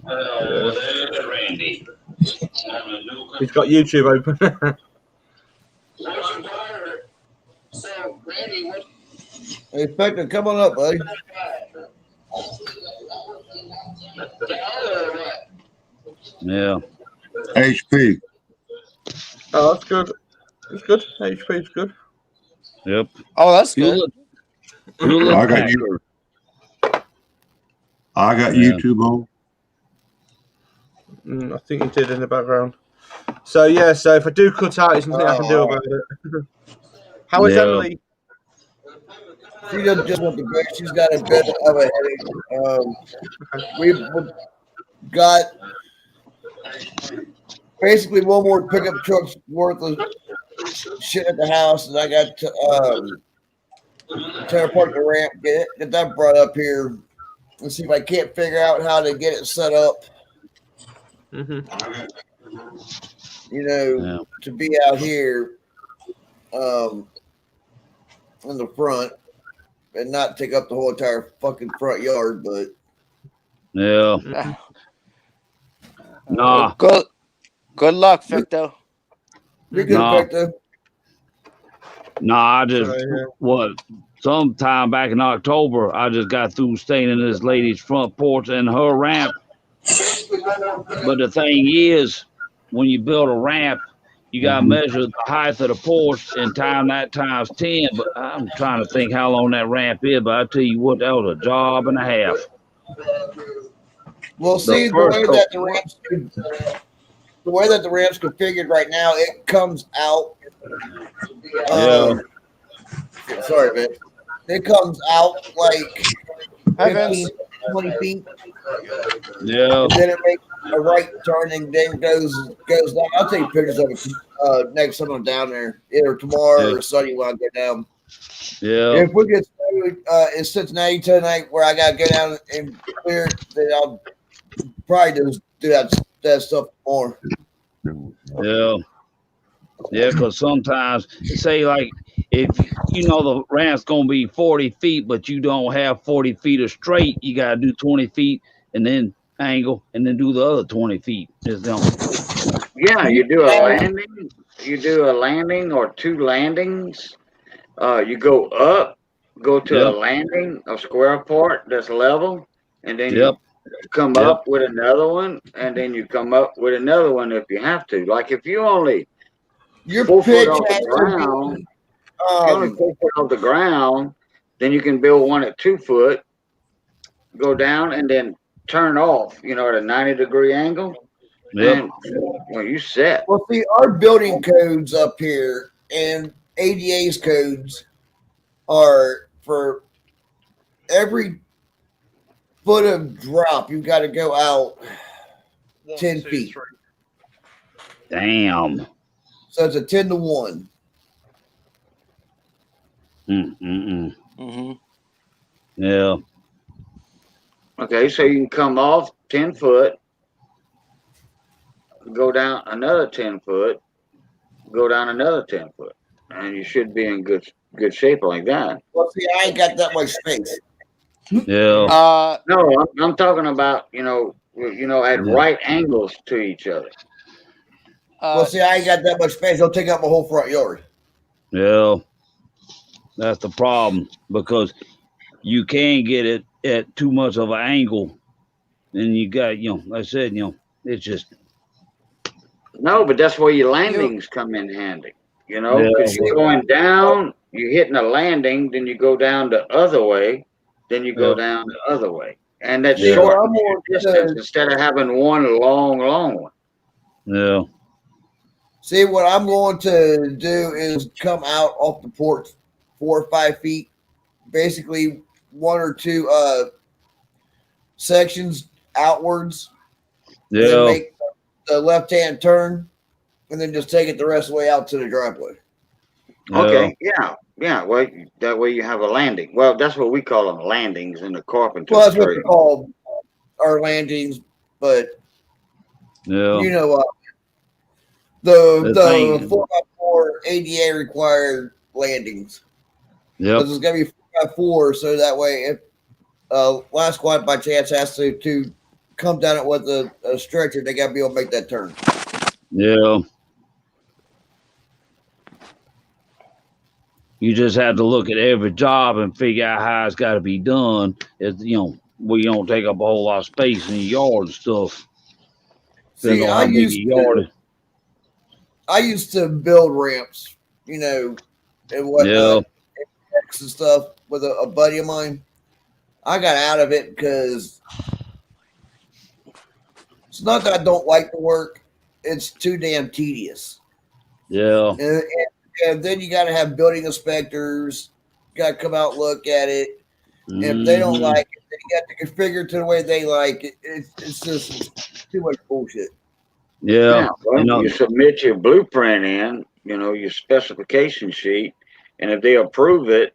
There, Randy. He's got YouTube open. Hey, Spectre, come on up, buddy. Yeah. HP. Oh, that's good. It's good. HP is good. Yep. Oh, that's good. I got you. I got YouTube on. I think you did in the background. So yeah, so if I do cut out, there's nothing I can do about it. How is Emily? She doesn't just want the break. She's got a bit of a headache. We've got basically one more pickup truck's worth of shit at the house, and I got to tear apart the ramp, get that brought up here, and see if I can't figure out how to get it set up. You know, to be out here in the front and not take up the whole entire fucking front yard, but yeah. Nah. Good luck, Victor. Be good, Victor. Nah, I just sometime back in October, I just got through staying in this lady's front porch and her ramp. But the thing is, when you build a ramp, you got to measure the height of the porch and time that times 10. But I'm trying to think how long that ramp is. But I tell you what, that was a job and a half. Well, see, the way that the ramp's configured right now, it comes out. Sorry, man. It comes out like 15, 20 feet. Yeah. And then it makes a right turn and then goes down. I'll take pictures of it next time I'm down there, either tomorrow or Sunday when I go down. Yeah. If we get started in Cincinnati tonight, where I got to go down and clear it, then I'll probably just do that stuff more. Yeah. Yeah, because sometimes, say like, if you know the ramp's gonna be 40 feet, but you don't have 40 feet of straight, you gotta do 20 feet and then angle and then do the other 20 feet. Just don't. Yeah, you do a landing. You do a landing or two landings. You go up, go to a Yep. landing, a square part that's level, and then Yep. you come Yep. up with another one, and then you come up with another one if you have to. Like if you only Your 4 foot pitch off has the to ground, be, if you only 4 foot off the ground, then you can build one at 2 foot, go down, and then turn off. You know, at a 90-degree angle. Yep. And well, you set. well, see, our building codes up here and ADA's codes are for every foot of drop, you've got to go out 10 feet. Damn. So it's a 10 to 1. Mm-hmm. Yeah. Okay, so you can come off 10 foot, go down another 10 foot, go down another 10 foot, and you should be in good shape like that. Well, see, I ain't got that much space. Yeah. No, I'm talking about at right angles to each other. Well, see, I ain't got that much space. I'll take up my whole front yard. Yeah. That's the problem, because you can get it at too much of an angle. And you got, like I said, it's just. No, but that's where your landings come in handy. Because Yeah. you're going down, you're hitting a landing, then you go down the other way, then you go down the other way. And that's Yeah. short distance instead of having one long one. Yeah. See, what I'm going to do is come out off the porch 4 or 5 feet, basically 1 or 2 sections outwards. And then Yeah. make the left-hand turn, and then just take it the rest of the way out to the driveway. Okay, yeah. Well, that way you have a landing. Well, that's what we call them, landings in the carpentry Well, that's what trade. we call our landings, but Yeah. the thing- 4x4 ADA required landings. Yep. This is gonna be 4x4, so that way if last squad by chance has to come down it with a stretcher, they gotta be able to make that turn. Yeah. You just have to look at every job and figure out how it's got to be done. Where you don't take up a whole lot of space in your yard and stuff. See, Depends on how big your yard is. I used to build ramps, and whatnot, and stuff with a buddy of mine. I got out of it because it's not that I don't like the work; it's too damn tedious. Yeah. And then you got to have building inspectors, got to come out and look at it. And if they don't like it, then you got to configure it to the way they like it. It's just too much bullshit. Yeah. Well, you submit your blueprint in, your specification sheet, and if they approve it,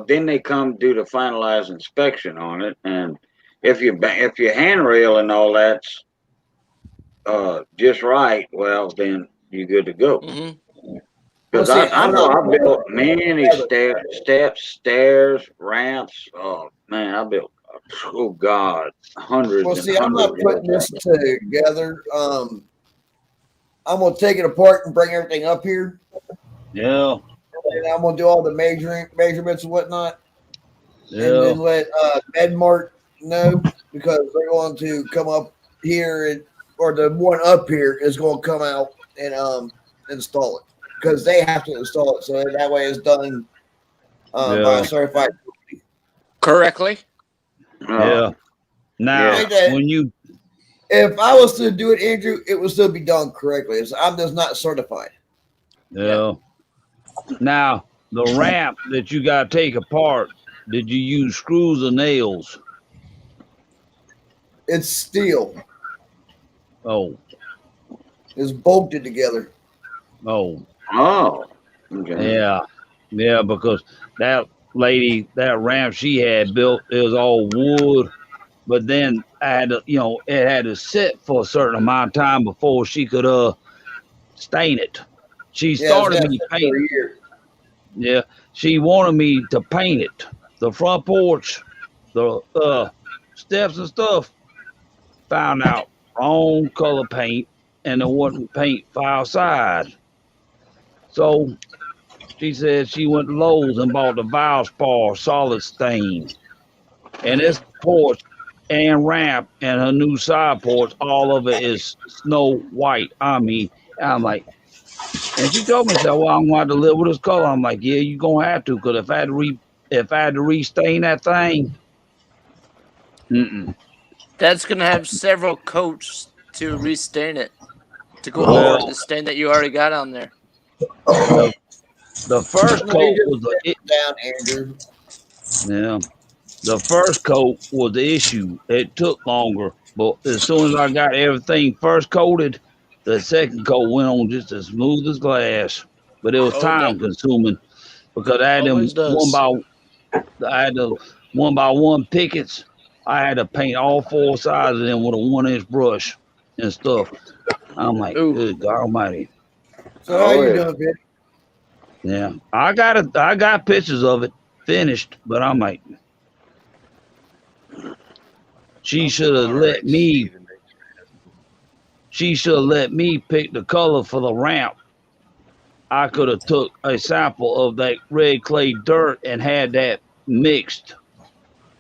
then they come do the finalized inspection on it. And if your handrail and all that's just right, well, then you're good to go. Mm-hmm. Because I know I built many steps, stairs, ramps. Oh man, I built hundreds. Well, and see, I'm not hundreds putting this together. I'm gonna take it apart and bring everything up here. Yeah. And I'm gonna do all the measurements and whatnot. Yeah. And then let MedMart know, because they're going to come up here or the one up here is going to come out and install it, because they have to install it, so that way it's done by a certified company. Correctly. Yeah. Now, if I was to do it, Andrew, it would still be done correctly. I'm just not certified. Yeah. Now, the ramp that you got to take apart, did you use screws or nails? It's steel. Oh. It's bolted together. Oh. Oh. Okay. Yeah. Yeah, because that lady, that ramp she had built, it was all wood, but then I had to, it had to sit for a certain amount of time before she could stain it. she started me painting. Yeah, she wanted me to paint it, the front porch, the steps and stuff. Found out wrong color paint, and it wasn't paint for outside. So she said she went to Lowe's and bought the Valspar solid stain, and this porch and ramp and her new side porch, all of it is snow white. I mean, I'm like. And she told me, "Well, I'm going to have to live with this color." I'm like, "Yeah, you're gonna have to, because if I had to restain that thing, That's gonna have several coats to restain it to go over the stain that you already got on there. The first coat was down, Andrew. Yeah, the first coat was the issue. It took longer, but as soon as I got everything first coated, the second coat went on just as smooth as glass. But it was time consuming because I had them one by one pickets. I had to paint all four sides of them with a 1-inch brush and stuff. I'm like, good God Almighty. So how you doing, bitch? Yeah, I got pictures of it finished, but I'm like, she should have let me. She should have let me pick the color for the ramp. I could have took a sample of that red clay dirt and had that mixed,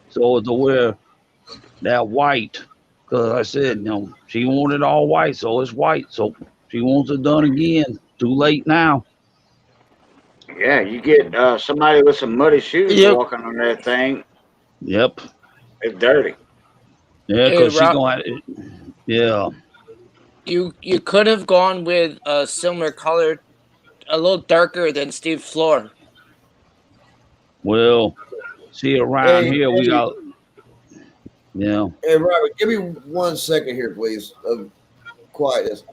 so to wear that white. Because I said, she wanted all white, so it's white. So she wants it done again. Too late now. Yeah, you get somebody with some muddy shoes walking on that thing. Yep. It's dirty. Yeah, because she's going to. Yeah. You could have gone with a similar color, a little darker than Steve's floor. Well, see, around here we got. Yeah. Hey, Robert, give me 1 second here, please, of quietness.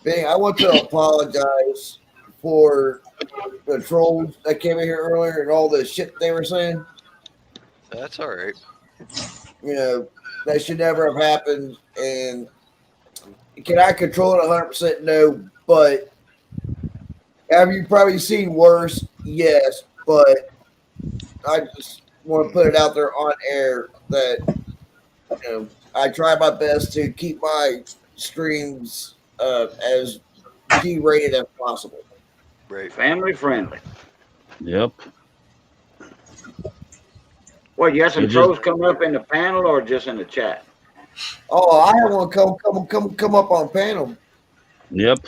Benny, I want to apologize for the trolls that came in here earlier and all the shit they were saying. That's all right. That should never have happened. And can I control it 100%? No. But have you probably seen worse? Yes. But I just want to put it out there on air that I try my best to keep my streams as G-rated as possible. Right. Family friendly. Yep. What, you got some trolls coming up in the panel or just in the chat? Oh, I want to come up on panel. Yep.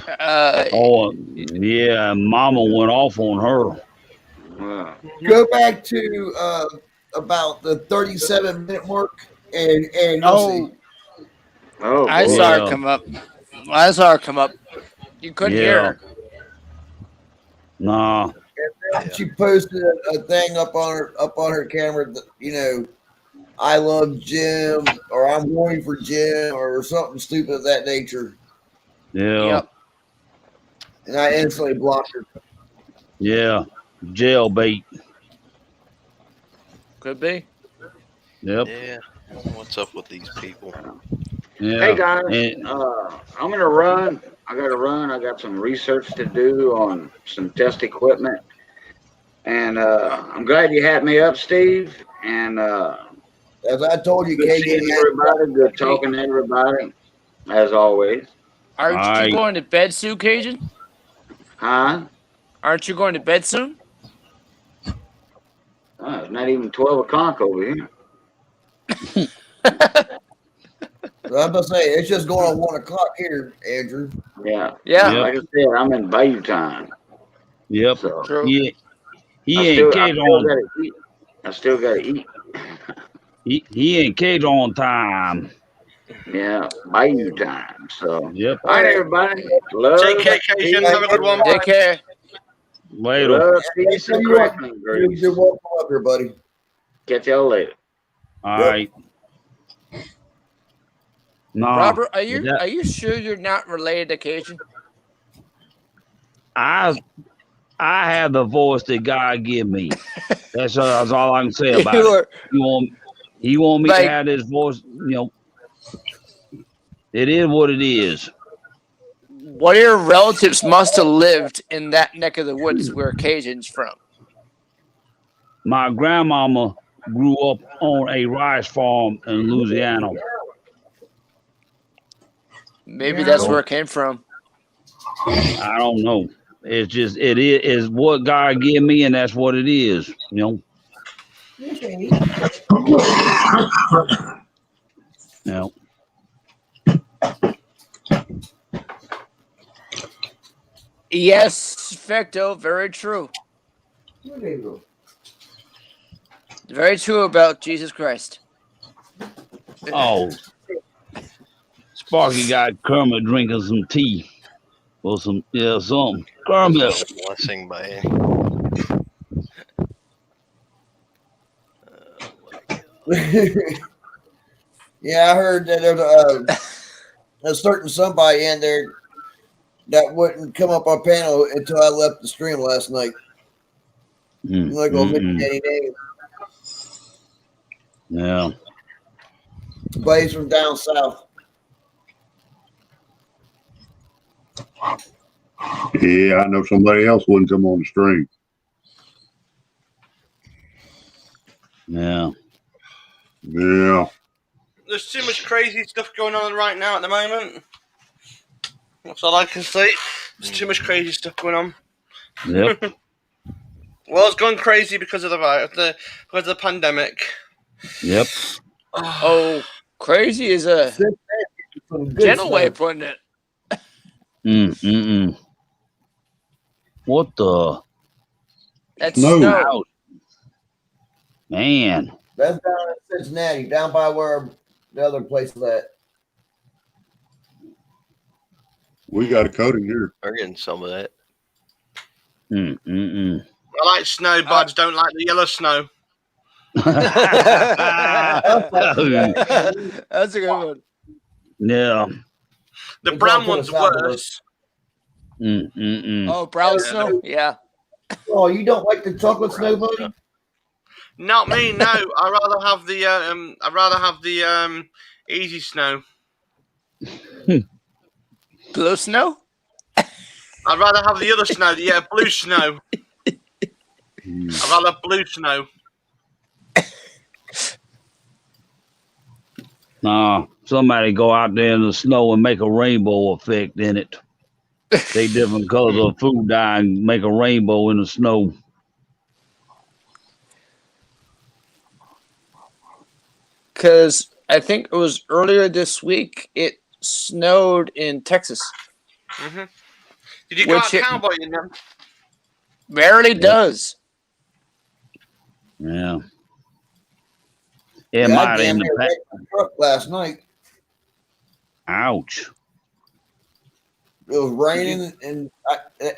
Yeah, Mama went off on her. Go back to about the 37-minute mark, and you'll see. I saw her come up. I saw her come up. You couldn't hear her. Nah. She posted a thing up on her camera that, I love Jim, or I'm going for Jim, or something stupid of that nature. Yeah. Yep. And I instantly blocked her. Yeah. Jail bait. Could be. Yep. Yeah. What's up with these people? Yeah. Hey guys, I'm gonna run. I gotta run. I got some research to do on some test equipment, and I'm glad you had me up, Steve. And as I told you, good seeing everybody, good talking to everybody, as always. Aren't you going to bed soon, Cajun? Huh? Aren't you going to bed soon? It's not even 12 o'clock over here. I'm gonna say it's just going on 1 o'clock here, Andrew. Yeah. Yeah. Like I said, I'm in Bayou time. Yep. So He I still gotta eat. He ain't Cage on time. Yeah, Bayou time. So yep. All right, everybody. Love. Take care, Cajun. Have a good one. Take care. Later. Love, peace, and crackling. You're welcome up here, buddy. Catch y'all later. All right. No, Robert, are you sure you're not related to Cajun? I have the voice that God give me. That's all I can say about it. He want me to have this voice. It is what it is. One of your relatives must have lived in that neck of the woods where Cajun's from. My grandmama grew up on a rice farm in Louisiana. Maybe that's where it came from. I don't know. It's just it is what God gave me, and that's what it is. You know. Yeah. Yes, Fecto, very true. Very true about Jesus Christ. Oh, Sparky got Kermit drinking some tea or some something. Kermit. Blessing by Yeah, I heard that there's a certain somebody in there that wouldn't come up on panel until I left the stream last night. I'm not gonna mention any names. Yeah. But he's from down south. Yeah, I know somebody else wouldn't come on the stream. Yeah. Yeah. There's too much crazy stuff going on right now at the moment. That's all I can say. There's too much crazy stuff going on. Yep. Well, it's gone crazy because of the pandemic. Yep. Oh, crazy is a gentle way of putting it. What the? That's No. snow. Man. That's down in Cincinnati, down by where the other place is at. We got a coating here. We're getting some of that. I like snow, but I don't like the yellow snow. That's a good one. Yeah. The brown one's worse. Oh, brown snow? Yeah. Oh, you don't like the chocolate snow, buddy? Not me, no. I'd rather have the easy snow. Blue snow? I'd rather have the other snow, blue snow. I'd rather have blue snow. Nah, somebody go out there in the snow and make a rainbow effect in it. Take different colors of food dye and make a rainbow in the snow. Because I think it was earlier this week, it snowed in Texas. Mm-hmm. Did you go out cowboy in them? Rarely does. Yeah. It might I in damn the near wrecked my truck last night. Ouch. It was raining, and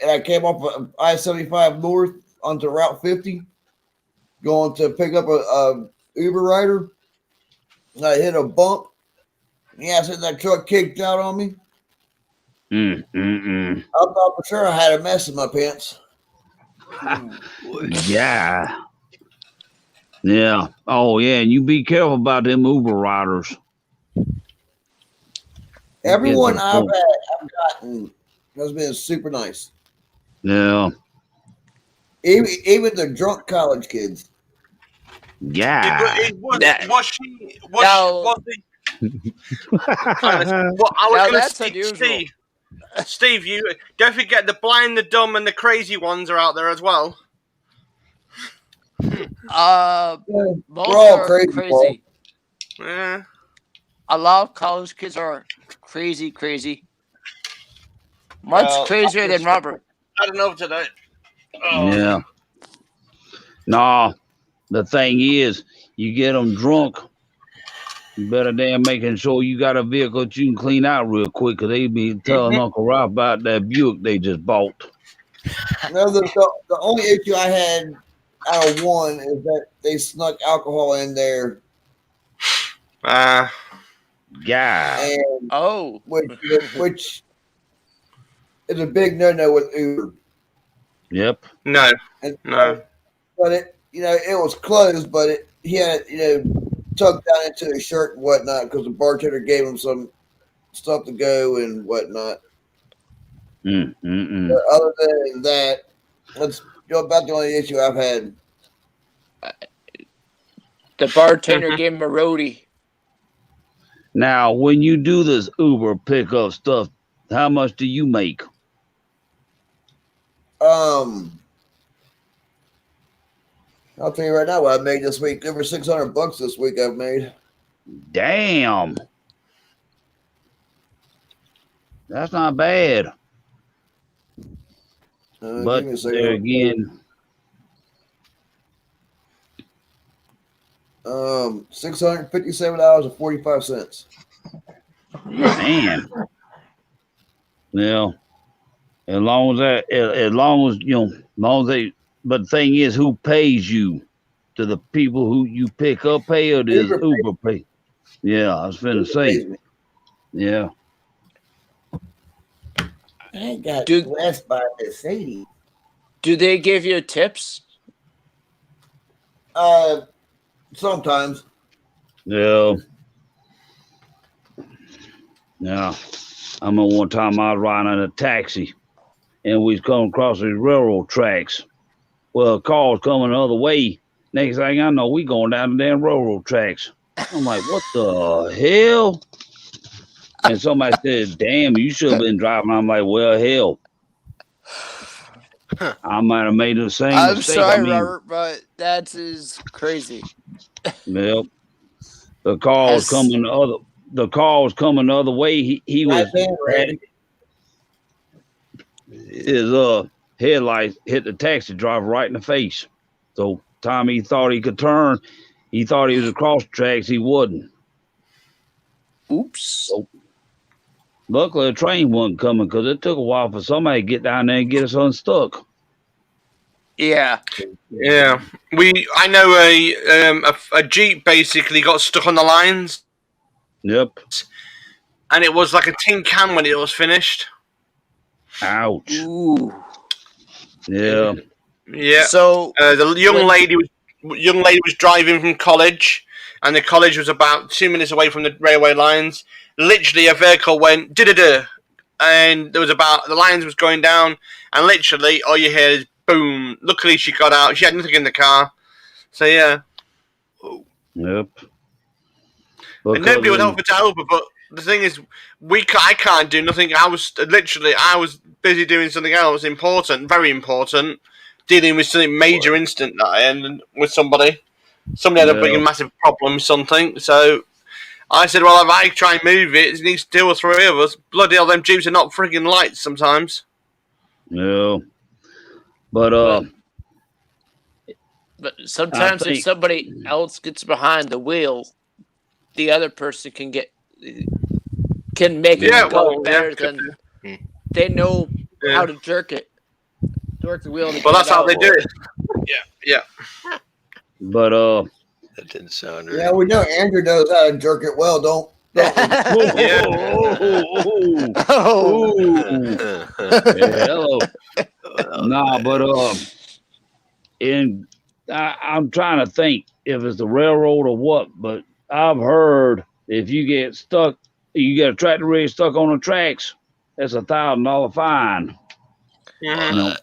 I came off of I-75 north onto Route 50, going to pick up a Uber rider, and I hit a bump. Yeah, I said that truck kicked out on me. I thought for sure I had a mess in my pants. Yeah. Yeah. Oh, yeah. And you be careful about them Uber riders. Everyone I've gotten has been super nice. Yeah. Even the drunk college kids. Yeah. I was going to say, Steve, you don't forget the blind, the dumb, and the crazy ones are out there as well. Most all are crazy. Yeah. A lot of college kids are crazy. Much crazier than Robert. I don't know today. Oh. Yeah. No, the thing is, you get them drunk, you better damn making sure you got a vehicle that you can clean out real quick, because they be telling Uncle Ralph about that Buick they just bought. No, the only issue I had out of one is that they snuck alcohol in there. Yeah. And which is a big no with Uber. Yep. No. But it was closed, but he had tucked down into his shirt and whatnot because the bartender gave him some stuff to go and whatnot. But other than that, that's about the only issue I've had. The bartender gave him a roadie. Now, when you do this Uber pickup stuff, how much do you make? I'll tell you right now what I made this week. Over $600 this week I've made. Damn. That's not bad. But there again, $657.45. Man. Well, as long as but the thing is, who pays you? Do the people who you pick up pay, or does Uber pay? Yeah, I was finna say. Yeah. I got blessed by Mercedes. Do they give you tips? Sometimes. Yeah. Yeah. I remember one time I was riding in a taxi and we was coming across these railroad tracks. Well, a car was coming the other way. Next thing I know, we going down the damn railroad tracks. I'm like, what the hell? And somebody said, damn, you should have been driving. I'm like, well, hell. I might have made the same I'm mistake. sorry, Robert, but that is crazy. Well, the car was coming the other way. He was his headlights hit the taxi driver right in the face. So time he thought he could turn, he thought he was across the tracks, he wasn't. Oops. So, luckily the train wasn't coming because it took a while for somebody to get down there and get us unstuck. Yeah. Yeah. I know a Jeep basically got stuck on the lines. Yep. And it was like a tin can when it was finished. Ouch. Ooh. Yeah. Yeah. So the young lady was driving from college, and the college was about 2 minutes away from the railway lines. Literally, a vehicle went da-da-da, and there was the lines was going down, and literally all you hear is boom. Luckily, she got out. She had nothing in the car. So yeah. Yep. And nobody would help her to help her, but the thing is, I can't do nothing. I was busy doing something else important, very important, dealing with something major instant and with somebody. Somebody had a big massive problem with something. So I said, well, if I try and move it needs 2 or 3 of us. Bloody hell, them Jeeps are not frigging lights sometimes. No. But sometimes if somebody else gets behind the wheel, the other person can make it go better than they know how to jerk the wheel. Well, that's how they do it. Yeah. But that didn't sound right. Yeah, we know Andrew knows how to jerk it well, don't we? Hello. Nah, but I'm trying to think if it's the railroad or what, but I've heard if you get stuck, you get a tractor rig stuck on the tracks, that's $1,000 fine. Yeah.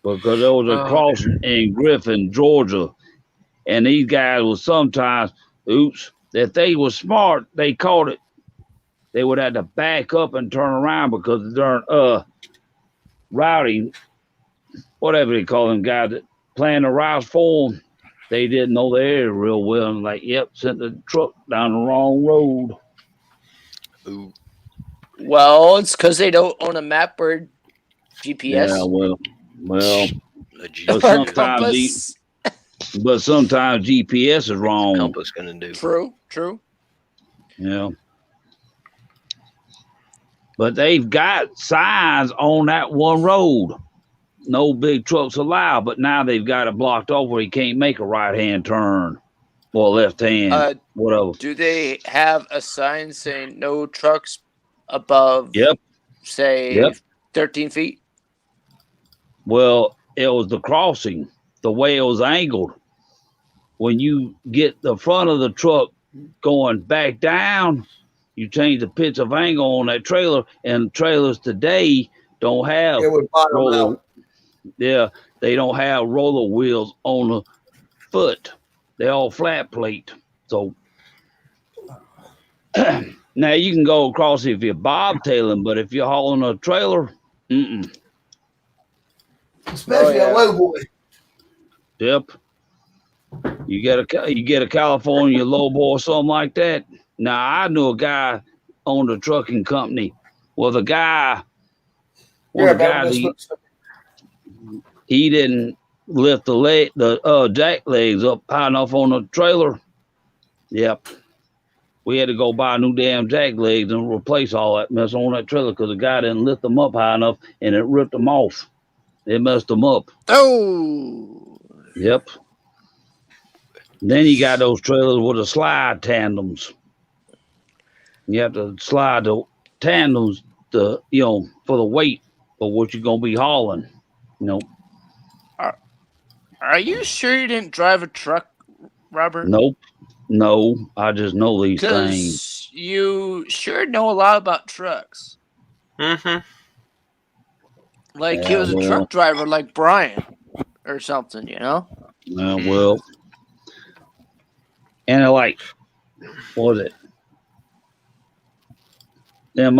Because there was a crossing in Griffin, Georgia, and these guys will sometimes, if they were smart, they caught it. They would have to back up and turn around because they're rowdy, whatever they call them guys that playing the routes for them. They didn't know the area real well and sent the truck down the wrong road. Ooh. Well, it's because they don't own a map or GPS. Yeah, well, but sometimes GPS is wrong. Compass gonna do. True. Yeah. But they've got signs on that one road. No big trucks allowed, but now they've got it blocked off where you can't make a right-hand turn or left-hand, whatever. Do they have a sign saying no trucks above, 13 feet? Well, it was the crossing, the way it was angled. When you get the front of the truck going back down, You change the pitch of angle on that trailer, and trailers today don't have roller. Yeah, they don't have roller wheels on the foot. They're all flat plate. So now you can go across if you're bobtailing, but if you're hauling a trailer, especially a low boy. Yep. You get a California low boy or something like that. Now I knew a guy owned a trucking company. Well, the guy, he didn't lift the jack legs up high enough on the trailer. Yep. We had to go buy new damn jack legs and replace all that mess on that trailer because the guy didn't lift them up high enough and it ripped them off. It messed them up. Oh. Yep. Then you got those trailers with the slide tandems. You have to slide the tandems for the weight of what you're gonna be hauling. Are you sure you didn't drive a truck, Robert? Nope. No, I just know these things. Because you sure know a lot about trucks. Mm-hmm. Like he was a truck driver like Brian or something, Well, and what was it? Them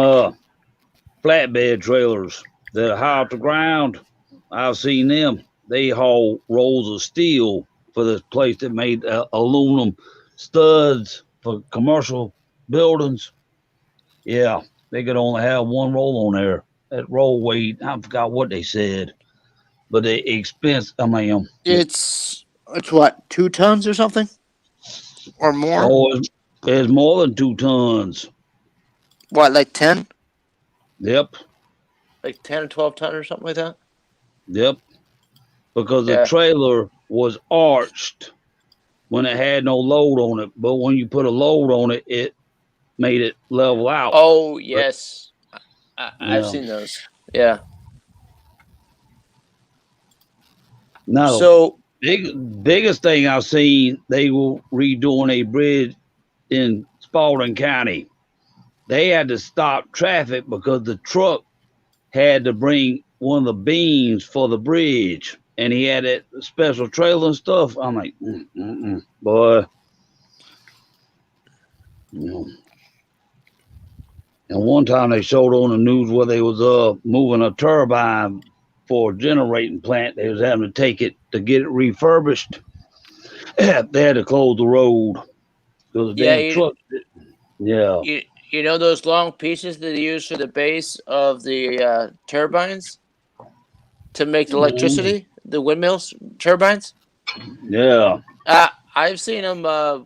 flatbed trailers that are high off the ground. I've seen them. They haul rolls of steel for this place that made aluminum studs for commercial buildings. Yeah, they could only have one roll on there. That roll weighed, I forgot what they said, but the expense. It's what, 2 tons or something, or more? Oh, it's more than 2 tons. What, like 10? Yep. Like 10 or 12 ton or something like that? Yep. Because the trailer was arched when it had no load on it. But when you put a load on it, it made it level out. Oh, yes. I've seen those. Yeah. No. So, biggest thing I've seen, they were redoing a bridge in Spalding County. They had to stop traffic because the truck had to bring one of the beams for the bridge, and he had that special trailer and stuff. I'm like, boy. And one time they showed on the news where they was moving a turbine for a generating plant. They was having to take it to get it refurbished. They had to close the road because the damn truck. Yeah. You know those long pieces that they use for the base of the turbines to make the electricity, the windmills turbines? Yeah. I've seen them. A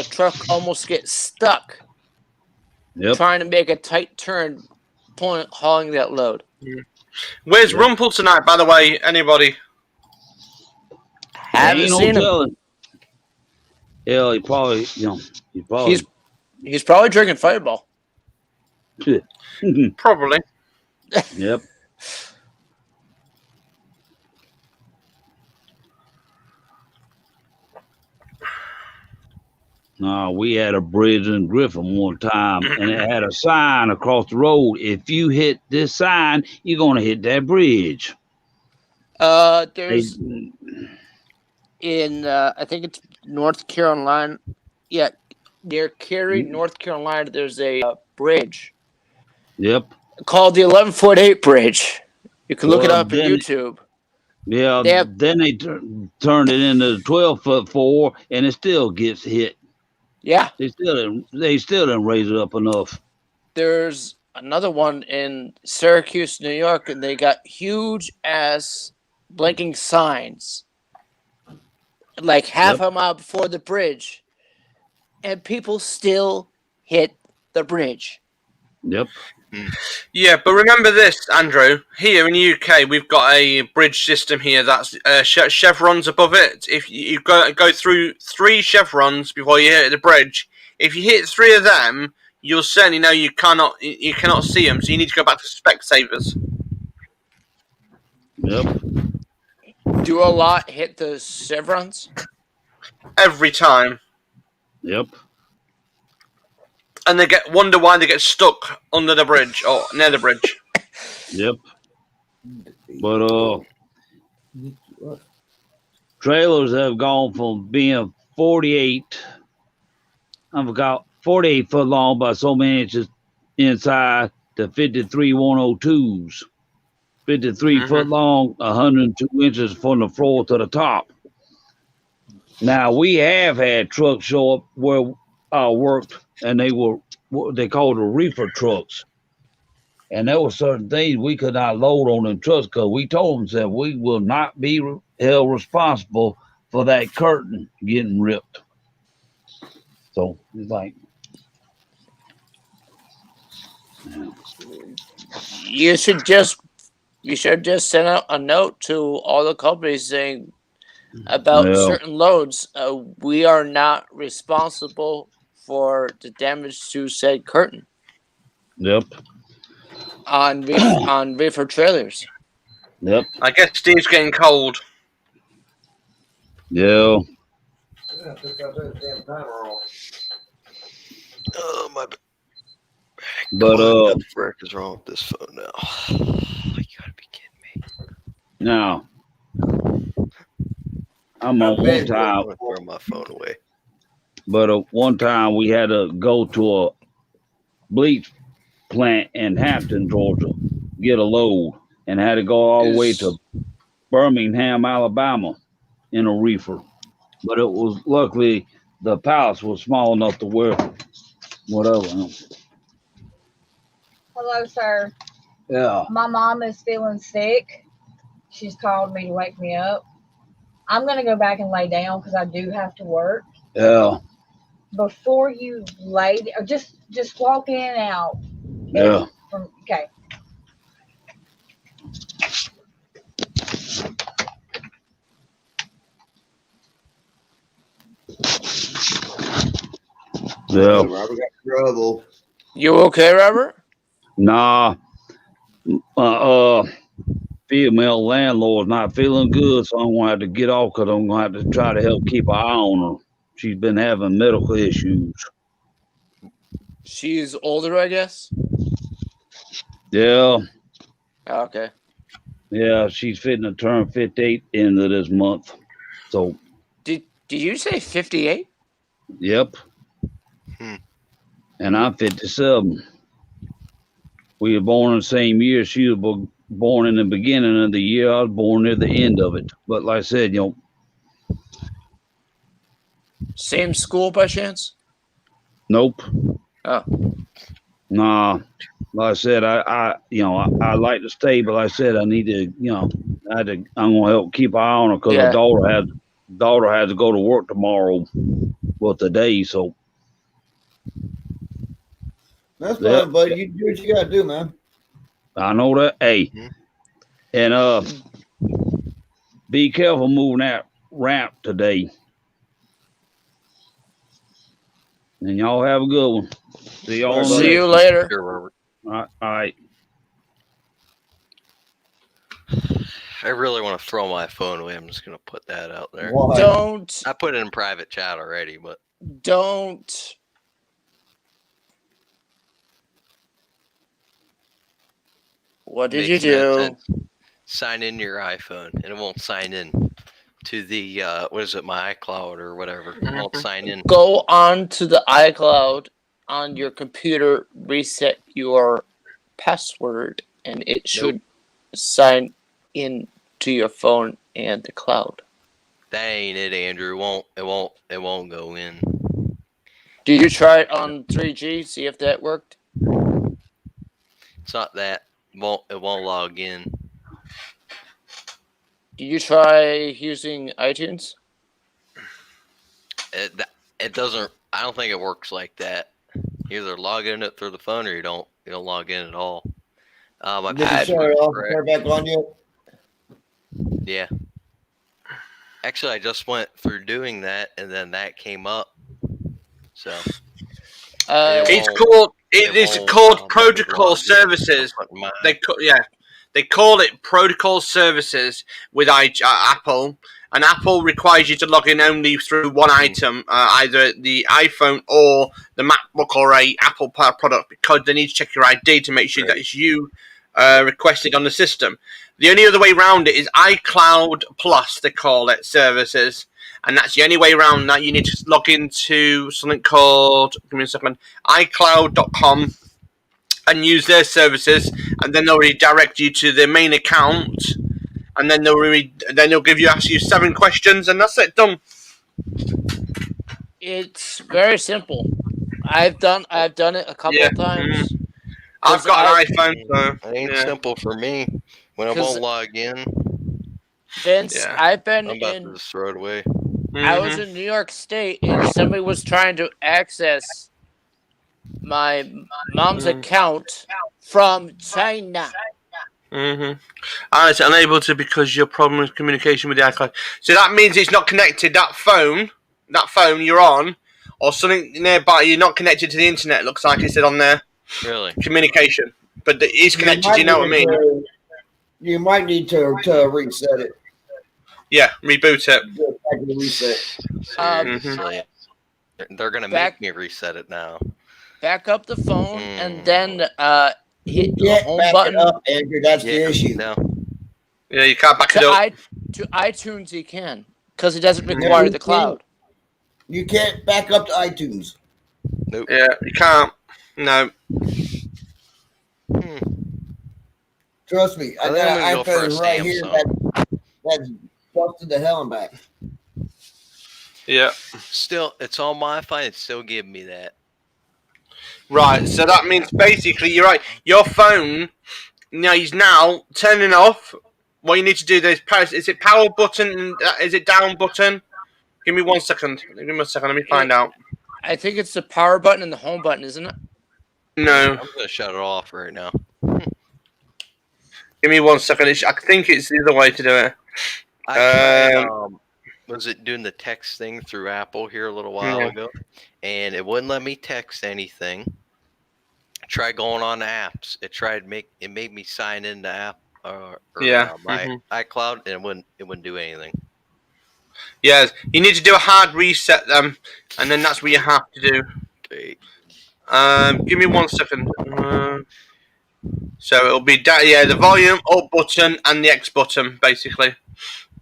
truck almost get stuck. Yep. Trying to make a tight turn, hauling that load. Where's Rumpel tonight, by the way? Anybody? Haven't seen him. Yeah, he probably. He's probably drinking Fireball. Probably. Yep. No, we had a bridge in Griffin one time, and it had a sign across the road. If you hit this sign, you're gonna hit that bridge. There's in I think it's North Carolina. Yeah, near Cary, North Carolina. There's a bridge. Yep. Called the 11-foot-8 bridge. You can look it up on YouTube. Yeah. Then they turned it into 12-foot-4, and it still gets hit. Yeah. They still didn't raise it up enough. There's another one in Syracuse, New York, and they got huge ass blinking signs like half a mile before the bridge, and people still hit the bridge. Yep. Yeah, but remember this, Andrew. Here in the UK, we've got a bridge system here that's chevrons above it. If you go through 3 chevrons before you hit the bridge, if you hit 3 of them, you'll certainly know you cannot see them. So you need to go back to Specsavers. Yep. Do a lot hit the chevrons? Every time. Yep. and they wonder why they get stuck under the bridge or near the bridge. Yep. But trailers have gone from being 48 foot long by so many inches inside to 53 102s. 53 foot long, 102 inches from the floor to the top. Now we have had trucks show up where I worked, and they were what they called the reefer trucks. And there were certain things we could not load on them trucks because we told them that we will not be held responsible for that curtain getting ripped. So it's like, you should just send out a note to all the companies saying about certain loads. We are not responsible for the damage to said curtain. Yep. On reefer trailers. Yep. I guess Steve's getting cold. Yeah. Oh my. But what the frick is wrong with this phone now? You gotta be kidding me. Now, I'm on one time. Throw my phone away. But one time we had to go to a bleach plant in Hampton, Georgia, get a load, and had to go all the way to Birmingham, Alabama, in a reefer. But it was luckily the pallets were small enough to wear whatever. Hello, sir. Yeah. My mom is feeling sick. She's called me to wake me up. I'm going to go back and lay down because I do have to work. Yeah. Before you lay down, just walk in and out. Yeah. Okay. Yeah. Robert got trouble. You okay, Robert? Nah. Female landlord's not feeling good, so I'm gonna have to get off because I'm gonna have to try to help keep an eye on her. She's been having medical issues. She's older, I guess. Yeah. Okay. Yeah, she's fitting to turn 58 end of this month. So. Did you say 58? Yep. And I'm 57. We were born in the same year. She was born in the beginning of the year. I was born near the end of it. But like I said, Same school by chance? Nope. Oh. Nah. Like I said, I like to stay, but like I said, I need to, I'm gonna help keep an eye on her because her daughter had to go to work tomorrow, today. So that's fine, buddy. You do what you gotta do, man. I know that. Hey, and be careful moving that ramp today. And y'all have a good one. See y'all. See you later. All right. I really want to throw my phone away. I'm just gonna put that out there. Why? Don't. I put it in private chat already, but don't. What did you do? Sign in your iPhone, and it won't sign in to the what is it, my iCloud or whatever. It won't sign in. Go on to the iCloud on your computer, reset your password, and it should sign in to your phone and the cloud. That ain't it, Andrew. It won't go in. Did you try it on 3G? See if that worked. It's not that. It won't log in. Did you try using iTunes? It doesn't. I don't think it works like that. You either log in it through the phone or you don't log in at all. My password is correct. Back on you. Yeah. Actually, I just went through doing that, and then that came up. So it's called Protocol Services. They call it Protocol Services with Apple, and Apple requires you to log in only through one item, either the iPhone or the MacBook or a Apple product, because they need to check your ID to make sure that it's you requested on the system. The only other way around it is iCloud Plus, they call it, services. And that's the only way around that. You need to log into something called, give me a second, iCloud.com and use their services. And then they'll redirect you to their main account. And then they'll ask you 7 questions, and that's it, done. It's very simple. I've done it a couple of times. I've got an iPhone, so it ain't simple for me when I won't log in. Vince, I've been I'm about in. to just throw it away. I was in New York State, and somebody was trying to access my mom's account from China. And it's unable to because your problem with communication with the iCloud. So that means it's not connected. That phone you're on, or something nearby, you're not connected to the internet. Looks like it said on there. Really? Communication, but it is connected. You know what I mean? You might need to reset it. Yeah, reboot it. Reset. They're gonna make me reset it now. Back up the phone and then hit the Get home back button. it up, Andrew. That's the issue. No. Yeah, you can't back it up. To iTunes, you can, because it doesn't require the cloud. You can't back up to iTunes. Nope. Yeah, you can't. No. Trust me, I got an iPhone right here Samsung. that's busted to hell and back. Yeah. Still, it's on Wi-Fi. It's still giving me that. Right, so that means basically, you're right. Your phone, is now turning off. What you need to do is is it power button? Is it down button? Give me 1 second. Let me find out. I think it's the power button and the home button, isn't it? No. I'm gonna shut it off right now. Give me 1 second. I think it's the other way to do it. I tried, was it doing the text thing through Apple here a little while ago, and it wouldn't let me text anything. I tried going on to apps. It made me sign into app my iCloud, and it wouldn't do anything. Yeah, you need to do a hard reset then, and then that's what you have to do. Okay. Give me 1 second. So it'll be the volume up button and the X button basically.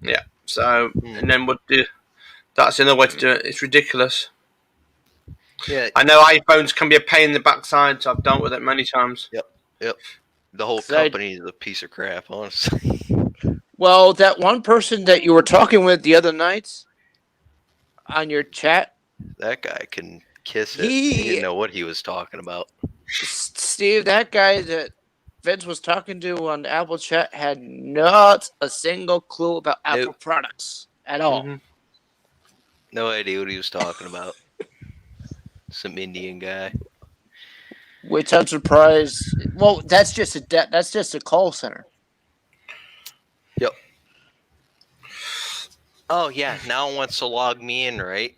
Yeah. So and then we'll do. That's another way to do it. It's ridiculous. Yeah. I know iPhones can be a pain in the backside, so I've dealt with it many times. Yep. The whole company is a piece of crap, honestly. Well, that one person that you were talking with the other night on your chat, that guy can kiss it. He didn't know what he was talking about. Steve, that guy that Vince was talking to on the Apple chat had not a single clue about Apple products at all. No idea what he was talking about. Some Indian guy. Which I'm surprised. Well, that's just a call center. Yep. Oh yeah, now it wants to log me in, right?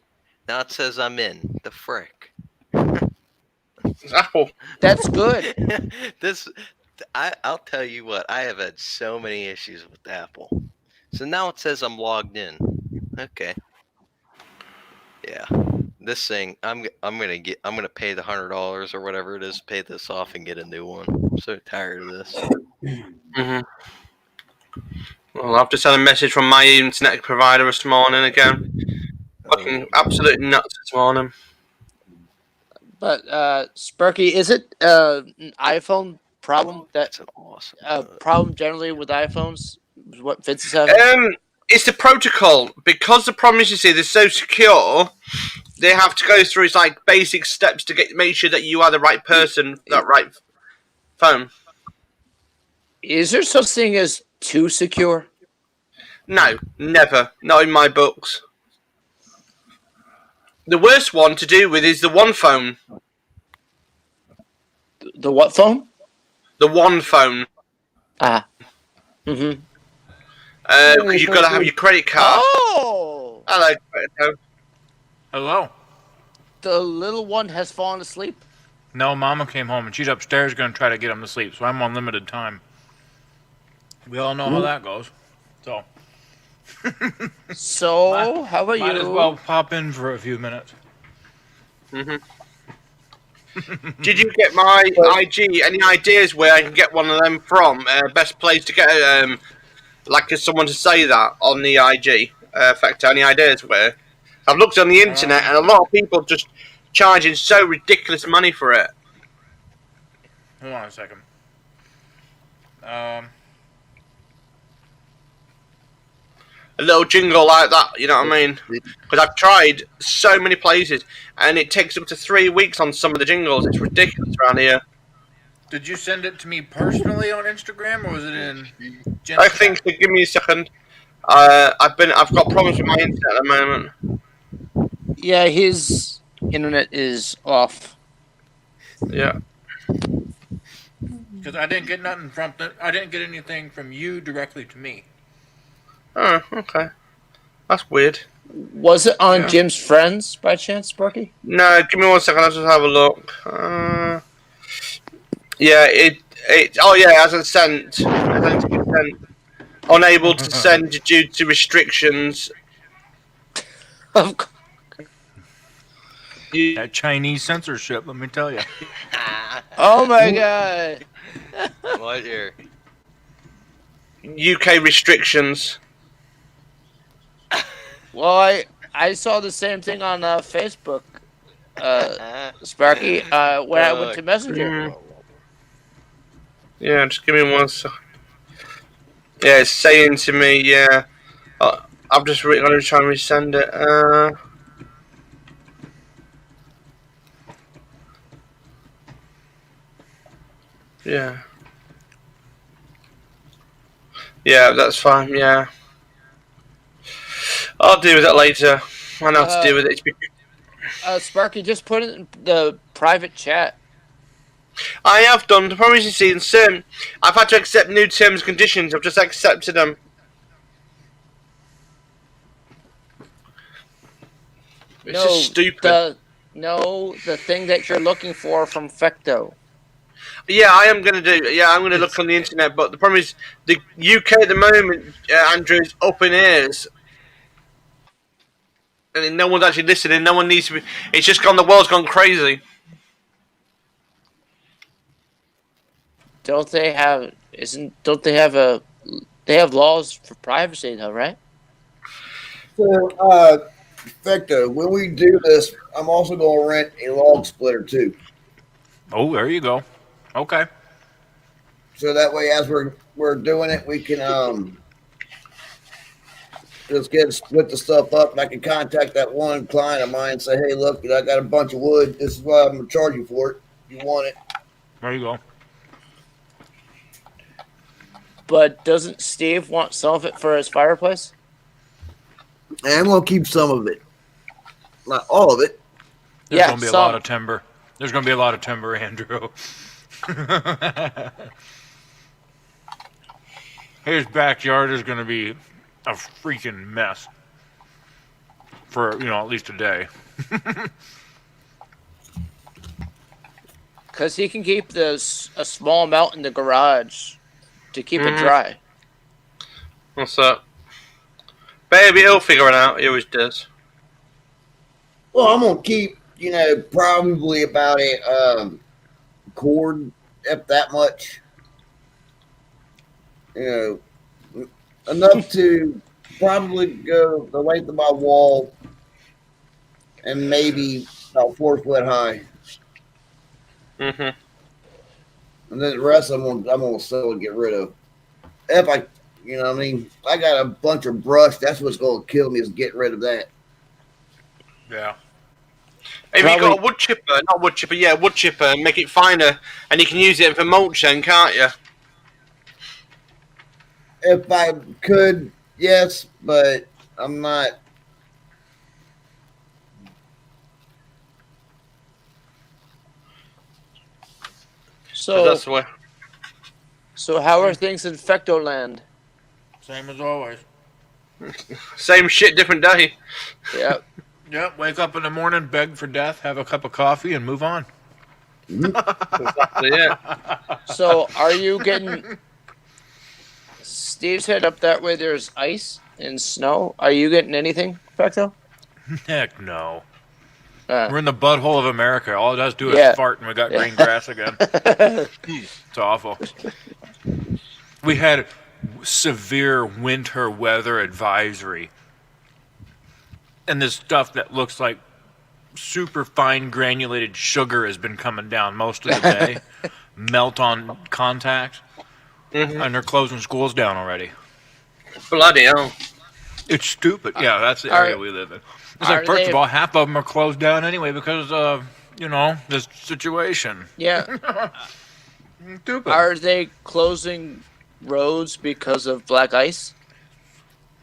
Now it says I'm in. The frick. Apple. That's good. I'll tell you what. I have had so many issues with Apple. So now it says I'm logged in. Okay. Yeah. This thing, I'm gonna pay the $100 or whatever it is, pay this off and get a new one. I'm so tired of this. Well, I've just had a message from my internet provider this morning again. Fucking absolutely nuts this morning. But Sparky, is it an iPhone problem? That's an awesome problem generally with iPhones. Is what Vince is having. It's the protocol, because the problem is, you see, they're so secure. They have to go through like basic steps to make sure that you are the right person, that right phone. Is there such thing as too secure? No, never. Not in my books. The worst one to do with is the One Phone. The what phone? The One Phone. Mm-hmm. Because you've got to have your credit card. Oh! Hello, Credito. Hello. The little one has fallen asleep? No, Mama came home and she's upstairs going to try to get him to sleep, so I'm on limited time. We all know how that goes. So. So, how about Might you? as well pop in for a few minutes. Did you get my IG? Any ideas where I can get one of them from? Best place to get like someone to say that on the IG. Factor. Any ideas where? I've looked on the internet and a lot of people just charging so ridiculous money for it. Hold on a second. A little jingle like that, you know what I mean? Because I've tried so many places and it takes up to 3 weeks on some of the jingles. It's ridiculous around here. Did you send it to me personally on Instagram, or was it in? I think. So give me a second. I've got problems with my internet at the moment. Yeah, his internet is off. Yeah. Because I didn't get nothing from. I didn't get anything from you directly to me. Oh, okay. That's weird. Was it on Jim's Friends by chance, Sparky? No, give me 1 second. I'll just have a look. Yeah, it. Oh yeah, it hasn't sent. Unable to send due to restrictions. That Chinese censorship, let me tell you. Oh my god! What here? UK restrictions. Well, I saw the same thing on Facebook, Sparky, when I went to Messenger. Yeah, just give me 1 second. Yeah, it's saying to me, yeah. I'm just going to try and resend it. Yeah. Yeah, that's fine, yeah. I'll deal with it later. I know how to deal with it. Sparky, just put it in the private chat. I have done. The problem is, you see, in certain, I've had to accept new terms and conditions. I've just accepted them. It's just stupid. The thing that you're looking for from Fecto. Yeah, I am going to do. Yeah, I'm going to look on the internet. But the problem is, the UK at the moment, Andrew, is up in airs. And no one's actually listening. No one needs to be. It's just gone. The world's gone crazy. Don't they have they have laws for privacy though, right? So, Fecto, when we do this, I'm also going to rent a log splitter too. Oh, there you go. Okay. So that way, as we're doing it, we can just split the stuff up, and I can contact that one client of mine and say, "Hey, look, I got a bunch of wood. This is what I'm going to charge you for it. If you want it." There you go. But doesn't Steve want some of it for his fireplace? And I'm going to keep some of it. Not all of it. There's going to be a lot of timber. There's going to be a lot of timber, Andrew. His backyard is going to be a freaking mess for, at least a day. Because he can keep a small amount in the garage to keep it dry. What's up? Baby, he'll figure it out. He always does. Well, I'm going to keep, probably about a cord, if that much. Enough to probably go the length of my wall and maybe about 4 foot high. Mm-hmm. And then the rest I'm gonna sell and get rid of. If I, I got a bunch of brush. That's what's gonna kill me is getting rid of that. Yeah. If you got a wood chipper, wood chipper, and make it finer, and you can use it for mulch then, can't you? If I could, yes, but I'm not. So how are things in Fecto land? Same as always. Same shit, different day. Yep. Yep. Wake up in the morning, beg for death, have a cup of coffee, and move on. Exactly it. So are you getting Steve's head up that way? There's ice. in snow. Are you getting anything, Pecto? Heck no. We're in the butthole of America. All it does do is Yeah. fart, and we got green grass again. It's awful. We had severe winter weather advisory, and this stuff that looks like super fine granulated sugar has been coming down most of the day. Melt on contact, and they're closing schools down already. Bloody hell. It's stupid. Yeah, that's the area we live in. It's like, first of all, half of them are closed down anyway because of, this situation. Yeah. Stupid. Are they closing roads because of black ice?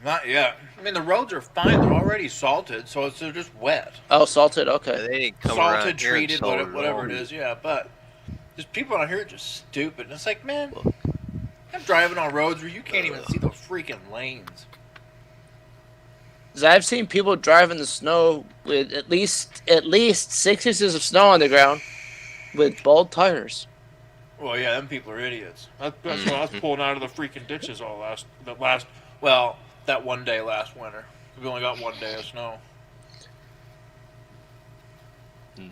Not yet. I mean, the roads are fine. They're already salted, so they're just wet. Oh, salted. Okay. They ain't coming around Salted, here and treated, salted whatever it is. Yeah, but just people out here are just stupid. And it's like, man, I'm driving on roads where you can't even see the freaking lanes. 'Cause I've seen people drive in the snow with at least 6 inches of snow on the ground with bald tires. Well, yeah, them people are idiots. That's why I was pulling out of the freaking ditches that one day last winter. We only got 1 day of snow.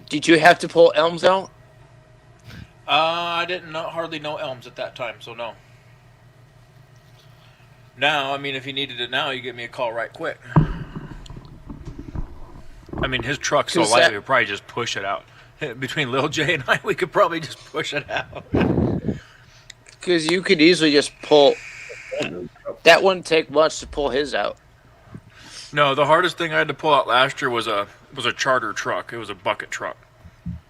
Did you have to pull elms out? I didn't hardly know elms at that time, so no. Now, I mean, if you needed it now, you give me a call right quick. I mean, his truck's so light, we could probably just push it out. Between Lil J and I, we could probably just push it out. Because you could easily just pull. That wouldn't take much to pull his out. No, the hardest thing I had to pull out last year was a charter truck. It was a bucket truck,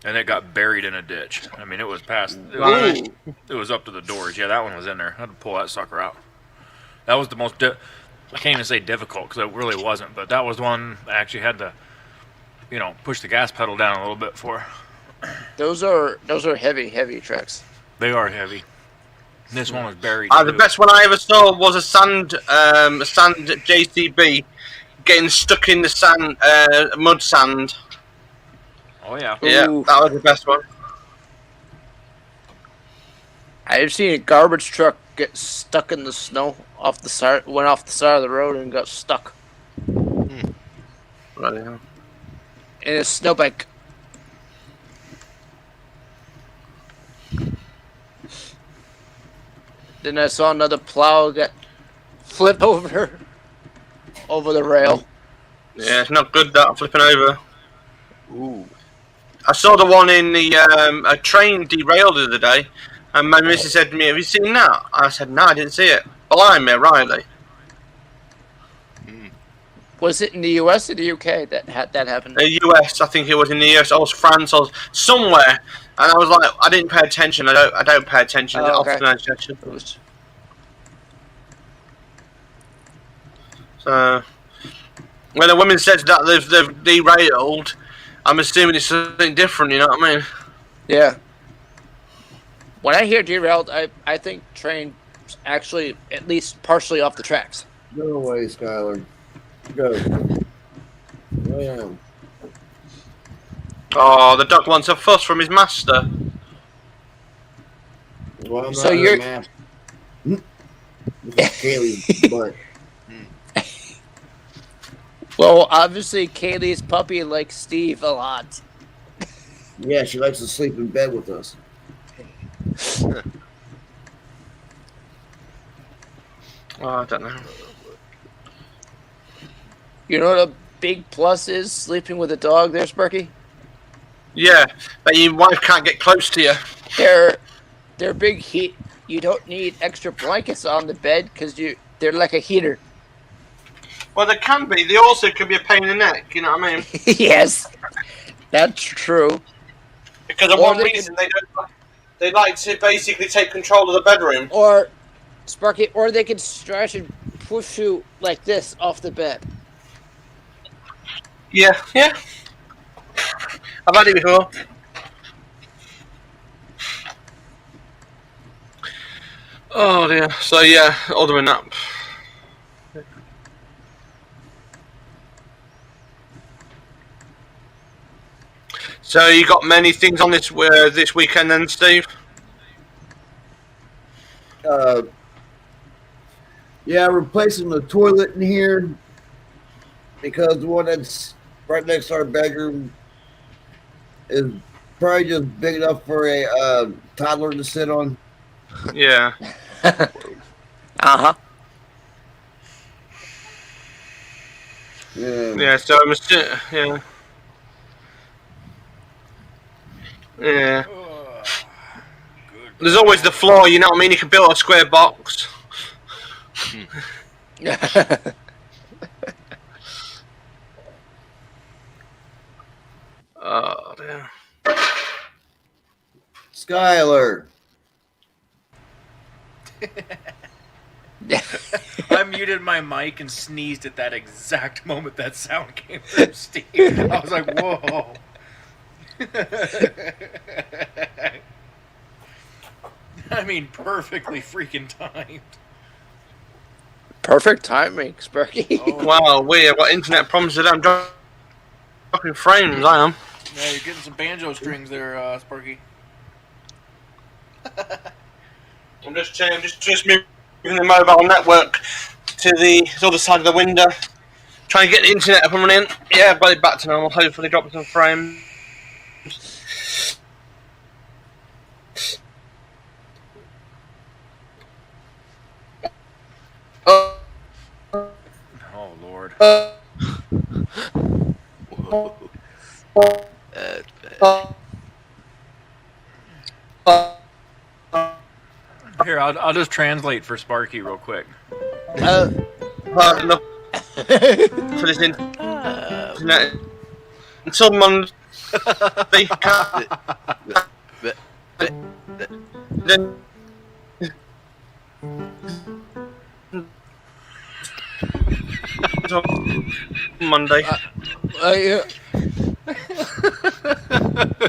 and it got buried in a ditch. I mean, it was past. It was up to the doors. Yeah, that one was in there. I had to pull that sucker out. That was the most. I can't even say difficult because it really wasn't, but that was one I actually had to, push the gas pedal down a little bit for. Those are heavy trucks. They are heavy. This one was buried. The best one I ever saw was a sand JCB getting stuck in the sand, mud sand. Oh yeah. Yeah, that was the best one. I've seen a garbage truck get stuck in the snow went off the side of the road and got stuck. Right, yeah. In a snowbank. Then I saw another plow get flip over the rail. Yeah, it's not good that flipping over. Ooh. I saw the one in the a train derailed the other day, and my missus said to me, "Have you seen that?" I said, "No, I didn't see it." Behind me, Riley. Was it in the US or the UK that happened? The US, I think it was in the US. I was France, I was somewhere, and I was like, I didn't pay attention. I don't pay attention. Oh, okay. Often I attention. So when a woman says that they've derailed, I'm assuming it's something different. You know what I mean? Yeah. When I hear derailed, I think train actually at least partially off the tracks. Go away, Skylar. Go. Yeah. Oh, the dog wants a fuss from his master. Well, I'm So not you're- her master. This is Kaylee's butt. Well, obviously Kaylee's puppy likes Steve a lot. Yeah, she likes to sleep in bed with us. Oh, I don't know. You know what a big plus is sleeping with a dog there, Sparky? Yeah, but your wife can't get close to you. They're big heat. You don't need extra blankets on the bed because they're like a heater. Well, they can be. They also can be a pain in the neck. You know what I mean? Yes, that's true. Because of one reason they like to basically take control of the bedroom. Or Sparky, or they can stretch and push you like this off the bed. Yeah. I've had it before. Oh dear. So yeah, other than that. So you got many things on this weekend then, Steve? Yeah, replacing the toilet in here because the one that's right next to our bedroom is probably just big enough for a toddler to sit on. Yeah. Uh-huh. Yeah, so I'm still, yeah. Yeah. There's always the floor, you know what I mean? You can build a square box. Oh, dear. Skylar. I muted my mic and sneezed at that exact moment that sound came from Steve. I was like, whoa. I mean, perfectly freaking timed. Perfect timing, Sparky. Oh. Wow, we have got internet problems today. I'm dropping frames, I am. Yeah, you're getting some banjo strings there, Sparky. I'm just moving the mobile network to the other side of the window. Trying to get the internet up and running. Yeah, I've got it back to normal. Hopefully drop some frames. Oh, Lord. Here, I'll just translate for Sparky real quick. Hard enough for this internet. Until Monday. Then Monday.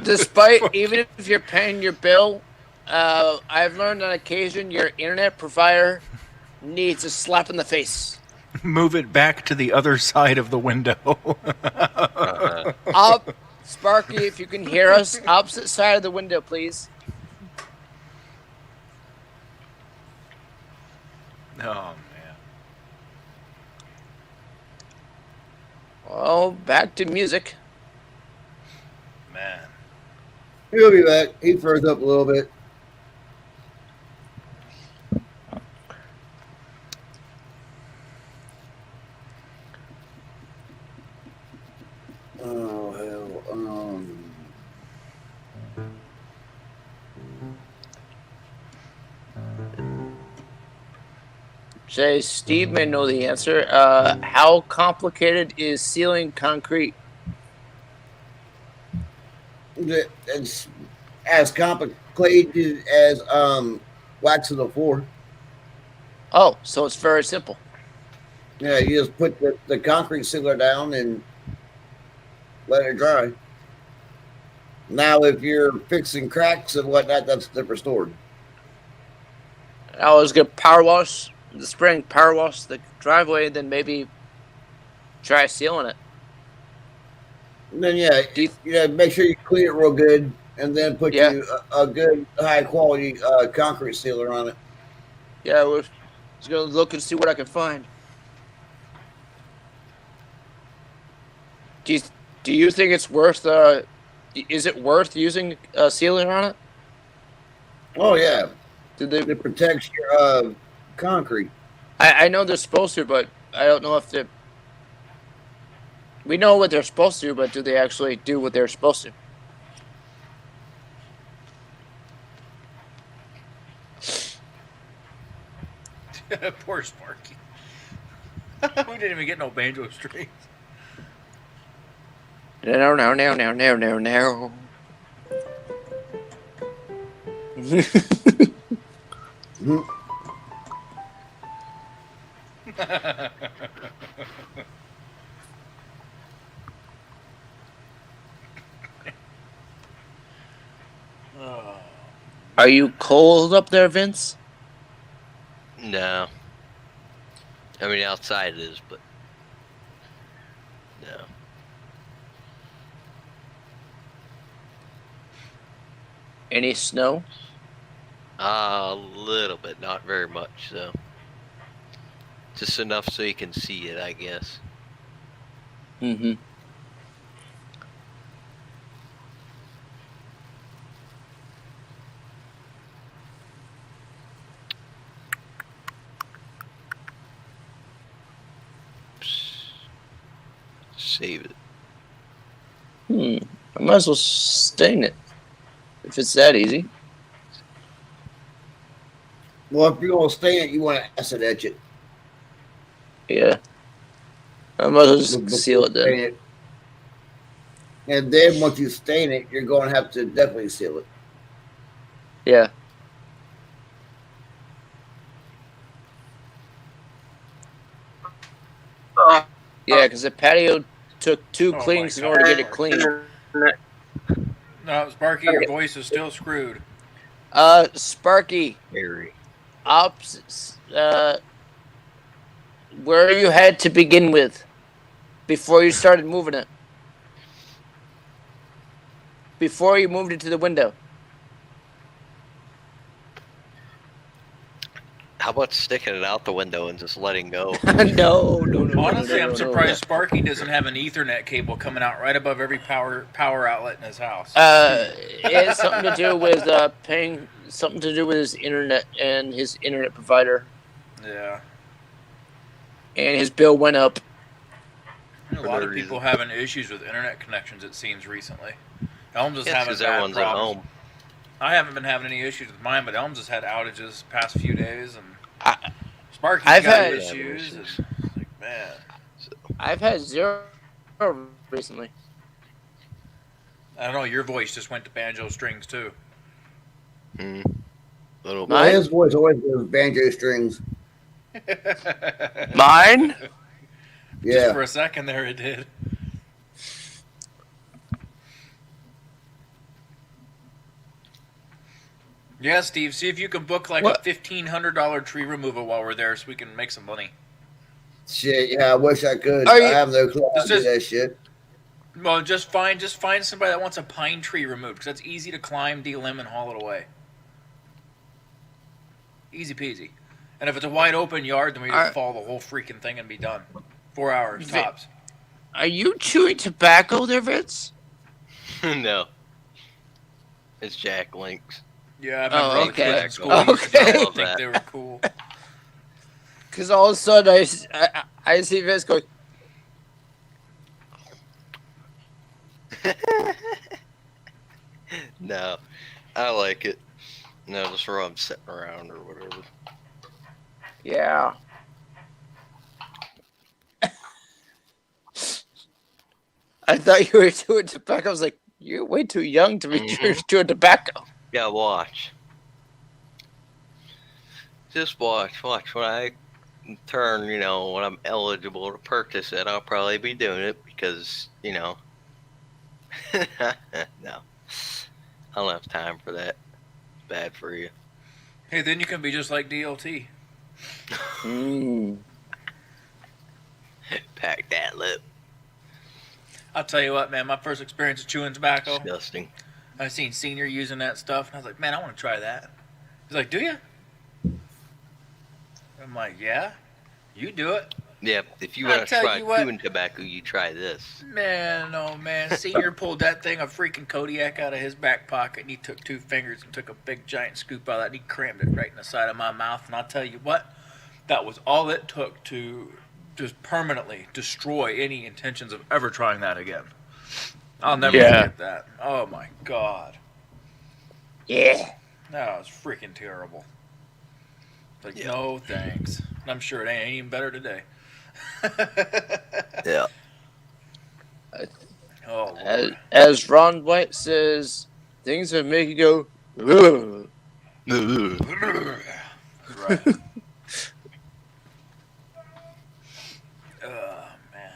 Despite, even if you're paying your bill, I've learned on occasion your internet provider needs a slap in the face. Move it back to the other side of the window. Up, Sparky, if you can hear us, opposite side of the window, please. Oh, man. Well, back to music. Man. He'll be back. He froze up a little bit. Oh, hell. Say, Steve may know the answer. How complicated is sealing concrete? It's as complicated as waxing the floor. Oh, so it's very simple. Yeah, you just put the concrete sealer down and let it dry. Now, if you're fixing cracks and whatnot, that's a different story. I was gonna power wash the spring, power wash the driveway, then maybe try sealing it. And then make sure you clean it real good, and then put you a good high quality concrete sealer on it. Yeah, I was gonna look and see what I can find. Do you think it's worth? Is it worth using a sealer on it? Oh yeah, it protects your concrete. I know they're supposed to, but I don't know if they. We know what they're supposed to, but do they actually do what they're supposed to? Poor Sparky. We didn't even get no banjo strings. No. Are you cold up there, Vince? No. I mean, outside it is, but no. Any snow? A little bit, not very much, so. Just enough so you can see it, I guess. Mm-hmm. Save it. I might as well stain it if it's that easy. Well, if you're gonna stain it, you want to acid etch it. Yeah. I might as well just seal it then. It. And then once you stain it, you're going to have to definitely seal it. Yeah. Yeah, because the patio took 2 cleans in order to get it clean. No, Sparky, your voice is still screwed. Sparky. Where you had to begin with before you started moving it? Before you moved it to the window. How about sticking it out the window and just letting go? No. Honestly, I'm surprised Sparky doesn't have an Ethernet cable coming out right above every power outlet in his house. It has something to do with paying, something to do with his internet and his internet provider. Yeah. And his bill went up. A lot of people having issues with internet connections, it seems, recently. Elms is having bad everyone's at problems. home. I haven't been having any issues with mine, but Elms has had outages the past few days, and Sparky's I've got had issues. And, like, man. I've had 0 recently. I don't know, your voice just went to banjo strings, too. Little well, his voice always goes banjo strings. Mine? Yeah. Just for a second there, it did. Yeah, Steve, see if you can book like a $1,500 tree removal while we're there so we can make some money. Shit, yeah, I wish I could. I have no clue how to do that shit. Well, just find somebody that wants a pine tree removed, because that's easy to climb, delimb, and haul it away. Easy peasy. And if it's a wide open yard, then we just fall the whole freaking thing and be done. 4 hours tops. Are you chewing tobacco there, Vince? No. It's Jack Links. Yeah, I remember kids in school used to think they were cool. Because all of a sudden I see Vince going. No, I like it. No, just where I'm sitting around or whatever. Yeah. I thought you were chewing tobacco. I was like, you're way too young to be chewing tobacco. Yeah, watch. Just watch when I turn, when I'm eligible to purchase it, I'll probably be doing it because, no. I don't have time for that. It's bad for you. Hey, then you can be just like DLT. Pack that lip. I'll tell you what, man, my first experience of chewing tobacco. Disgusting. I seen Senior using that stuff, and I was like, man, I want to try that. He's like, do you? I'm like, yeah, you do it. Yeah, if you want to try chewing tobacco, you try this. Man, oh man, Senior pulled that thing, a freaking Kodiak, out of his back pocket, and he took 2 fingers and took a big giant scoop out of that, and he crammed it right in the side of my mouth. And I'll tell you what, that was all it took to just permanently destroy any intentions of ever trying that again. I'll never forget that. Oh my god. Yeah. That was freaking terrible. Like, no thanks. And I'm sure it ain't even better today. Yeah. Oh, as Ron White says, things that make you go. Ugh. Right. Oh man.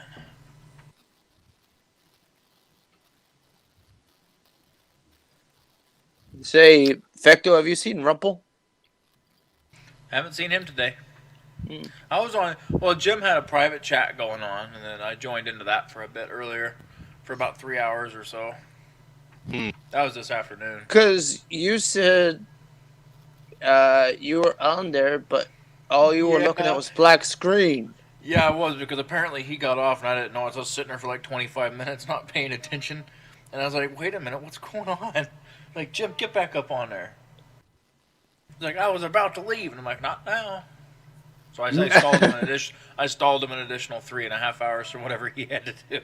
Say, Fecto, have you seen Rumple? Haven't seen him today. I was on. Well, Jim had a private chat going on, and then I joined into that for a bit earlier, for about 3 hours or so. That was this afternoon. Because you said you were on there, but All you were looking at was black screen. Yeah, I was, because apparently he got off and I didn't know. I was just sitting there for like 25 minutes not paying attention. And I was like, wait a minute, what's going on? Like, Jim, get back up on there. He's like, I was about to leave. And I'm like, not now. So I stalled him an additional 3.5 hours or whatever he had to do.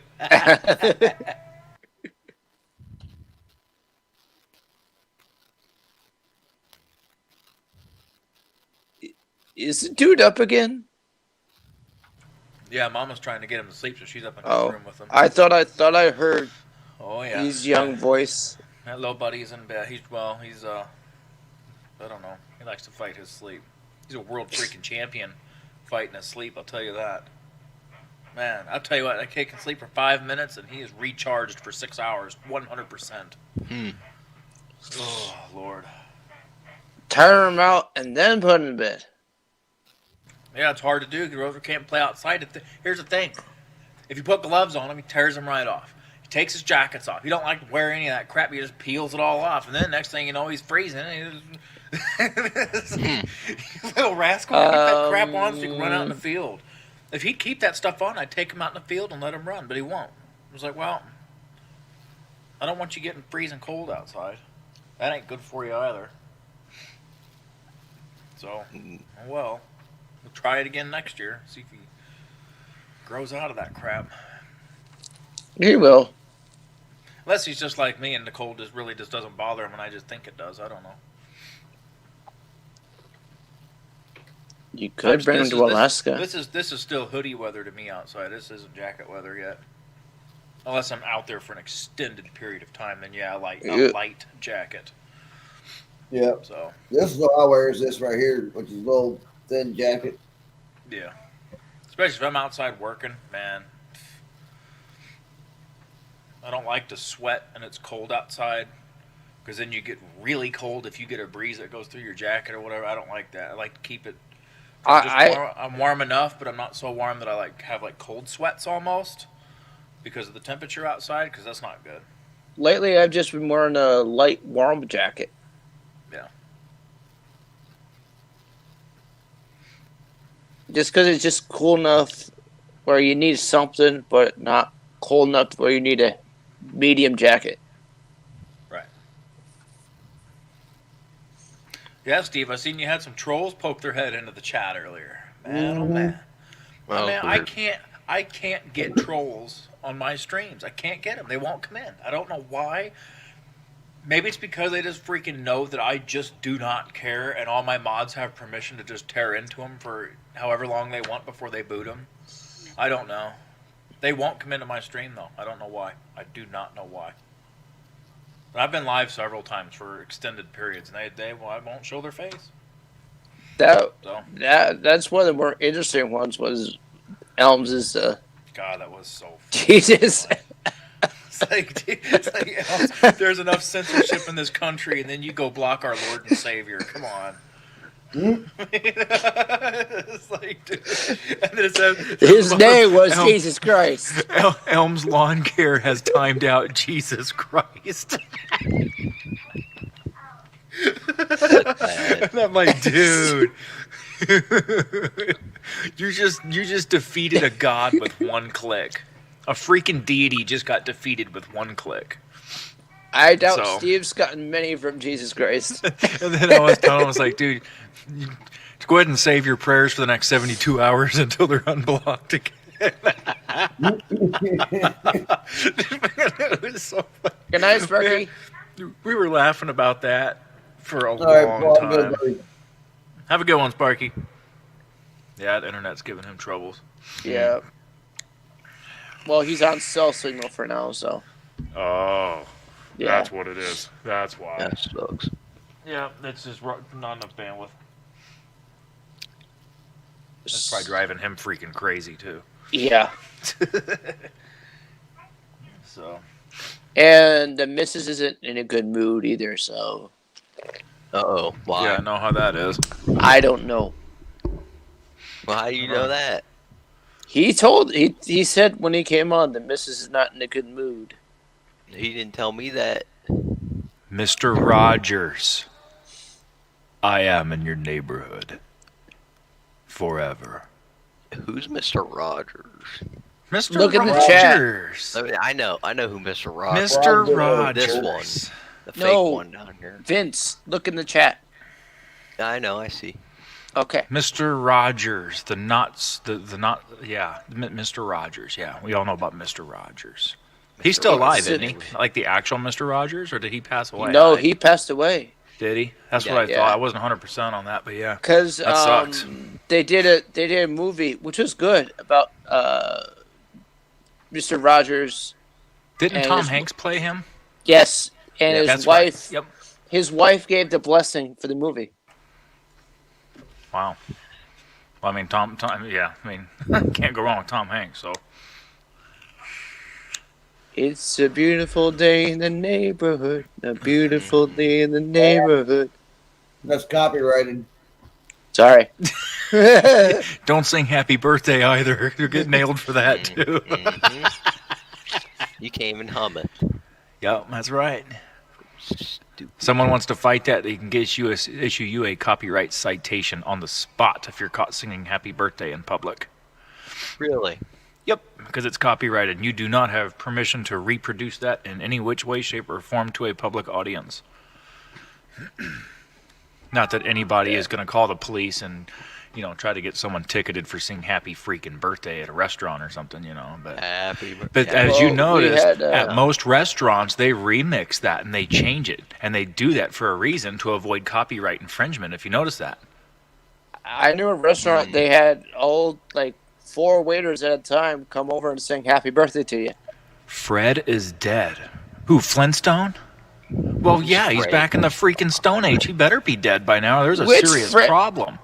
Is the dude up again? Yeah, Mama's trying to get him to sleep, so she's up in his room with him. I thought I heard his young voice. That little buddy's in bed. He's I don't know. He likes to fight his sleep. He's a world freaking champion fighting his sleep, I'll tell you that. Man, I'll tell you what, that kid can sleep for 5 minutes and he is recharged for 6 hours, 100%. Oh, Lord. Tire him out and then put him in bed. Yeah, it's hard to do because Rover can't play outside. Here's the thing. If you put gloves on him, he tears them right off. He takes his jackets off. He don't like to wear any of that crap. He just peels it all off. And then next thing you know, he's freezing. And little rascal, keep that crap on so you can run out in the field. If he'd keep that stuff on, I'd take him out in the field and let him run. But he won't. I was like, well, I don't want you getting freezing cold outside. That ain't good for you either. So, well, we'll try it again next year. See if he grows out of that crap. He will. Unless he's just like me and the cold just really just doesn't bother him and I just think it does. I don't know. You could bring him to Alaska. This is still hoodie weather to me outside. This isn't jacket weather yet. Unless I'm out there for an extended period of time, then yeah, a light jacket. Yeah. So this is all I wear is this right here, which is a little thin jacket. Yeah. Especially if I'm outside working, man. I don't like to sweat and it's cold outside because then you get really cold if you get a breeze that goes through your jacket or whatever. I don't like that. I like to keep it. I'm warm enough, but I'm not so warm that I have cold sweats almost because of the temperature outside because that's not good. Lately, I've just been wearing a light warm jacket. Yeah. Just because it's just cool enough where you need something, but not cold enough where you need a medium jacket. Right. Yeah, Steve, I seen you had some trolls poke their head into the chat earlier. Man, oh man. Well, man, I can't get trolls on my streams. I can't get them. They won't come in. I don't know why. Maybe it's because they just freaking know that I just do not care and all my mods have permission to just tear into them for however long they want before they boot them. I don't know. They won't come into my stream, though. I don't know why. I do not know why. But I've been live several times for extended periods, and they won't show their face. That's one of the more interesting ones was Elms' God, that was so funny. Jesus. It's like there's enough censorship in this country, and then you go block our Lord and Savior. Come on. It's like, dude. And then it says, his name was Jesus Christ. Elm's Lawn Care has timed out Jesus Christ. And I'm like, dude, you just defeated a god with one click. A freaking deity just got defeated with one click. I doubt Steve's gotten many from Jesus Christ. And then I was telling him, I was like, dude, go ahead and save your prayers for the next 72 hours until they're unblocked again. It was so funny. Good night, Sparky. We were laughing about that for a long time. Have a good one, Sparky. Yeah, the internet's giving him troubles. Yeah. Well, he's on cell signal for now, so. Oh. Yeah. That's what it is. That's why. That sucks. Yeah, that's just not enough bandwidth. That's probably driving him freaking crazy, too. Yeah. So. And the missus isn't in a good mood either, so. Uh-oh. Why? Yeah, I know how that is. I don't know. Well, how do you know that? He said when he came on, the missus is not in a good mood. He didn't tell me that. Mr. Rogers, I am in your neighborhood. forever. Who's Mr. Rogers? Mr. Look in the chat. Rogers. I know who Mr. Rogers. Mr. Rogers. This one, the fake No. one down here. Vince, look in the chat. I know, I see. Okay. Mr. Rogers, Mr. Rogers. Yeah, we all know about Mr. Rogers. He's still alive, isn't he? Like the actual Mr. Rogers, or did he pass away? No, he passed away. Did he? That's what I thought. I wasn't 100% on that, but yeah. Because that sucks. they did a movie which was good about Mr. Rogers. Didn't Tom Hanks play him? Yes, and his wife. Right. Yep. His wife gave the blessing for the movie. Wow. Well, I mean, Tom. Yeah, I mean, can't go wrong with Tom Hanks. So. It's a beautiful day in the neighborhood. A beautiful day in the neighborhood. That's copyrighted. Sorry. Don't sing happy birthday either. You'll get nailed for that too. You can't even hum it. Yep, that's right. Someone wants to fight that, they can issue you a copyright citation on the spot if you're caught singing happy birthday in public. Really? Yep, because it's copyrighted. You do not have permission to reproduce that in any which way, shape, or form to a public audience. Not that anybody is going to call the police and, try to get someone ticketed for singing happy freaking birthday at a restaurant or something, But, as you noticed, at most restaurants, they remix that and they change it. And they do that for a reason, to avoid copyright infringement, if you notice that. I knew a restaurant, they had all, 4 waiters at a time come over and sing happy birthday to you. Fred is dead. Who, Flintstone? Well, yeah, he's back in the freaking Stone Age. He better be dead by now. There's a serious problem.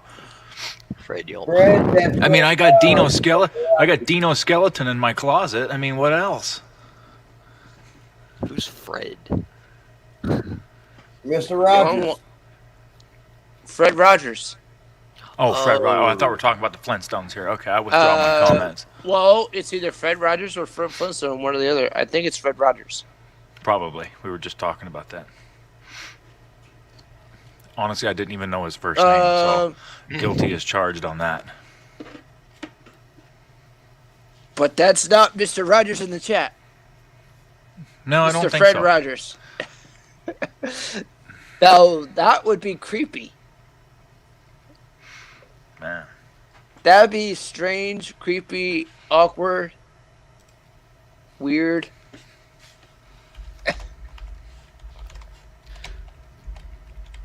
I mean, I got Dino Skeleton in my closet. I mean, what else? Who's Fred? Mr. Rogers. Fred Rogers. Oh, Fred Rogers. Oh, I thought we were talking about the Flintstones here. Okay, I withdraw my comments. Well, it's either Fred Rogers or Fred Flintstone, one or the other. I think it's Fred Rogers. Probably. We were just talking about that. Honestly, I didn't even know his first name, so guilty as charged on that. But that's not Mr. Rogers in the chat. No, I don't think Fred so. Rogers. Now, that would be creepy. Man. That would be strange, creepy, awkward, weird.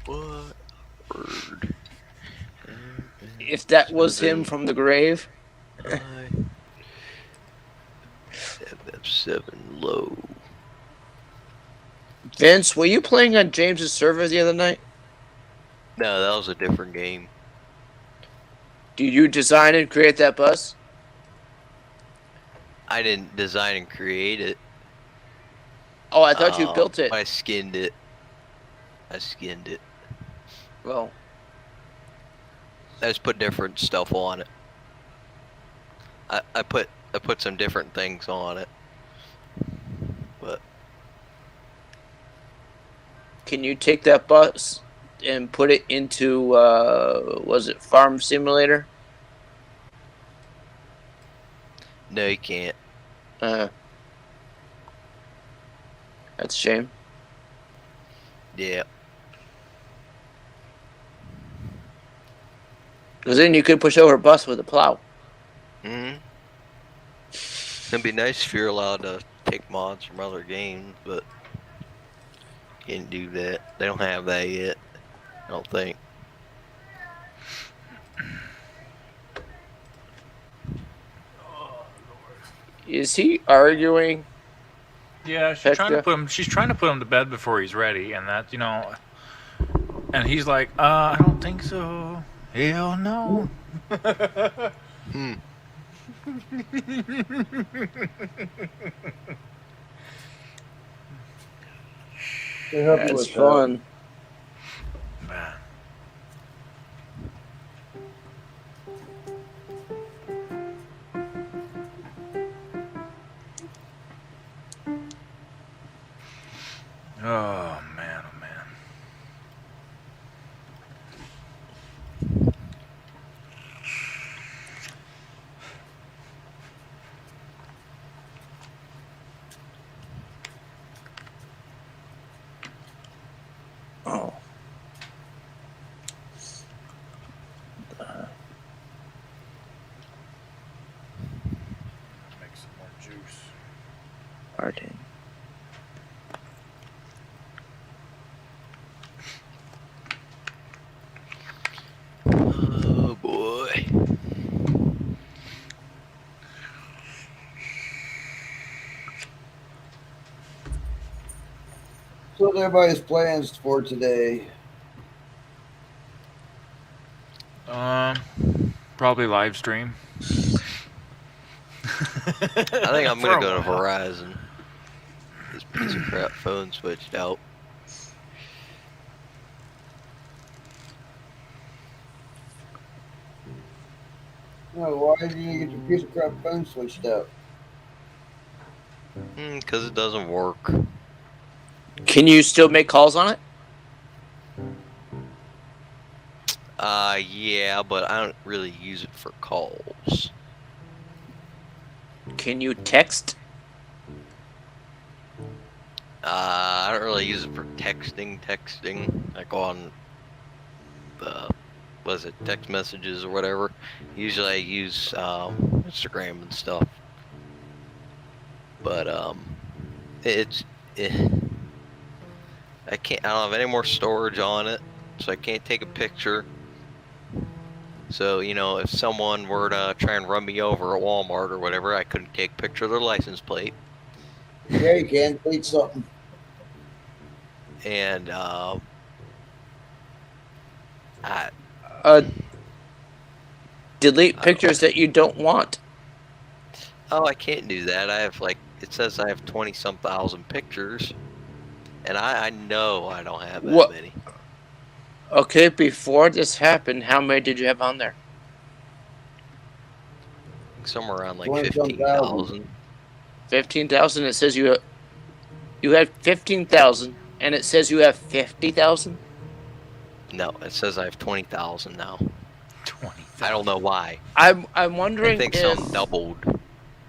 What word? If that was him from the grave. FF7 low. Vince, were you playing on James's server the other night? No, that was a different game. Did you design and create that bus? I didn't design and create it. Oh, I thought you built it. I skinned it. Well, I just put different stuff on it. I put some different things on it. But can you take that bus and put it into was it Farm Simulator? no, you can't. That's a shame. Yeah. Because then you could push over a bus with a plow. It'd be nice if you're allowed to take mods from other games, but can't do that. They don't have that yet, I don't think. Is he arguing? Yeah, she's trying to put him to bed before he's ready, and that, and he's like, I don't think so. Hell no. That's fun. Man. Oh man, oh man. juice. Arden. Oh boy. So what are everybody's plans for today? Probably live stream. I think I'm gonna go to Verizon. This piece of crap phone switched out. No, why did you get your piece of crap phone switched out? Because it doesn't work. Can you still make calls on it? Yeah, but I don't really use it for calls. Can you text? I don't really use it for texting. Like on the, what is it, text messages or whatever. Usually I use Instagram and stuff. But I don't have any more storage on it, so I can't take a picture. So, you know, if someone were to try and run me over at Walmart or whatever, I couldn't take a picture of their license plate. Yeah, you can. Tweet something. And, delete pictures that you don't want. Oh, I can't do that. I have, like, it says I have 20-some thousand pictures. And I know I don't have that many. Okay, before this happened, how many did you have on there? Somewhere around like 15,000. 15,000. It says you had 15,000, and it says you have 50,000. No, it says I have 20,000 now. 20,000. I don't know why. I'm wondering. I think something doubled.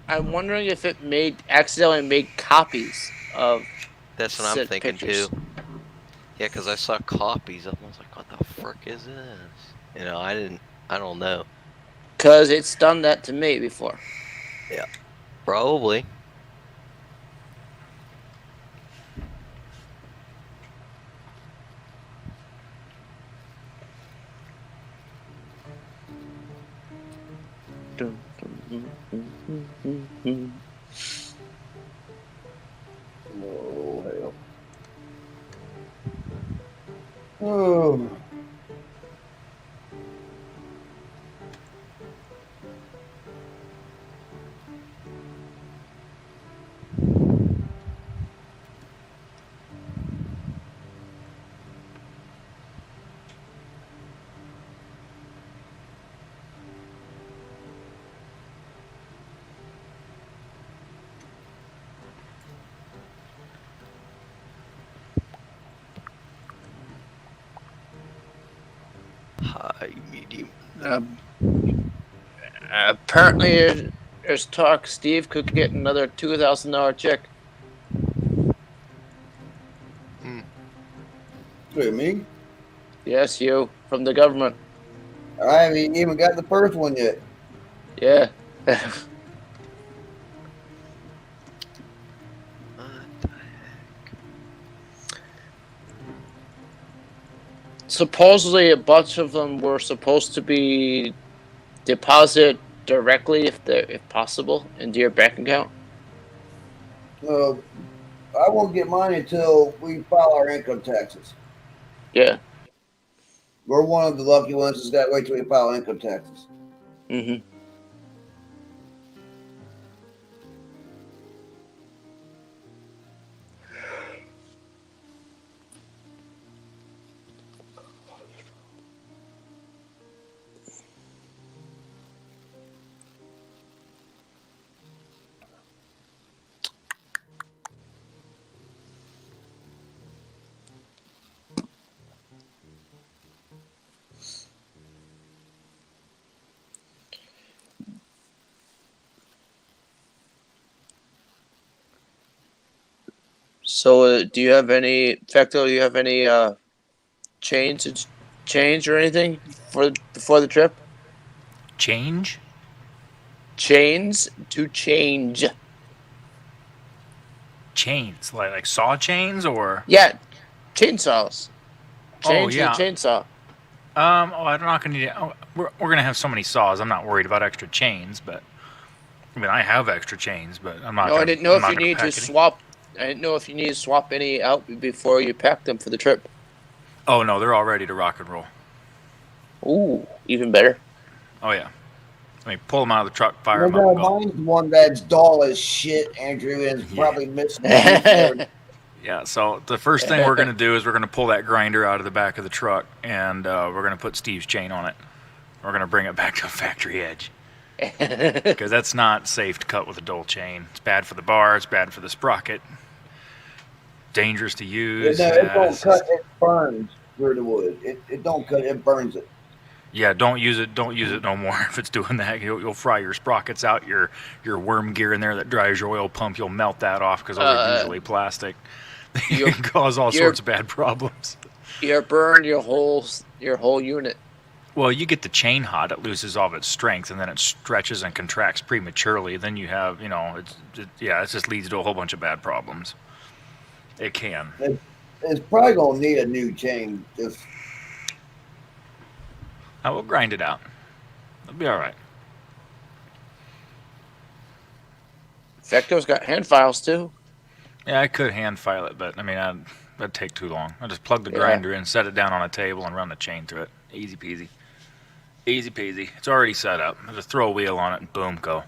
I'm wondering if it accidentally made copies of. That's what I'm thinking pictures. too. Yeah, because I saw copies. I was like, what the frick is this? You know, I don't know. Because it's done that to me before. Yeah, probably. Oh, hell. Oh. High, medium. Apparently, there's talk Steve could get another $2,000 check. Who, me? Yes, you, from the government. I haven't even got the first one yet. Yeah. Supposedly, a bunch of them were supposed to be deposited directly, if possible, into your bank account. I won't get mine until we file our income taxes. Yeah. We're one of the lucky ones that's got to wait till we file income taxes. Mm-hmm. So, do you have any, Fecto, do you have any change or anything before the trip? Change? Chains to change. chains, like saw chains or? Yeah, chainsaws. Oh, Chains yeah. to the chainsaw. I'm not gonna need. We're gonna have so many saws. I'm not worried about extra chains, but I mean I have extra chains, but I'm not. No, I didn't know I'm if not you gonna need to pack any. swap. I didn't know if you need to swap any out before you pack them for the trip. Oh no, they're all ready to rock and roll. Ooh, even better. Oh yeah. I mean, pull them out of the truck, fire them No, up. And go. mine's one that's dull as shit, Andrew, and it's probably missing. Yeah, so the first thing we're going to do is we're going to pull that grinder out of the back of the truck, and we're going to put Steve's chain on it. We're going to bring it back to factory edge. Because that's not safe to cut with a dull chain. It's bad for the bar, it's bad for the sprocket. Dangerous to use. No, it don't cut, it burns through the wood. It don't cut, it burns it. Yeah, don't use it no more if it's doing that. You'll fry your sprockets out, your worm gear in there that drives your oil pump, you'll melt that off because those are usually plastic. You can cause all sorts of bad problems. You burn your whole unit. Well, you get the chain hot, it loses all of its strength, and then it stretches and contracts prematurely. Then you have, it just leads to a whole bunch of bad problems. It can. It's probably gonna need a new chain. Just I will grind it out. It'll be all right. Vecto's got hand files too. Yeah, I could hand file it, but I mean, that'd take too long. I just plug the grinder in, set it down on a table, and run the chain through it. Easy peasy. Easy peasy. It's already set up. I just throw a wheel on it and boom, go.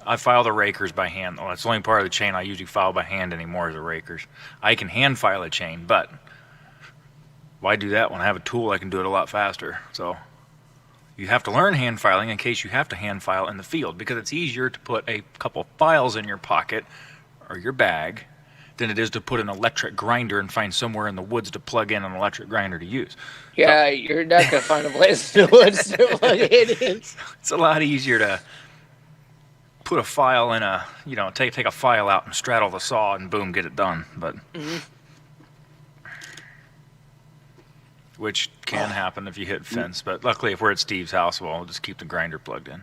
I file the rakers by hand. Well, that's the only part of the chain I usually file by hand anymore is the rakers. I can hand file a chain, but why do that when I have a tool I can do it a lot faster? So you have to learn hand filing in case you have to hand file in the field, because it's easier to put a couple files in your pocket or your bag than it is to put an electric grinder and find somewhere in the woods to plug in an electric grinder to use. Yeah, you're not going to find a place in the woods to plug it in. It's a lot easier to put a file in take a file out and straddle the saw and boom, get it done. But which can happen if you hit fence. But luckily, if we're at Steve's house, we'll just keep the grinder plugged in.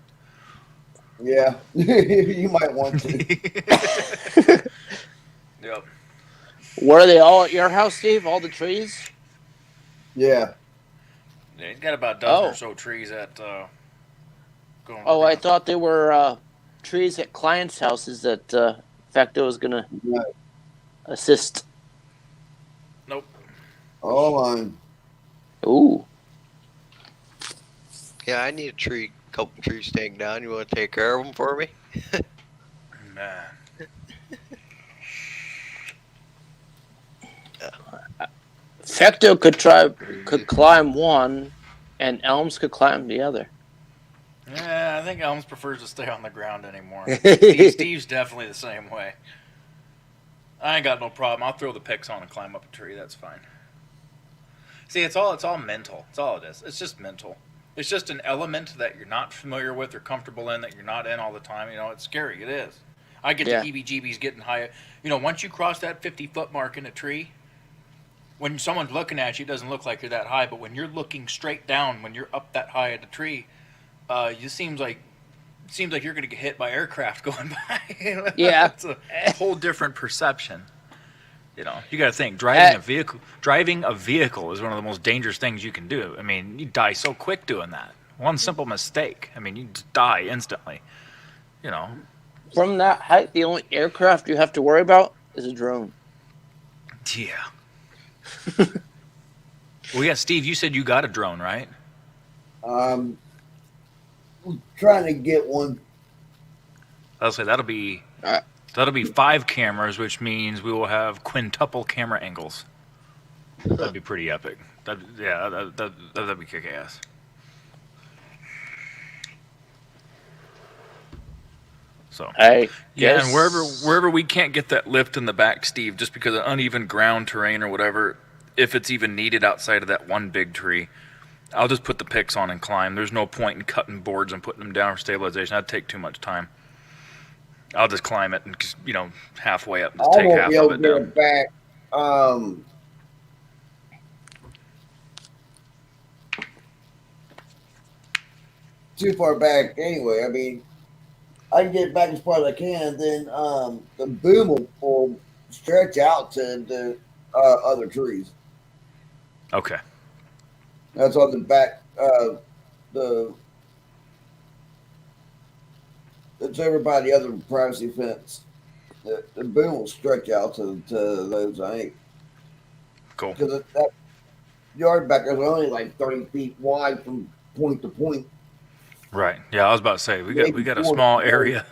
yeah, you might want to. Yep. Were they all at your house, Steve? All the trees? Yeah. Yeah, he's got about a dozen or so trees at going. Oh, I thought they were trees at clients' houses that Vecto was going to assist. Nope. All on. Ooh. Yeah, I need a couple trees taken down. You want to take care of them for me? Nah. Vecto could climb one, and Elms could climb the other. Yeah, I think Elms prefers to stay on the ground anymore. Steve's definitely the same way. I ain't got no problem. I'll throw the picks on and climb up a tree. That's fine. See, it's all mental. It's all it is. It's just mental. It's just an element that you're not familiar with or comfortable in, that you're not in all the time. It's scary. It is. I get the heebie-jeebies getting high. Once you cross that 50-foot mark in a tree, when someone's looking at you, it doesn't look like you're that high. But when you're looking straight down, when you're up that high at the tree, it seems like you're going to get hit by aircraft going by. Yeah, it's a whole different perception. You got to think driving a vehicle is one of the most dangerous things you can do. I mean, you die so quick doing that. One simple mistake, you just die instantly. From that height, the only aircraft you have to worry about is a drone. Yeah. Well, yeah, Steve, you said you got a drone, right? Trying to get one. I'll say that'll be 5 cameras, which means we will have quintuple camera angles. That'd be pretty epic. That'd be kick-ass. So and wherever we can't get that lift in the back, Steve, just because of uneven ground terrain or whatever, if it's even needed outside of that one big tree, I'll just put the picks on and climb. There's no point in cutting boards and putting them down for stabilization. That'd take too much time. I'll just climb it and halfway up and just take half of it down. Back. Too far back anyway. I can get it back as far as I can. Then the boom will stretch out to the other trees. Okay. That's on the back. It's over by the other privacy fence. The boom will stretch out to those. I think. Cool. Because that yard back there is only like 30 feet wide from point to point. Right. Yeah, I was about to say we got a small area.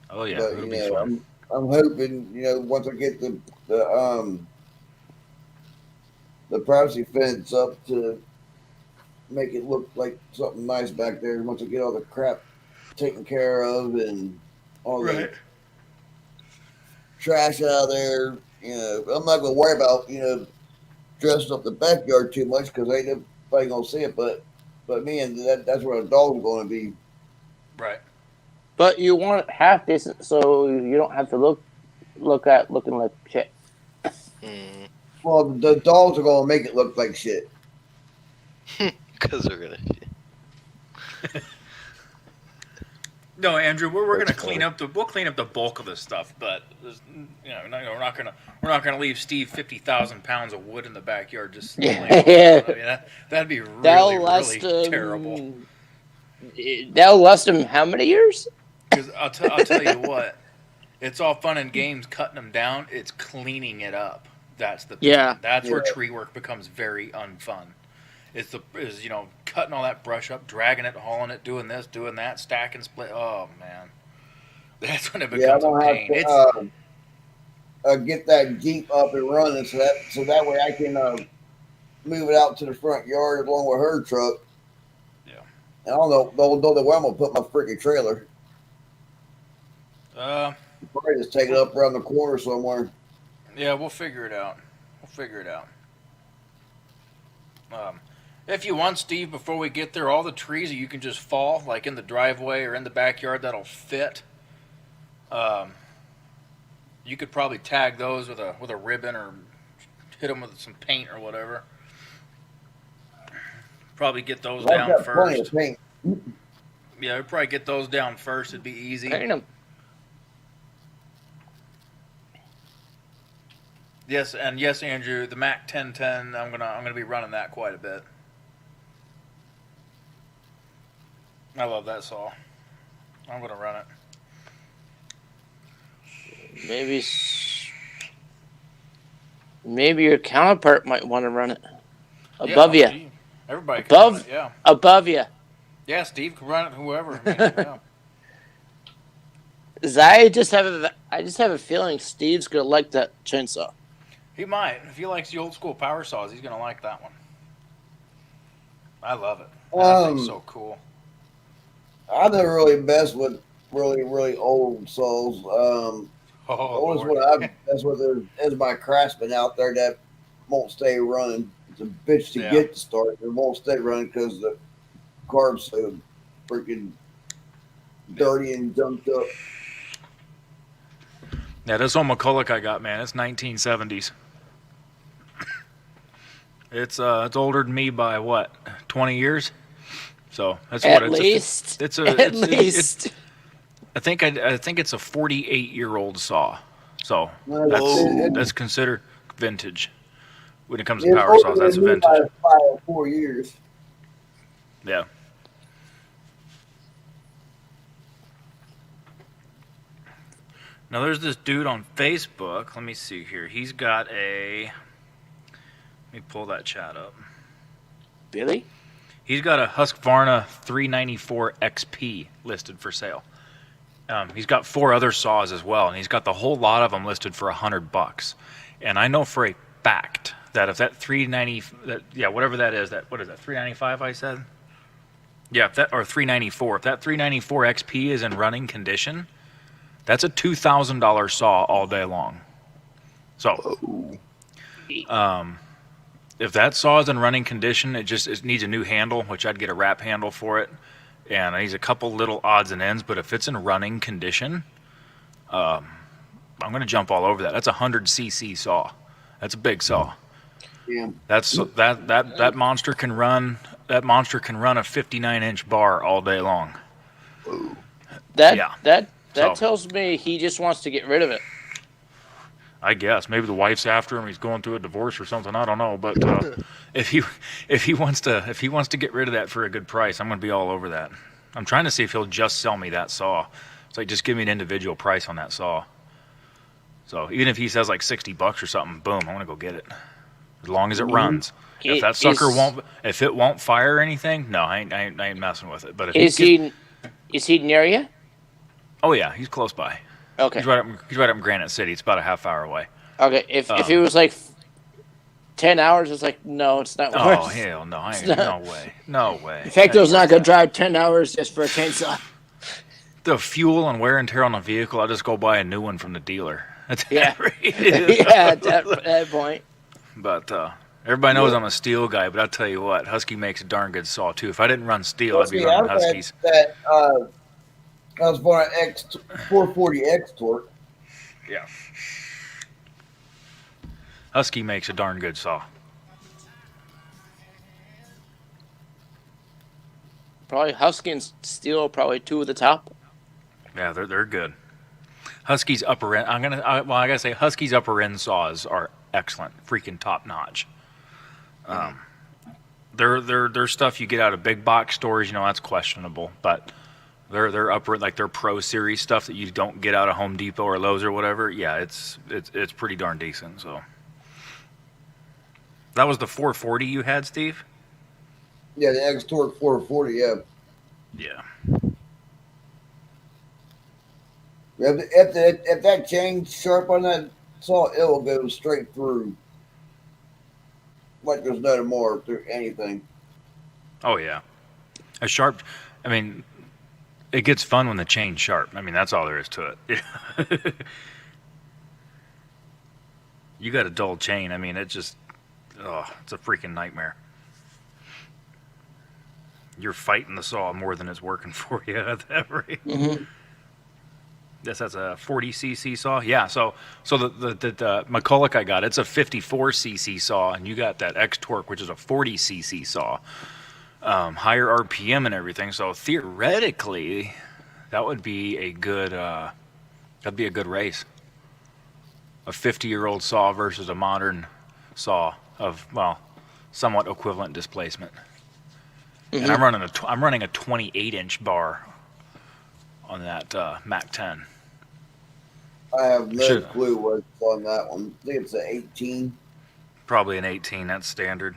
Oh yeah, But, it'll be fun. I'm hoping, once I get the privacy fence up to make it look like something nice back there. Once I get all the crap taken care of and all the trash out of there, I'm not gonna worry about dressing up the backyard too much because ain't nobody gonna see it. But man, that's where the dog's gonna be. Right. But you want it half decent so you don't have to look at looking like shit. Well, the dogs are gonna make it look like shit. Because they're gonna. No, Andrew, we're gonna clean up the bulk of this stuff, but we're not gonna leave Steve 50,000 pounds of wood in the backyard just. Yeah. I mean, that'd be really terrible. That'll last him how many years? Because I'll tell you what, it's all fun and games cutting them down. It's cleaning it up. That's the thing. Yeah. That's where tree work becomes very unfun. Is cutting all that brush up, dragging it, hauling it, doing this, doing that, stacking, split. Oh man, that's when it becomes a pain. Get that Jeep up and running so that way I can move it out to the front yard along with her truck. Yeah. And I don't know where I'm gonna put my freaking trailer. Probably just take it up around the corner somewhere. Yeah, we'll figure it out. If you want, Steve, before we get there, all the trees that you can just fall, like in the driveway or in the backyard, that'll fit. You could probably tag those with a ribbon or hit them with some paint or whatever. Probably get those down first. Yeah, we'd probably get those down first. It'd be easy. Paint them. Yes, Andrew, the Mac 1010. I'm gonna be running that quite a bit. I love that saw. I'm gonna run it. Maybe your counterpart might want to run it above you. Everybody can run it, yeah. Above you. Yeah, Steve can run it. Whoever. I mean, yeah. I just have a feeling Steve's gonna like that chainsaw. He might. If he likes the old school power saws, he's gonna like that one. I love it. That thing's so cool. I never really messed with really, really old saws. That's what there's my Craftsman out there that won't stay running. It's a bitch to get to start. It won't stay running because the carb's so freaking dirty and dumped up. Yeah, this old McCulloch I got, man, it's 1970s. It's older than me by what, 20 years? So that's what at least. At least. I think it's a 48-year-old saw. So that's considered vintage. When it comes to power saws, that's a vintage. 5 or 4 years. Yeah. Now there's this dude on Facebook. Let me see here. He's got a. Let me pull that chat up. Billy? He's got a Husqvarna 394 XP listed for sale. He's got 4 other saws as well, and he's got the whole lot of them listed for $100. And I know for a fact that if that 390, whatever that is, what is that, 395? I said. Yeah, or 394. If that 394 XP is in running condition, that's a $2,000 saw all day long. So, if that saw is in running condition, it needs a new handle, which I'd get a wrap handle for it, and it needs a couple little odds and ends. But if it's in running condition, I'm going to jump all over that. That's a 100cc saw. That's a big saw. Yeah. That monster can run. That monster can run a 59-inch bar all day long. That So- tells me he just wants to get rid of it. I guess maybe the wife's after him. He's going through a divorce or something. I don't know. But if he wants to get rid of that for a good price, I'm going to be all over that. I'm trying to see if he'll just sell me that saw. It's like, just give me an individual price on that saw. So even if he says like $60 or something, boom, I want to go get it. As long as it runs. If that sucker if it won't fire anything, no, I ain't messing with it. But if Is he near you? Oh yeah, he's close by. Okay. He's right up in Granite City. It's about a half hour away. Okay, if it was like 10 hours, it's like, no, it's not worth it. Oh hell no! No way. In fact, I was not gonna drive 10 hours just for a chainsaw. The fuel and wear and tear on the vehicle, I'll just go buy a new one from the dealer. That's Yeah. At that point. But everybody knows I'm a steel guy, but I'll tell you what, Husky makes a darn good saw too. If I didn't run steel, I'd be running Huskies. I was born an 440 X torque. Yeah. Husky makes a darn good saw. Probably Husky and Steel, probably two at the top. Yeah, they're good. Husky's upper end. I gotta say, Husky's upper end saws are excellent, freaking top notch. They're stuff you get out of big box stores. That's questionable, but they're upper, like their Pro Series stuff that you don't get out of Home Depot or Lowe's or whatever. Yeah, it's pretty darn decent. So that was the 440 you had, Steve? Yeah, the X torque 440. Yeah. Yeah. If that chain's sharp on that saw, it will go straight through. Like there's no tomorrow through anything. Oh yeah, a sharp. I mean, it gets fun when the chain's sharp. I mean, that's all there is to it. You got a dull chain. I mean, it's a freaking nightmare. You're fighting the saw more than it's working for you at that rate. Mm-hmm. Yes, that's a 40cc saw. Yeah, so the McCulloch I got, it's a 54cc saw, and you got that X Torque, which is a 40cc saw, higher RPM and everything. So theoretically, that would be a good race. A 50-year-old saw versus a modern saw of somewhat equivalent displacement. Mm-hmm. And I'm running a 28-inch bar on that Mac 10. I have no clue what's on that one. I think it's an 18. Probably an 18. That's standard.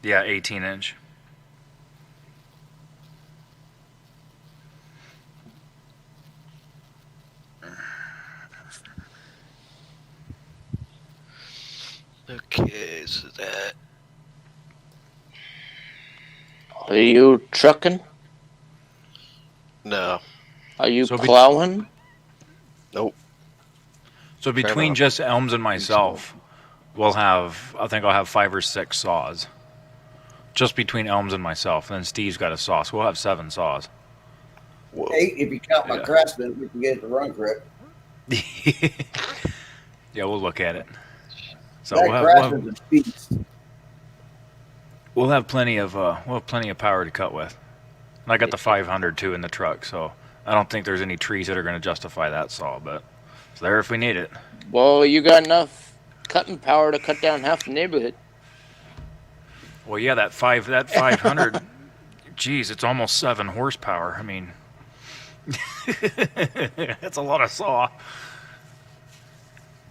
Yeah, 18-inch. Okay, so that. Are you trucking? No. Are you plowing? Nope. So between just Elms and myself, I think I'll have 5 or 6 saws. Just between Elms and myself. And then Steve's got a saw, so we'll have 7 saws. 8 if you count my Craftsman, we can get it to run correct. Yeah, we'll look at it. So we'll have plenty of power to cut with. And I got the 500 too in the truck, so I don't think there's any trees that are going to justify that saw, but it's there if we need it. Well, you got enough cutting power to cut down half the neighborhood. Well, yeah, that 500, geez, it's almost 7 horsepower. I mean, that's a lot of saw.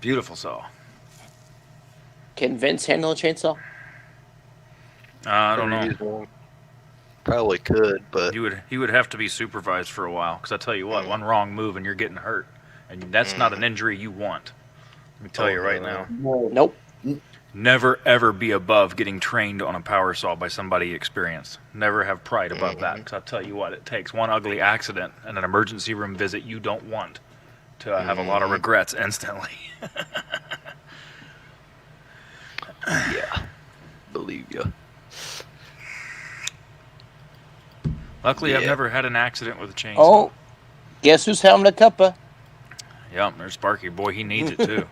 Beautiful saw. Can Vince handle a chainsaw? I don't know. Probably could, but he would have to be supervised for a while. Because I tell you what, one wrong move and you're getting hurt, and that's not an injury you want. Let me tell you right now. Nope. Never ever be above getting trained on a power saw by somebody experienced. Never have pride above that. Because I tell you what, it takes one ugly accident and an emergency room visit you don't want to have a lot of regrets instantly. Yeah, believe you. Luckily, I've never had an accident with a chainsaw. Oh, guess who's having a cuppa? Yeah, there's Sparky. Boy, he needs it too.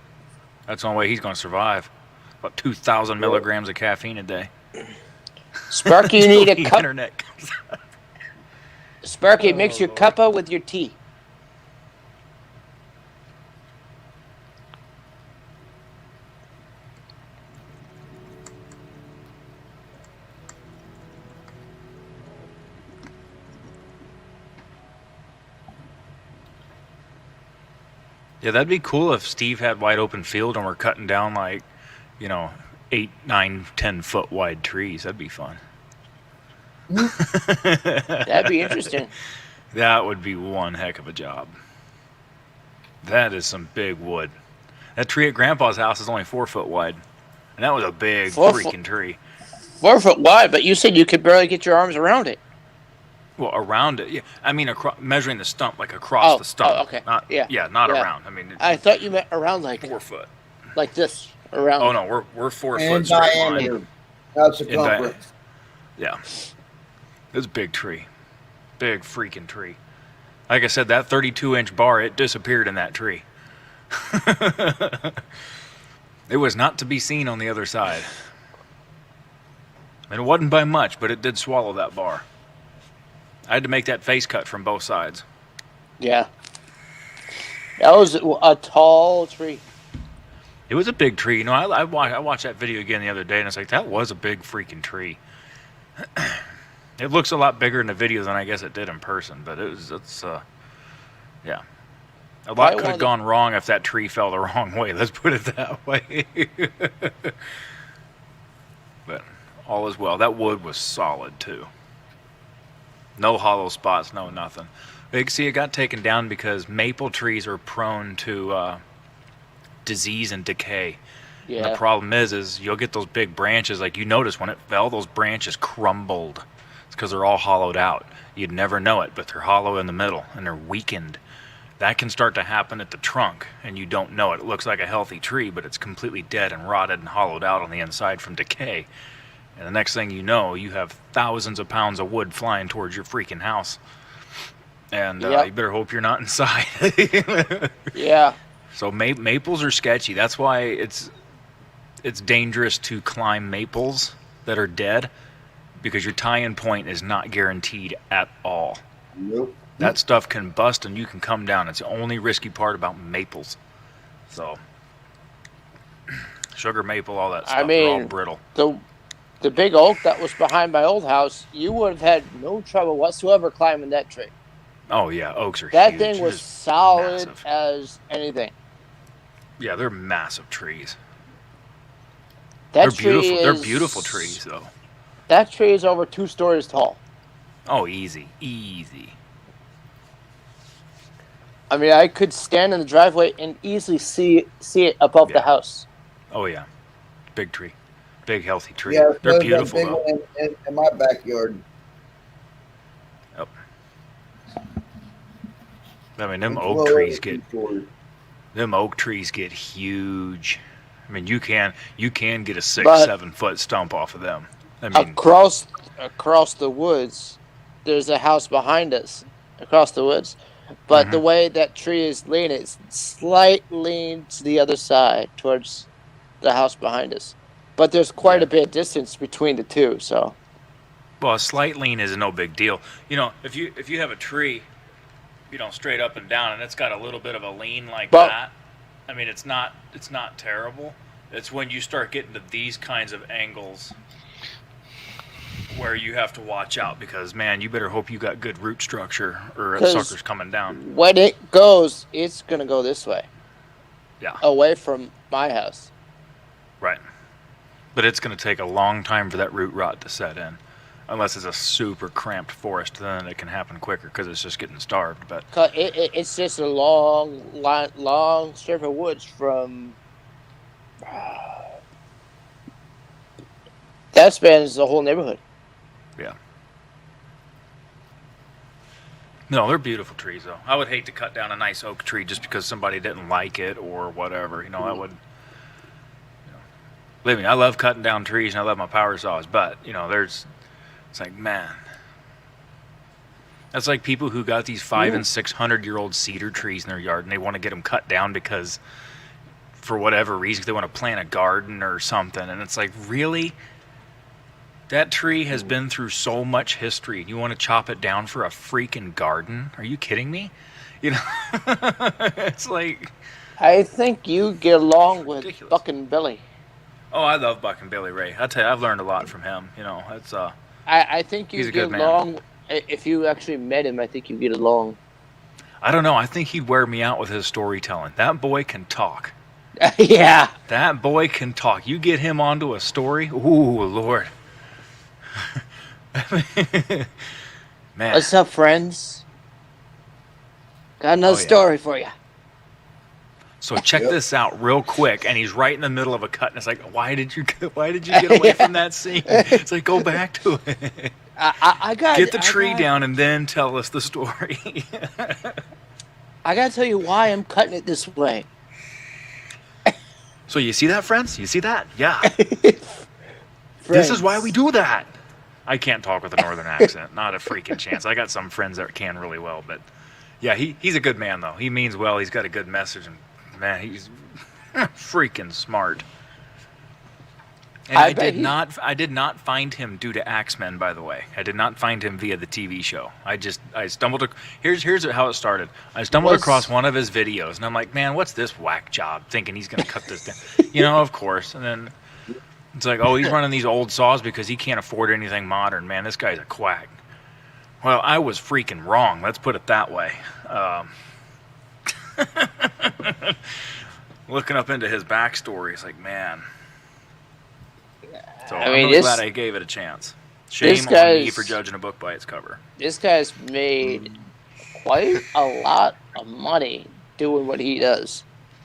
That's the only way he's going to survive. About 2,000 milligrams of caffeine a day. Sparky, you need a cup. Internet. Sparky, mix your cuppa with your tea. Yeah, that'd be cool if Steve had wide open field and we're cutting down like, 8, 9, 10 foot wide trees. That'd be fun. That'd be interesting. That would be one heck of a job. That is some big wood. That tree at Grandpa's house is only 4 foot wide. And that was a big freaking tree. 4 foot wide, but you said you could barely get your arms around it. Well, around it, yeah. I mean, measuring the stump, like across the stump. Oh, okay. Not, yeah, not around. I mean, I thought you meant around like 4 foot. Like this, around. Oh no, we're 4 And foot straight diameter. line. That's circumference. Yeah, it's a big tree, big freaking tree. Like I said, that 32-inch bar, it disappeared in that tree. It was not to be seen on the other side. And it wasn't by much, but it did swallow that bar. I had to make that face cut from both sides. Yeah. That was a tall tree. It was a big tree. I watched that video again the other day, and it's like, that was a big freaking tree. It looks a lot bigger in the video than I guess it did in person, but yeah. A lot could have gone wrong if that tree fell the wrong way. Let's put it that way. But all is well. That wood was solid, too. No hollow spots, no nothing. You can see it got taken down because maple trees are prone to disease and decay. Yeah. And the problem is you'll get those big branches. Like you notice when it fell, those branches crumbled. It's because they're all hollowed out. You'd never know it, but they're hollow in the middle and they're weakened. That can start to happen at the trunk, and you don't know it. It looks like a healthy tree, but it's completely dead and rotted and hollowed out on the inside from decay. And the next thing you know, you have thousands of pounds of wood flying towards your freaking house. And you better hope you're not inside. Yeah. So maples are sketchy. That's why it's dangerous to climb maples that are dead, because your tie-in point is not guaranteed at all. Nope. That stuff can bust and you can come down. It's the only risky part about maples. So, sugar maple, all that stuff, they're all brittle. The big oak that was behind my old house, you would have had no trouble whatsoever climbing that tree. Oh yeah, oaks are that huge. Thing was solid as anything. Yeah, they're massive trees. They're beautiful. They're beautiful trees, though. That tree is over 2 stories tall. Oh, easy. I mean, I could stand in the driveway and easily see it above the house. Oh yeah, big tree, big healthy tree. Yeah, they're beautiful big though. One in my backyard. Yep. I mean, them oak trees get huge. I mean, you can get a 6-7 foot stump off of them. I mean, across the woods, there's a house behind us. Across the woods. But the way that tree is leaning, it's slightly to the other side, towards the house behind us. But there's quite a bit of distance between the two, so. Well, a slight lean is no big deal. If you have a tree, straight up and down, and it's got a little bit of a lean like that, I mean, it's not terrible. It's when you start getting to these kinds of angles where you have to watch out, because man, you better hope you got good root structure or that sucker's coming down. When it goes, it's gonna go this way. Yeah. Away from my house. Right. But it's gonna take a long time for that root rot to set in. Unless it's a super cramped forest, then it can happen quicker because it's just getting starved. But it's just a long strip of woods from that spans the whole neighborhood. Yeah. No, they're beautiful trees, though. I would hate to cut down a nice oak tree just because somebody didn't like it or whatever. That would. Believe me, I love cutting down trees and I love my power saws, but it's like, man, that's like people who got these 500- and 600-year-old cedar trees in their yard and they want to get them cut down because for whatever reason. They want to plant a garden or something, and it's like, really? That tree has been through so much history. You want to chop it down for a freaking garden? Are you kidding me? You know, it's like. I think you get along with Buck and Billy. Oh, I love Buck and Billy Ray. I tell you, I've learned a lot from him. You know, it's I think you he's a get good man. along. If you actually met him, I think you get along. I don't know. I think he'd wear me out with his storytelling. That boy can talk. Yeah. That boy can talk. You get him onto a story. Ooh, Lord. Man. What's up, friends? Got another story for you. So check this out real quick, and he's right in the middle of a cut, and it's like, why did you get away from that scene? It's like, go back to it. I got Get the tree down and then tell us the story. I gotta tell you why I'm cutting it this way. So you see that, friends? You see that? Yeah. This is why we do that. I can't talk with a northern accent. Not a freaking chance. I got some friends that can really well, but yeah, he's a good man though. He means well. He's got a good message, and man, he's freaking smart. And I did not find him due to Axemen, by the way. I did not find him via the TV show. I stumbled. Here's how it started. I stumbled across one of his videos, and I'm like, man, what's this whack job? Thinking he's gonna cut this down, of course. And then it's like, oh, he's running these old saws because he can't afford anything modern. Man, this guy's a quack. Well, I was freaking wrong. Let's put it that way. Looking up into his backstory, it's like, man. So I'm really glad I gave it a chance. Shame on me for judging a book by its cover. This guy's made quite a lot of money doing what he does.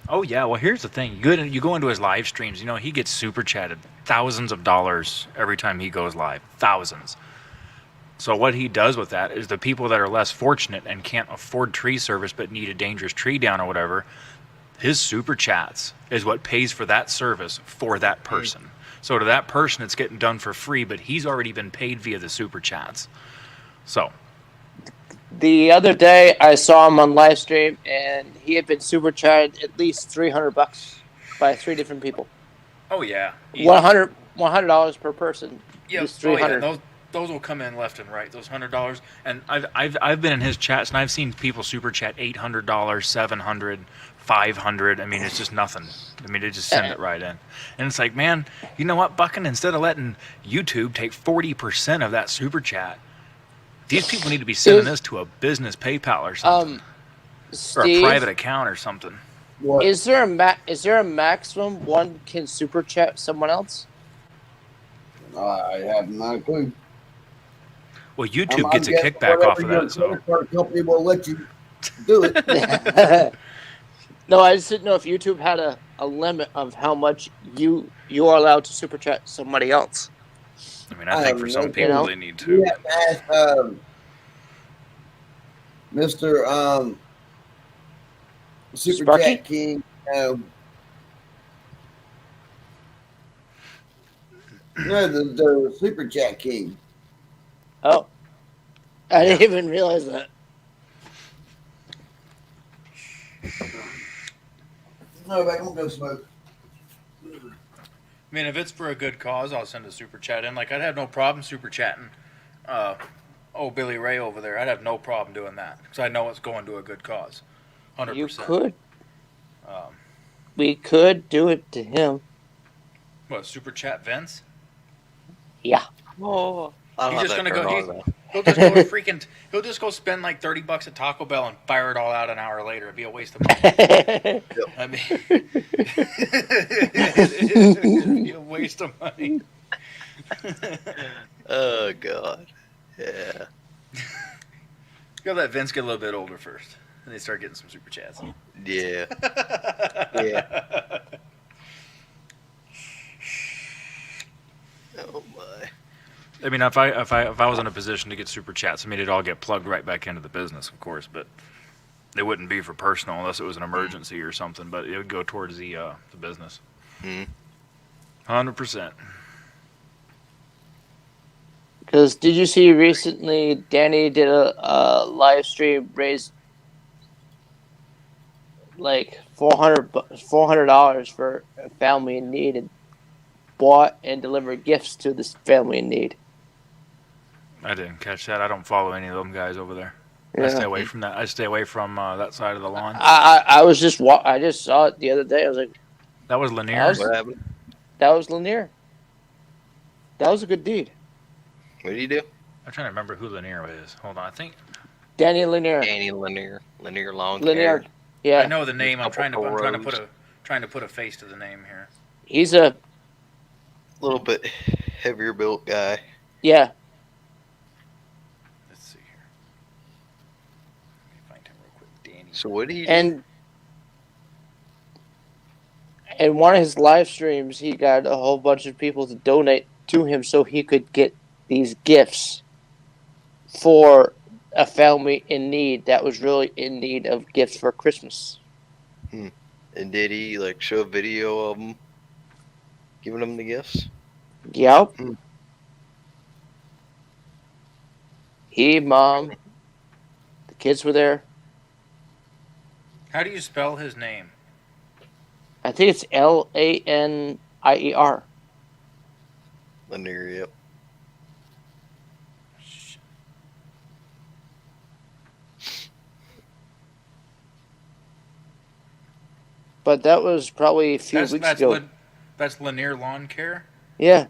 Oh yeah, well here's the thing. You go into his live streams, he gets super chatted thousands of dollars every time he goes live. Thousands. So what he does with that is the people that are less fortunate and can't afford tree service but need a dangerous tree down or whatever, his super chats is what pays for that service for that person. So to that person, it's getting done for free, but he's already been paid via the super chats. So. The other day, I saw him on live stream, and he had been super chatted at least $300 by 3 different people. Oh yeah. $100 per person. Yeah. Just $300. Oh, yeah. Those will come in left and right. Those $100, and I've been in his chats, and I've seen people super chat $800, $700. 500. I mean, it's just nothing. I mean, they just send it right in. And it's like, man, you know what, Buckin? Instead of letting YouTube take 40% of that super chat, these people need to be sending this to a business PayPal or something. Steve, or a private account or something. What? Is there a maximum one can super chat someone else? I have no clue. Well, YouTube gets a kickback off of that. So our company will let you do it. No, I just didn't know if YouTube had a limit of how much you are allowed to super chat somebody else. I mean, I think for some people they need to. We have to ask Mr. Super Sparky? Chat King. No, the Super Chat King. Oh, I didn't even realize that. No, I'm gonna go smoke. I mean, if it's for a good cause, I'll send a super chat in. Like, I'd have no problem super chatting. Billy Ray over there. I'd have no problem doing that because I know it's going to a good cause. 100%. You could. We could do it to him. What, super chat Vince? Yeah. Oh, he's just gonna go. He'll just go to freaking. He'll just go spend like $30 at Taco Bell and fire it all out an hour later. It'd be a waste of money. I mean, it'd be a waste of money. Oh God, yeah. Gotta let Vince get a little bit older first, and they start getting some super chats. Yeah. Yeah. Oh my. I mean, if I was in a position to get super chats, I mean, it'd all get plugged right back into the business, of course, but it wouldn't be for personal unless it was an emergency or something. But it would go towards the business. 100%. Because did you see recently Danny did a live stream like $400 for a family in need, and bought and delivered gifts to this family in need. I didn't catch that. I don't follow any of them guys over there. Yeah. I stay away from that. I stay away from that side of the lawn. I just saw it the other day. I was like, that was Lanier. That was Lanier. That was a good deed. What did he do? I'm trying to remember who Lanier is. Hold on, I think Danny Lanier. Lanier long Lanier. hair. Yeah. I know the name. I'm trying to put a face to the name here. He's a little bit heavier built guy. Yeah. Let's see here. Let me find him real quick. Danny. So what do you and in one of his live streams, he got a whole bunch of people to donate to him so he could get these gifts for a family in need that was really in need of gifts for Christmas. And did he like show a video of him giving them the gifts? Yep. He, mom, the kids were there. How do you spell his name? I think it's Lanier. Lanier, yep. But that was probably a few weeks ago. That's Lanier Lawn Care? Yeah.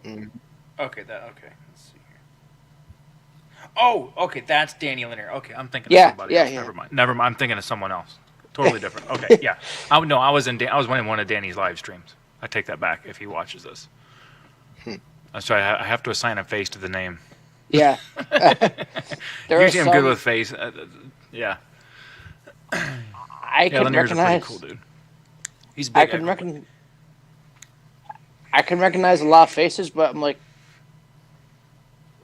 Okay, let's see here. Oh, okay, that's Danny Lanier. Okay, I'm thinking Yeah, of somebody yeah, else. yeah. Never mind. I'm thinking of someone else. Totally different. Okay, yeah. I was in one of Danny's live streams. I take that back if he watches this. That's right. I have to assign a face to the name. Yeah. Usually I'm good with face. Yeah. I can Lanier's recognize. a pretty cool dude. He's big. I can recognize a lot of faces, but I'm like,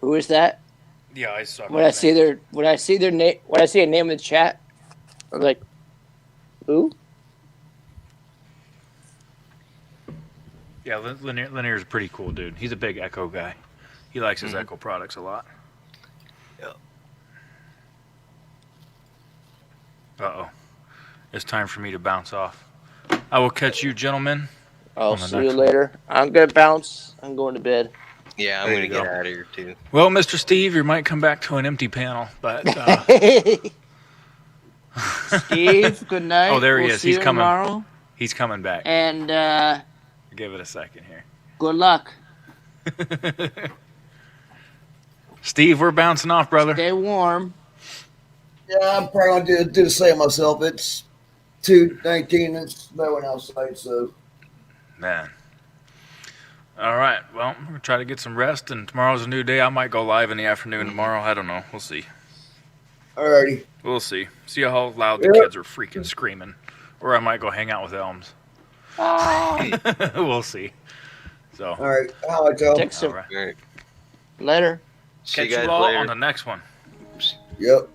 who is that? Yeah, I saw. When I see their name, when I see a name in the chat, I'm like, who? Yeah, Lanier's a pretty cool dude. He's a big Echo guy. He likes his Echo products a lot. Yeah. Uh-oh. It's time for me to bounce off. I will catch you, gentlemen. I'll see you later. I'm going to bounce. I'm going to bed. Yeah, I'm going to get out of here, too. Well, Mr. Steve, you might come back to an empty panel, but... Steve, good night. Oh, there he We'll is. see He's you coming. tomorrow. He's coming back. And Give it a second here. good luck. Steve, we're bouncing off, brother. Stay warm. Yeah, I'm probably going to do the same myself. It's 2:19. It's snowing outside, so. Man. All right. Well, we're going to try to get some rest, and tomorrow's a new day. I might go live in the afternoon tomorrow. I don't know. We'll see. Alrighty. We'll see. See how loud the kids are freaking screaming. Or I might go hang out with Elms. We'll see. So. All right. How about y'all? Text him. All right. Later. Catch you all on the next one. Yep.